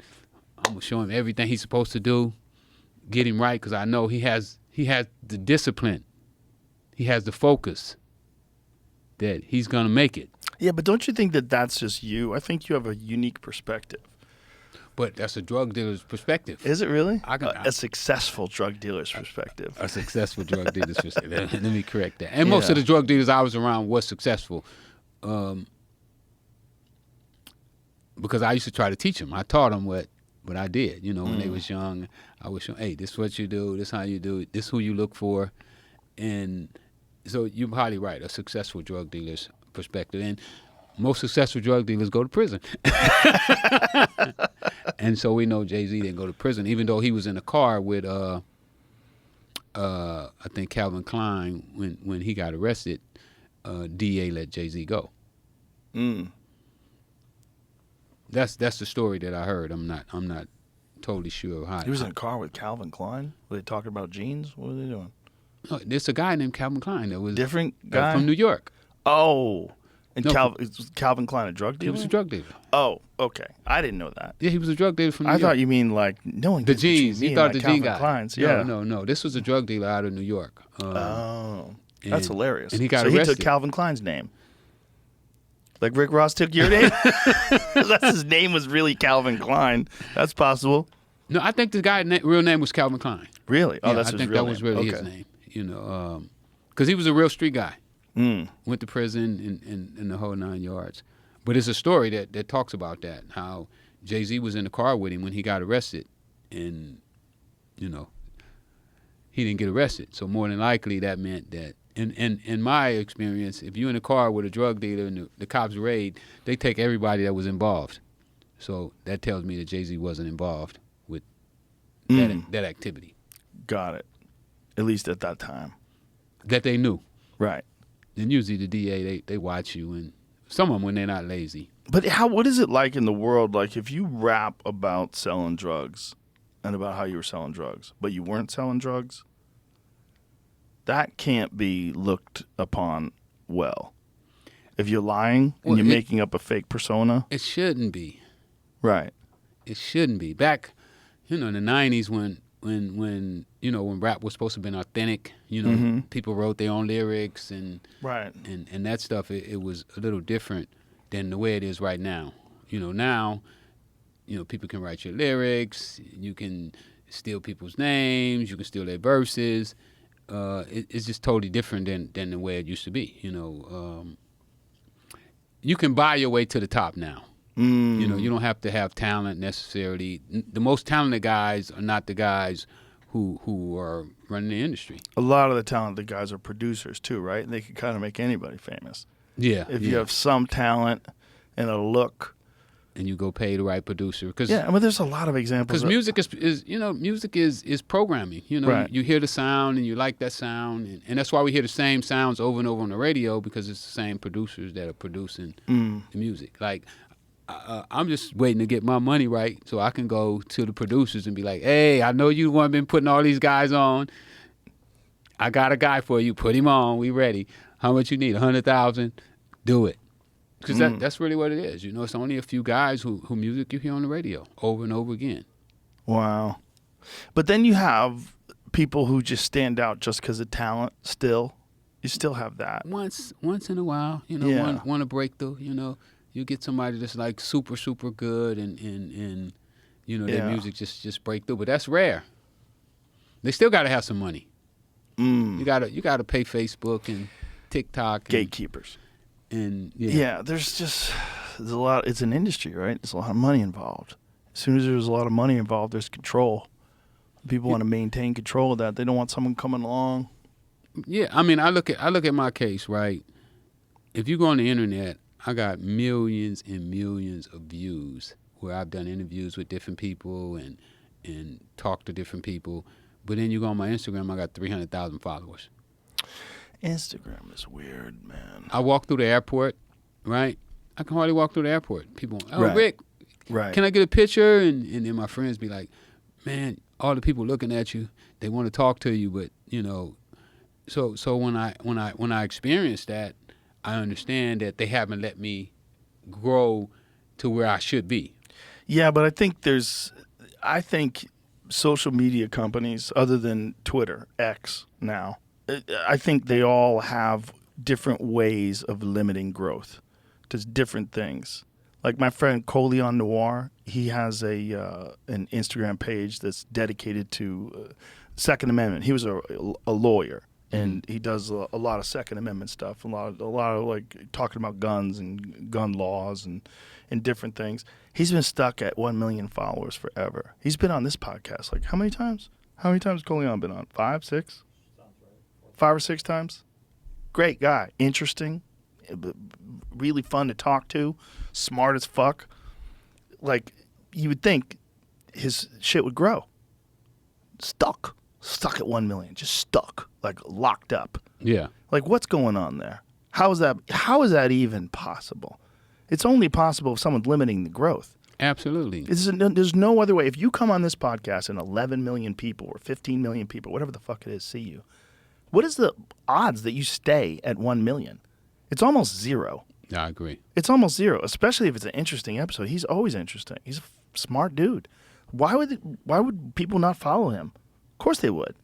I'm going to show him everything he's supposed to do, get him right, because I know he has the discipline. He has the focus that he's going to make it. Yeah, but don't you think that that's just you? I think you have a unique perspective. But that's a drug dealer's perspective. Is it really? A successful drug dealer's perspective. A successful drug dealer's perspective. Let me correct that. And most of the drug dealers I was around was successful. Because I used to try to teach them. I taught them what I did. When they was young, I was showing, hey, this is what you do, this is how you do it, this is who you look for. And so you're probably right, a successful drug dealer's perspective. And most successful drug dealers go to prison. And so we know Jay-Z didn't go to prison, even though he was in a car with, I think, Calvin Klein. When he got arrested, DA let Jay-Z go. That's the story that I heard. I'm not totally sure how. He was in a car with Calvin Klein? Were they talking about jeans? What were they doing? No, there's a guy named Calvin Klein that was different guy from New York. Oh. And no, Calvin Klein a drug dealer? He was a drug dealer. Oh, okay. I didn't know that. Yeah, he was a drug dealer from New York. I thought you mean like knowing the jeans. You thought like the jean guy. Klein's. Yeah. No. This was a drug dealer out of New York. That's hilarious. And he got arrested. He took Calvin Klein's name. Like Rick Ross took your name? Unless his name was really Calvin Klein. That's possible. No, I think the guy's real name was Calvin Klein. Really? Oh, Yeah, that's I his think real that was name. really his name. You know, because he was a real street guy. Went to prison and the whole 9 yards. But it's a story that talks about that, how Jay-Z was in the car with him when he got arrested, and, you know, he didn't get arrested. So more than likely that meant that, in my experience, if you're in a car with a drug dealer and the cops raid, they take everybody that was involved. So that tells me that Jay-Z wasn't involved with that activity. Got it. At least at that time. That they knew. Right. And usually the DA, they watch you, and some of them when they're not lazy. But what is it like in the world, like if you rap about selling drugs and about how you were selling drugs, but you weren't selling drugs? That can't be looked upon well. If you're lying and you're making up a fake persona. It shouldn't be. Right. It shouldn't be. Back, in the 90s when rap was supposed to have been authentic, people wrote their own lyrics and right. and that stuff, it was a little different than the way it is right now. Now, people can write your lyrics, you can steal people's names, you can steal their verses. It's just totally different than the way it used to be. You can buy your way to the top now. You don't have to have talent necessarily. The most talented guys are not the guys who are running the industry. A lot of the talented guys are producers too, right? And they can kind of make anybody famous. Yeah. If you have some talent and a look. And you go pay the right producer. There's a lot of examples. Because music is programming. Right. You hear the sound and you like that sound. And that's why we hear the same sounds over and over on the radio, because it's the same producers that are producing the music. Like, I'm just waiting to get my money right so I can go to the producers and be like, hey, I know you want been putting all these guys on. I got a guy for you. Put him on. We ready. How much you need? 100,000? Do it. Because that's really what it is. It's only a few guys who music you hear on the radio over and over again. Wow. But then you have people who just stand out just because of talent still. You still have that. Once in a while, want to break through, You get somebody that's like super, super good and their music just break through. But that's rare. They still got to have some money. You gotta pay Facebook and TikTok. Gatekeepers. And there's a lot. It's an industry, right? There's a lot of money involved. As soon as there's a lot of money involved, there's control. People want to maintain control of that. They don't want someone coming along. Yeah, I mean, I look at my case, right? If you go on the internet, I got millions and millions of views where I've done interviews with different people and talked to different people. But then you go on my Instagram, I got 300,000 followers. Instagram is weird, man. I walk through the airport, right? I can hardly walk through the airport. People, right. Rick, right. Can I get a picture? And then my friends be like, man, all the people looking at you, they want to talk to you, but so when I experience that, I understand that they haven't let me grow to where I should be. Yeah, but I think social media companies, other than Twitter, X now, I think they all have different ways of limiting growth. There's different things. Like my friend Coleon Noir, he has an Instagram page that's dedicated to Second Amendment. He was a lawyer, and he does a lot of Second Amendment stuff, a lot of like talking about guns and gun laws and different things. He's been stuck at 1 million followers forever. He's been on this podcast like how many times? How many times has Coleon been on? 5, 6? 5 or 6 times? Great guy. Interesting. Really fun to talk to. Smart as fuck. Like, you would think his shit would grow. Stuck at 1 million. Just stuck. Like, locked up. Yeah. Like, what's going on there? How is that even possible? It's only possible if someone's limiting the growth. Absolutely. There's no other way. If you come on this podcast and 11 million people or 15 million people, whatever the fuck it is, see you, what is the odds that you stay at 1 million? It's almost zero. I agree. It's almost zero, especially if it's an interesting episode. He's always interesting. He's a smart dude. Why would people not follow him? Of course they would.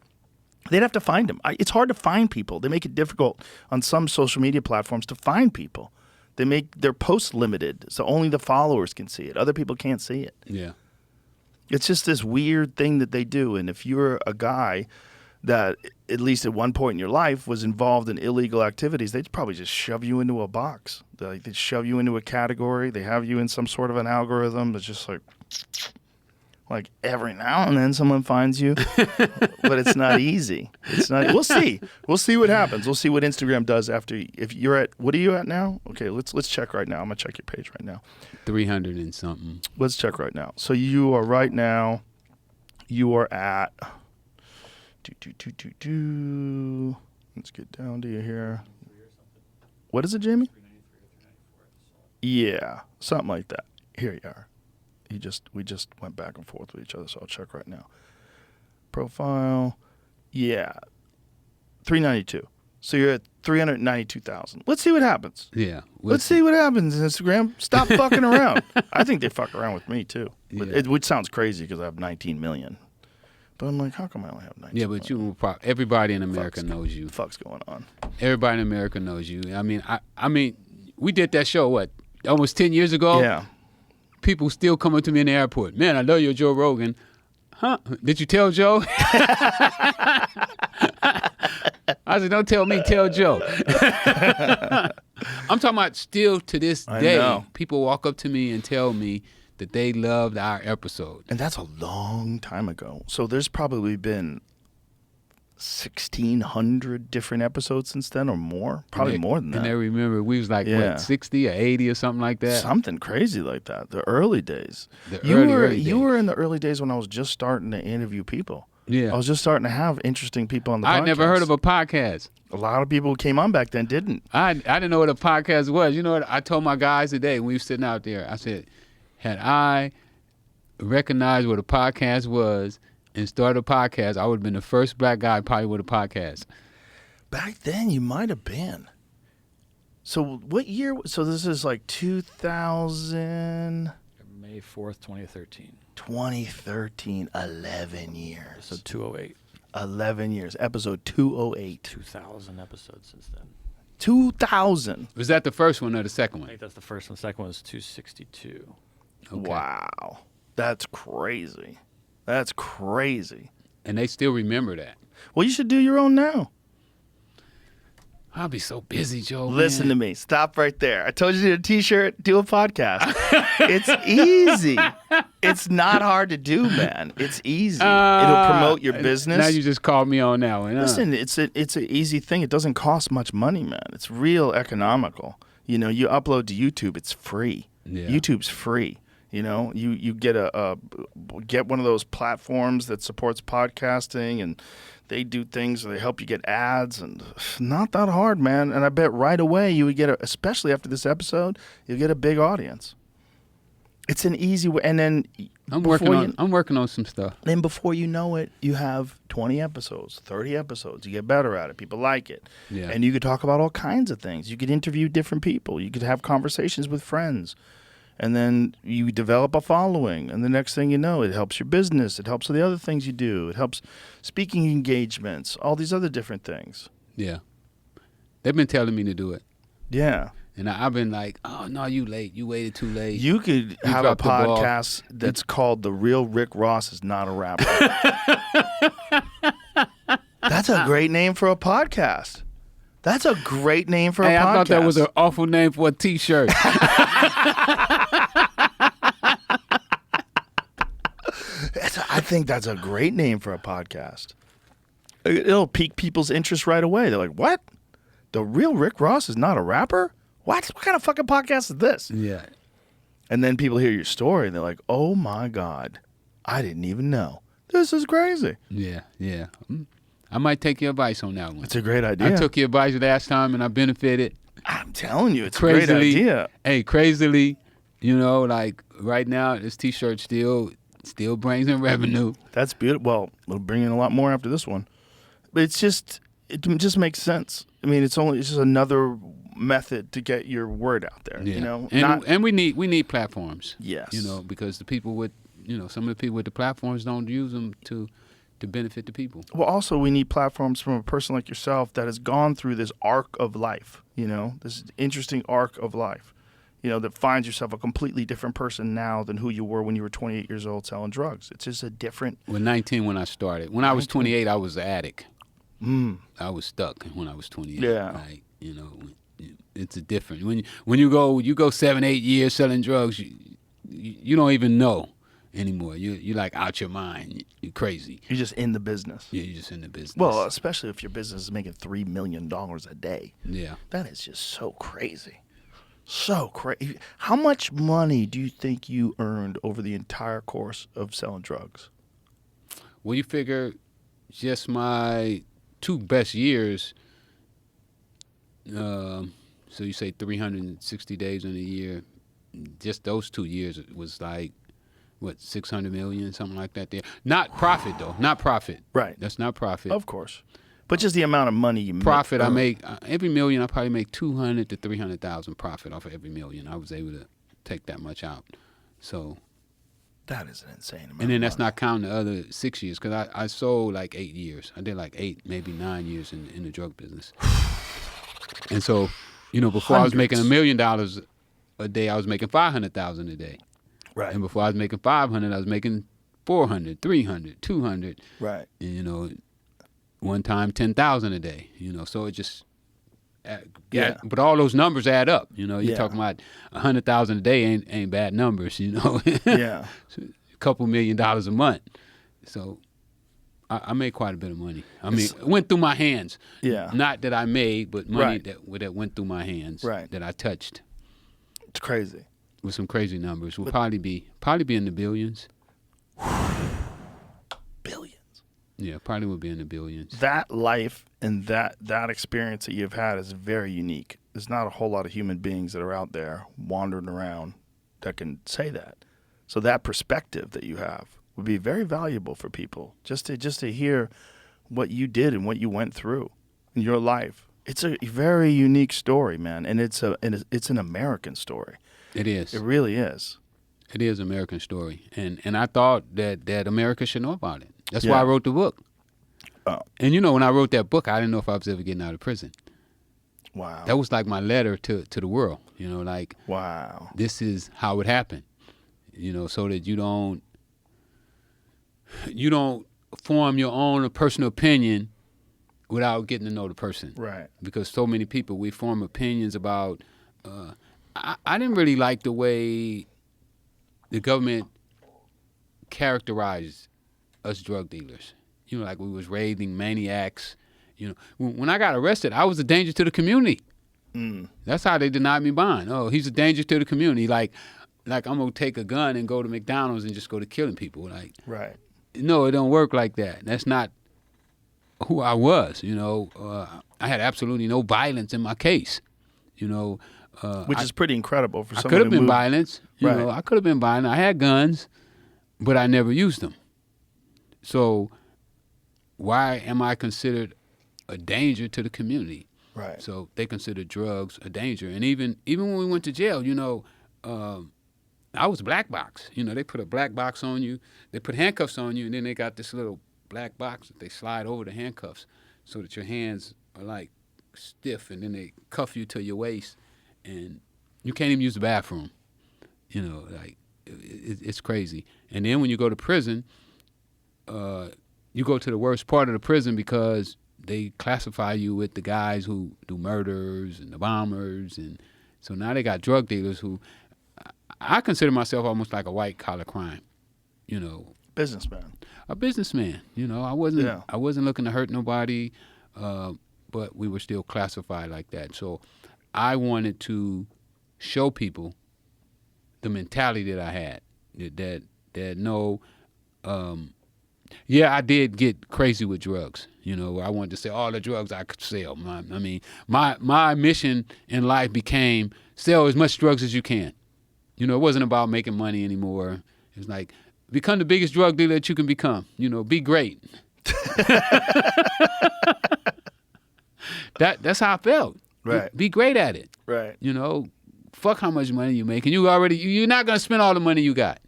They'd have to find him. It's hard to find people. They make it difficult on some social media platforms to find people. They make their posts limited, so only the followers can see it. Other people can't see it. Yeah. It's just this weird thing that they do. And if you're a guy that, at least at one point in your life, was involved in illegal activities, they'd probably just shove you into a box. They'd shove you into a category. They have you in some sort of an algorithm that's just like every now and then someone finds you, but it's not easy. It's not. We'll see. We'll see what happens. We'll see what Instagram does after. If you're at, what are you at now? Okay, let's check right now. I'm gonna check your page right now. 300 and something. Let's check right now. So you are right now. You are at. Let's get down to you here. What is it, Jamie? Yeah, something like that. Here you are. We just went back and forth with each other, so I'll check right now. Profile, yeah, 392. So you're at 392,000. Let's see what happens. Yeah. Let's see what happens, Instagram. Stop fucking around. I think they fuck around with me too, which sounds crazy because I have 19 million. But I'm like, how come I only have 19 million? Yeah, million? but everybody in America knows you. What the fuck's going on? Everybody in America knows you. I mean, we did that show almost 10 years ago. Yeah. People still come up to me in the airport. Man, I know you're Joe Rogan. Huh? Did you tell Joe? I said, don't tell me, tell Joe. I'm talking about still to this day, people walk up to me and tell me that they loved our episode. And that's a long time ago. So there's probably been 1,600 different episodes since then or more. Probably more than that. And I remember we was like, what, 60 or 80 or something like that? Something crazy like that. The early days. You were in the early days when I was just starting to interview people. Yeah. I was just starting to have interesting people on the podcast. I never heard of a podcast. A lot of people who came on back then didn't. I didn't know what a podcast was. You know what? I told my guys today when we were sitting out there, I said, had I recognized what a podcast was and started a podcast, I would have been the first black guy probably with a podcast. Back then, you might have been. So what year? So this is like 2000. May 4th, 2013. 2013, 11 years. So 208. 11 years. Episode 208. 2,000 episodes since then. 2,000. Was that the first one or the second I one? think that's the first one. The second one was 262. Okay. Wow. That's crazy. That's crazy. And they still remember that. Well, you should do your own now. I'll be so busy, Joe. Listen to me. Stop right there. I told you to do a T-shirt, do a podcast. It's easy. It's not hard to do, man. It's easy. It'll promote your business. Now you just called me on that one. Listen, it's an easy thing. It doesn't cost much money, man. It's real economical. You know, you upload to YouTube, it's free. Yeah. YouTube's free. You know, you get get one of those platforms that supports podcasting, and they do things. They help you get ads, and not that hard, man. And I bet right away you would get, especially after this episode, you'll get a big audience. It's an easy way, and then I'm working on some stuff. Then before you know it, you have 20 episodes, 30 episodes. You get better at it. People like it, and you could talk about all kinds of things. You could interview different people. You could have conversations with friends. And then you develop a following, and the next thing you know, it helps your business. It helps with the other things you do. It helps speaking engagements, all these other different things. Yeah. They've been telling me to do it. Yeah. And I've been like, oh, no, you late. You waited too late. You could have a podcast that's called The Real Rick Ross Is Not a Rapper. That's a great name for a podcast. That's a great name for a podcast. I thought that was an awful name for a T-shirt. I think that's a great name for a podcast. It'll pique people's interest right away. They're like, what? The Real Rick Ross is not a rapper? What kind of fucking podcast is this? Yeah. And then people hear your story and they're like, oh my God, I didn't even know. This is crazy. Yeah. I might take your advice on that one. It's a great idea. I took your advice last time and I benefited. I'm telling you, it's a great idea. Hey, crazily, you know, like right now, this T-shirt still brings in revenue. That's beautiful. Well, we'll bring in a lot more after this one. But it just makes sense. I mean, it's just another method to get your word out there. Yeah. You know, and we need platforms. Yes. You know, because the people with, some of the people with the platforms don't use them to to benefit the people. Well, also we need platforms from a person like yourself that has gone through this arc of life, this interesting arc of life, that finds yourself a completely different person now than who you were when you were 28 years old selling drugs. It's just a different... Well, 19 when I started. When I was 28, I was an addict. I was stuck when I was 28. Yeah. Like, it's a different... When you go 7, 8 years selling drugs, you don't even know anymore. You're like out your mind. You're crazy. You're just in the business. Yeah, you're just in the business. Well, especially if your business is making $3 million a day. Yeah. That is just so crazy. So crazy. How much money do you think you earned over the entire course of selling drugs? Well, you figure just my 2 best years, so you say 360 days in a year, just those 2 years was like, what, 600 million, something like that there. Not profit, though. Not profit. Right. That's not profit. Of course. But just the amount of money you make. Profit, I make, every million, I probably make 200 to 300,000 profit off of every million. I was able to take that much out. So. That is an insane amount. And then of that's money. not counting the other 6 years, because I sold like 8 years. I did like 8, maybe 9 years in the drug business. And so, before I was making $1 million a day, I was making 500,000 a day. Right. And before I was making 500, I was making 400, 300, 200. Right. And, one time 10,000 a day. So it just, Yeah. But all those numbers add up. You're Yeah. talking about 100,000 a day ain't bad numbers. Yeah. A couple $1 million a month. So I made quite a bit of money. I mean, it went through my hands. Yeah. Not that I made, but money Right. that went through my hands. Right. That I touched. It's crazy. With some crazy numbers. Will probably be in the billions. Billions. Yeah, probably would be in the billions. That life and that experience that you've had is very unique. There's not a whole lot of human beings that are out there wandering around that can say that. So that perspective that you have would be very valuable for people just to hear what you did and what you went through in your life. It's a very unique story, man, and it's an American story. It is. It really is. It is an American story, and I thought that America should know about it. That's Yeah. why I wrote the book. Oh. And when I wrote that book, I didn't know if I was ever getting out of prison. Wow. That was like my letter to the world. Like, wow. this is how it happened. So that you don't form your own personal opinion without getting to know the person. Right. Because so many people, we form opinions about. I didn't really like the way the government characterized us drug dealers. Like we was raiding maniacs. When I got arrested, I was a danger to the community. That's how they denied me bond. Oh, he's a danger to the community. Like I'm gonna take a gun and go to McDonald's and just go to killing people. Like, Right. no, it don't work like that. That's not who I was. I had absolutely no violence in my case. Which is pretty incredible for I someone could have to been move. violence. Right. I could have been violent. I had guns, but I never used them. So why am I considered a danger to the community? Right. So they consider drugs a danger. And even when we went to jail, I was black box. They put a black box on you. They put handcuffs on you, and then they got this little black box that they slide over the handcuffs so that your hands are like stiff, and then they cuff you to your waist, and you can't even use the bathroom. Like it's crazy. And then when you go to prison, you go to the worst part of the prison because they classify you with the guys who do murders and the bombers, and so now they got drug dealers who I consider myself almost like a white collar crime. Businessman. A businessman. I wasn't looking to hurt nobody, but we were still classified like that. So I wanted to show people the mentality that I had. That no, I did get crazy with drugs. I wanted to sell all the drugs I could sell. My mission in life became sell as much drugs as you can. It wasn't about making money anymore. It was like, become the biggest drug dealer that you can become. Be great. That's how I felt. Right. Be great at it. Right. Fuck how much money you make. And you're not going to spend all the money you got.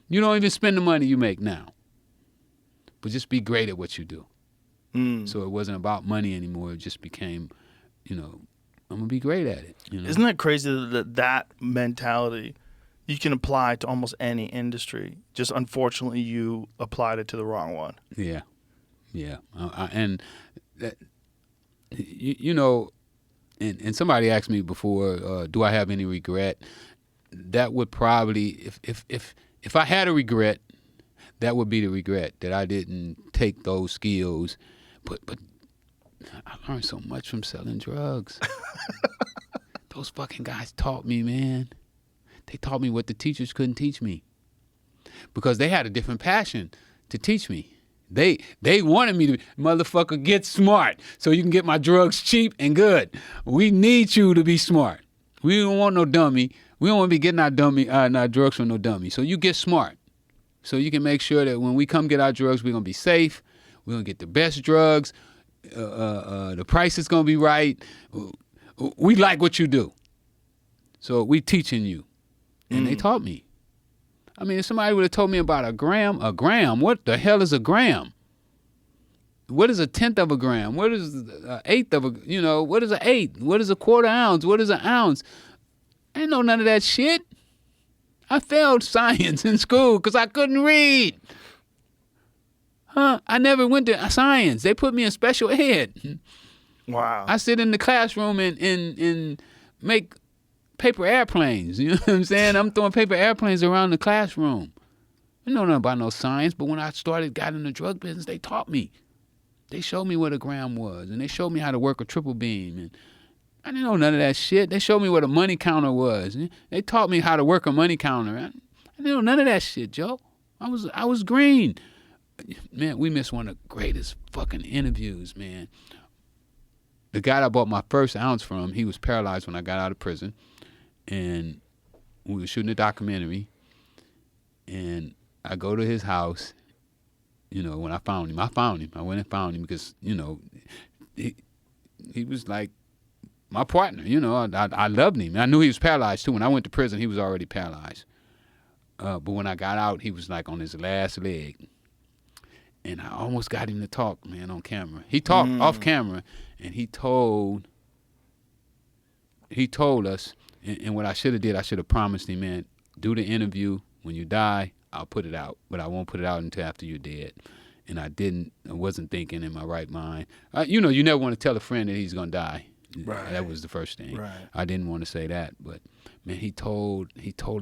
You don't even spend the money you make now. but just be great at what you do. So it wasn't about money anymore. It just became, I'm gonna be great at it. Isn't that crazy that mentality you can apply to almost any industry? Just unfortunately, you applied it to the wrong one. Yeah. And that, and somebody asked me before, do I have any regret? That would probably, if I had a regret, that would be the regret that I didn't take those skills. But I learned so much from selling drugs. Those fucking guys taught me, man. They taught me what the teachers couldn't teach me, because they had a different passion to teach me. They wanted me to, motherfucker, get smart so you can get my drugs cheap and good. We need you to be smart. We don't want no dummy. We don't want to be getting our drugs from no dummy. So you get smart, so you can make sure that when we come get our drugs, we're gonna be safe. We're gonna get the best drugs. The price is gonna be right. We like what you do, so we teaching you. And they taught me. I mean, if somebody would have told me about a gram, what the hell is a gram? What is a tenth of a gram? What is an eighth of a, what is an eighth? What is a quarter ounce? What is an ounce? I didn't know none of that shit. I failed science in school because I couldn't read. I never went to science. They put me in special ed. Wow. I sit in the classroom and make paper airplanes. You know what I'm saying? I'm throwing paper airplanes around the classroom. I know nothing about no science, but when I got in the drug business, they taught me. They showed me what a gram was, and they showed me how to work a triple beam. And I didn't know none of that shit. They showed me what a money counter was. They taught me how to work a money counter. I didn't know none of that shit, Joe. I was green. Man, we missed one of the greatest fucking interviews, man. The guy I bought my first ounce from, he was paralyzed when I got out of prison. And we were shooting a documentary. And I go to his house. When I found him. I went and found him because, he was like my partner. I loved him. I knew he was paralyzed, too. When I went to prison, he was already paralyzed. But when I got out, he was like on his last leg. And I almost got him to talk, man, on camera. He talked off camera, and he told us, and what I should have did, I should have promised him, man, do the interview. When you die, I'll put it out, but I won't put it out until after you're dead. And I didn't. I wasn't thinking in my right mind. You never want to tell a friend that he's gonna die. Right. That was the first thing. Right. I didn't want to say that, but man, he told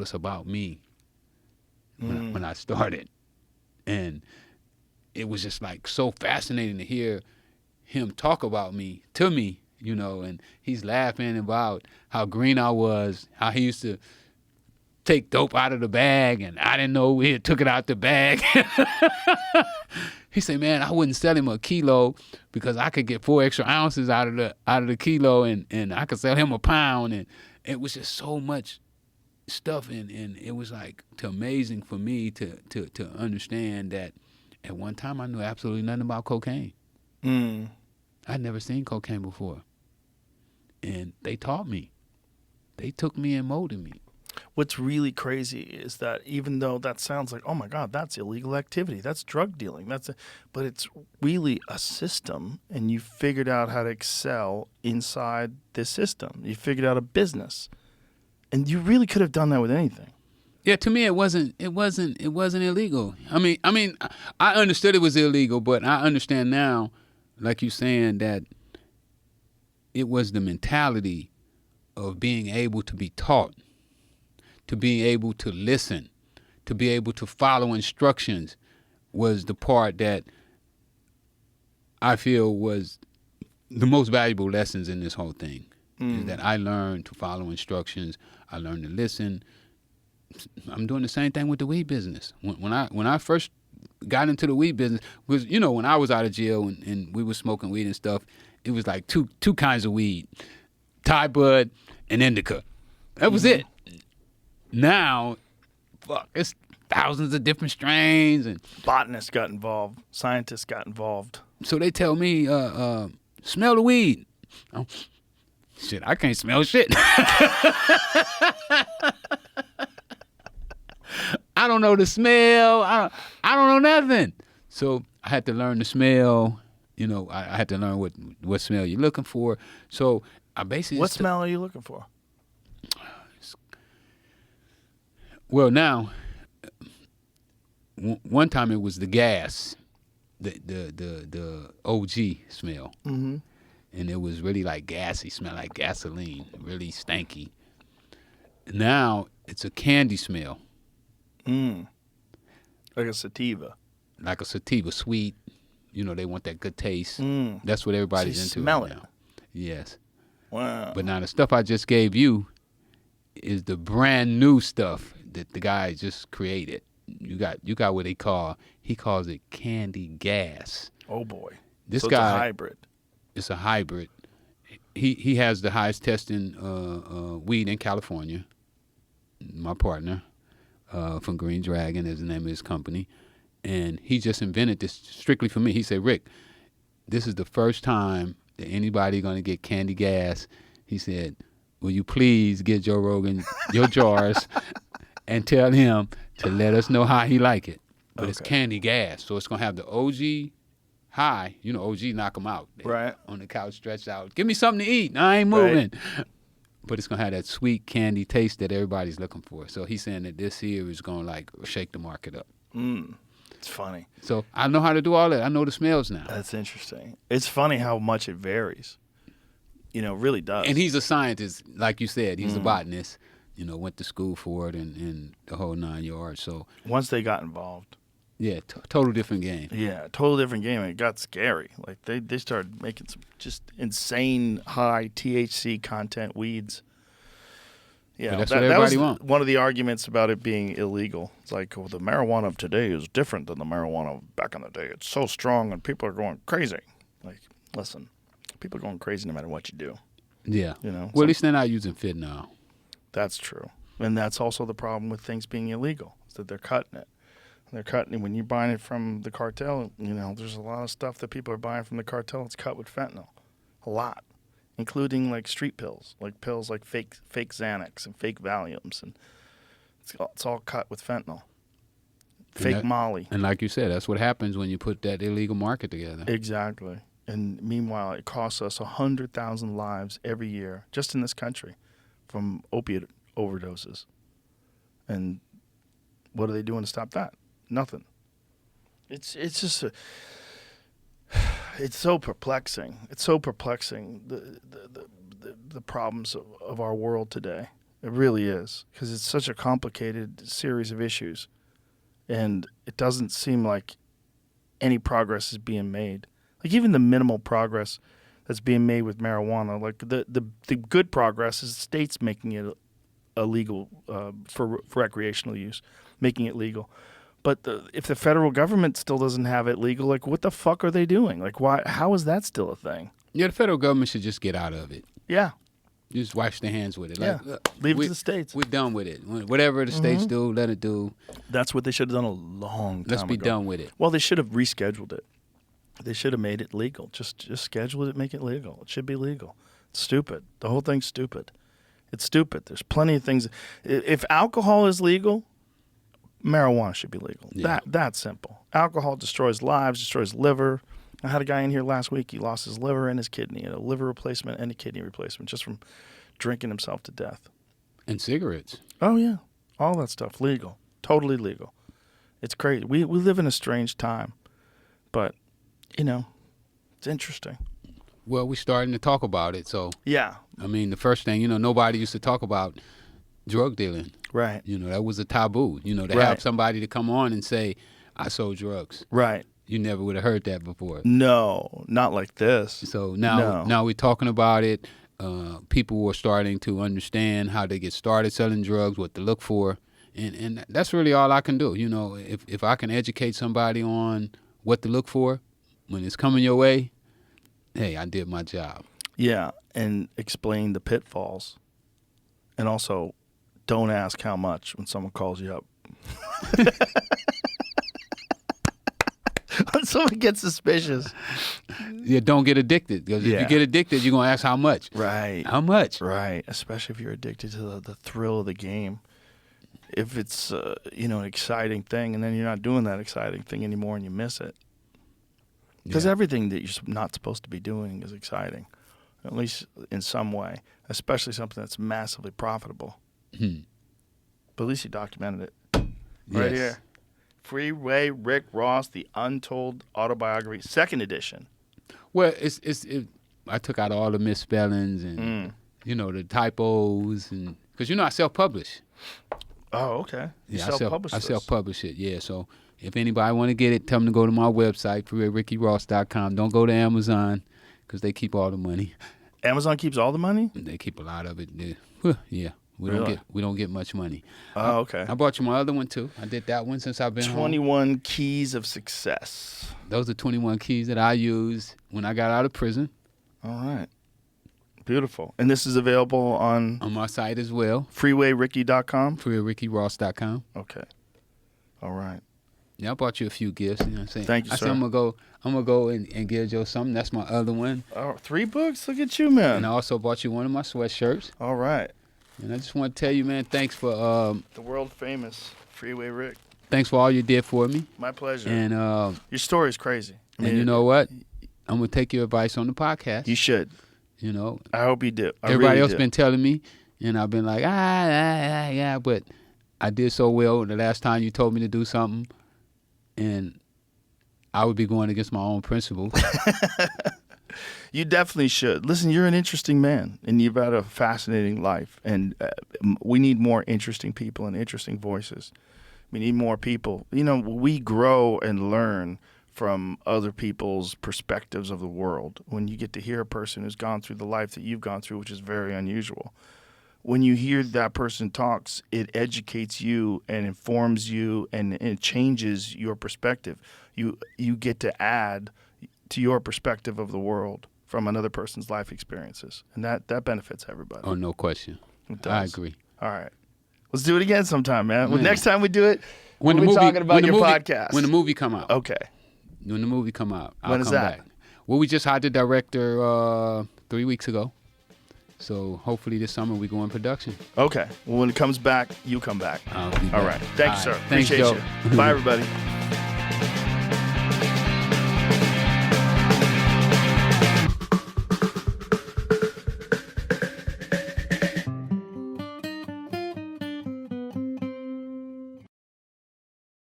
us about me when I started, and it was just like so fascinating to hear him talk about me to me, and he's laughing about how green I was, how he used to take dope out of the bag, and I didn't know he had took it out the bag. He said, man, I wouldn't sell him a kilo because I could get 4 extra ounces out of the kilo, and I could sell him a pound. And it was just so much stuff, and it was like amazing for me to understand that at one time I knew absolutely nothing about cocaine. I'd never seen cocaine before. And they taught me. They took me and molded me. What's really crazy is that even though that sounds like, oh my God, that's illegal activity, that's drug dealing, but it's really a system, and you figured out how to excel inside this system. You figured out a business, and you really could have done that with anything. Yeah, to me, it wasn't illegal. I mean, I understood it was illegal, but I understand now, like you're saying, that it was the mentality of being able to be taught, to being able to listen, to be able to follow instructions was the part that I feel was the most valuable lessons in this whole thing. Is that I learned to follow instructions. I learned to listen. I'm doing the same thing with the weed business. When I first got into the weed business, was when I was out of jail and we were smoking weed and stuff, it was like two kinds of weed, Thai bud and indica. That was it. Now, it's thousands of different strains, and botanists got involved, scientists got involved. So they tell me, smell the weed. Oh, shit, I can't smell shit. I don't know the smell. I don't know nothing. So I had to learn the smell. You know, I had to learn what smell you're looking for. So I basically What smell are you looking for? Well, now, one time it was the gas, the OG smell, and it was really like gassy, smell like gasoline, really stanky. Now it's a candy smell, Like a sativa. like a sativa, sweet. You know, they want that good taste. That's what everybody's So you into smell right it. now. Yes. Wow. But now the stuff I just gave you is the brand new stuff that the guy just created. You got what he calls it candy gas. Oh boy. This so guy, it's a hybrid. It's a hybrid. He has the highest testing weed in California. My partner from Green Dragon is the name of his company. And he just invented this strictly for me. He said, Rick, this is the first time that anybody going to get candy gas. He said, will you please get Joe Rogan your jars and tell him to let us know how he like it. But it's candy gas, so it's going to have the OG high. You know, OG knock them out. Right. On the couch, stretched out. Give me something to eat. I ain't moving. Right. But it's going to have that sweet candy taste that everybody's looking for. So he's saying that this here is going to, like, shake the market up. It's funny. So I know how to do all that. I know the smells now. That's interesting. It's funny how much it varies. You know, it really does. And he's a scientist, like you said. He's a botanist. You know, went to school for it and the whole 9 yards. So once they got involved. Yeah, total different game. Yeah, total different game. It got scary. Like they started making some just insane high THC content weeds. Yeah, that's what everybody wants. One of the arguments about it being illegal. It's like, well, the marijuana of today is different than the marijuana of back in the day. It's so strong and people are going crazy. Like, listen, people are going crazy no matter what you do. Yeah. You know. Well, at least they're not using fentanyl. That's true. And that's also the problem with things being illegal, is that they're cutting it. They're cutting it. When you're buying it from the cartel, you know, there's a lot of stuff that people are buying from the cartel. It's cut with fentanyl. A lot. Including like street pills like fake Xanax and fake Valiums. And it's all cut with fentanyl. Fake Molly. And like you said, that's what happens when you put that illegal market together. Exactly. And meanwhile, it costs us 100,000 lives every year, just in this country, from opiate overdoses. And what are they doing to stop that? Nothing. It's just it's so perplexing. It's so perplexing, the problems of our world today. It really is, because it's such a complicated series of issues, and it doesn't seem like any progress is being made. Like even the minimal progress that's being made with marijuana, like the good progress is states making it illegal for recreational use, making it legal. But if the federal government still doesn't have it legal, like what the fuck are they doing? Like why? How is that still a thing? Yeah, the federal government should just get out of it. Yeah. Just wash their hands with it. Yeah. Like, leave it to the states. We're done with it. Whatever the states do, let it do. That's what they should have done a long time Let's be ago. done with it. Well, they should have rescheduled it. They should have made it legal. Just schedule it, make it legal. It should be legal. It's stupid. The whole thing's stupid. It's stupid. There's plenty of things. If alcohol is legal, marijuana should be legal. Yeah. That's simple. Alcohol destroys lives, destroys liver. I had a guy in here last week. He lost his liver and his kidney, a liver replacement and a kidney replacement, just from drinking himself to death. And cigarettes. Oh yeah, all that stuff legal, totally legal. It's crazy. We live in a strange time, but you know, it's interesting. Well, we're starting to talk about it. So Yeah. I mean, the first thing, nobody used to talk about drug dealing. Right. That was a taboo. To Right. have somebody to come on and say, I sold drugs. Right. You never would have heard that before. No, not like this. So now we're talking about it. People were starting to understand how they get started selling drugs, what to look for. And that's really all I can do. If I can educate somebody on what to look for when it's coming your way, hey, I did my job. Yeah, and explain the pitfalls. And also, don't ask how much when someone calls you up. When someone gets suspicious. Yeah, don't get addicted. Because if you get addicted, you're going to ask how much. Right. How much? Right, especially if you're addicted to the thrill of the game. If it's, an exciting thing, and then you're not doing that exciting thing anymore and you miss it. Because everything that you're not supposed to be doing is exciting, at least in some way, especially something that's massively profitable. But at least you documented it right here. Freeway Rick Ross, The Untold Autobiography, 2nd edition. Well, I took out all the misspellings and the typos, and because I self-publish. Oh, okay. You self-publish I self-publish it. Yeah. So if anybody want to get it, tell them to go to my website, freewayrickyross.com. Don't go to Amazon because they keep all the money. Amazon keeps all the money? They keep a lot of it. Yeah. We don't get much money. Oh, okay. I bought you my other one too. I did that one since I've been 21 home. Keys of Success. Those are 21 keys that I used when I got out of prison. All right. Beautiful. And this is available on my site as well. freewayricky.com? freewayrickyross.com. Okay. All right. Yeah, I bought you a few gifts. You know what I'm saying? Thank you, sir. I'm gonna go and give Joe something. That's my other one. Oh, 3 books? Look at you, man. And I also bought you one of my sweatshirts. All right. And I just want to tell you, man, thanks for the world famous Freeway Rick. Thanks for all you did for me. My pleasure. And your story is crazy. And you know what? I'm gonna take your advice on the podcast. You should. I hope you do. Everybody else been telling me, and I've been like, yeah, but I did so well the last time you told me to do something, and I would be going against my own principles. You definitely should. Listen, you're an interesting man, and you've had a fascinating life, and we need more interesting people and interesting voices. We need more people. We grow and learn from other people's perspectives of the world when you get to hear a person who's gone through the life that you've gone through, which is very unusual. When you hear that person talks, it educates you and informs you, and it changes your perspective. You get to add to your perspective of the world from another person's life experiences, and that benefits everybody. Oh, no question. It does. I agree. All right. Let's do it again sometime, man. Well, next time we do it, we're talking about your podcast. When the movie come out. Okay. When the movie come out, I'll when is come that? Back. Well, we just hired the director 3 weeks ago. So hopefully this summer we go in production. Okay. Well, when it comes back, you come back. I'll be back. All right. Thank you, sir. Thanks, Appreciate Joe. you. Bye, everybody.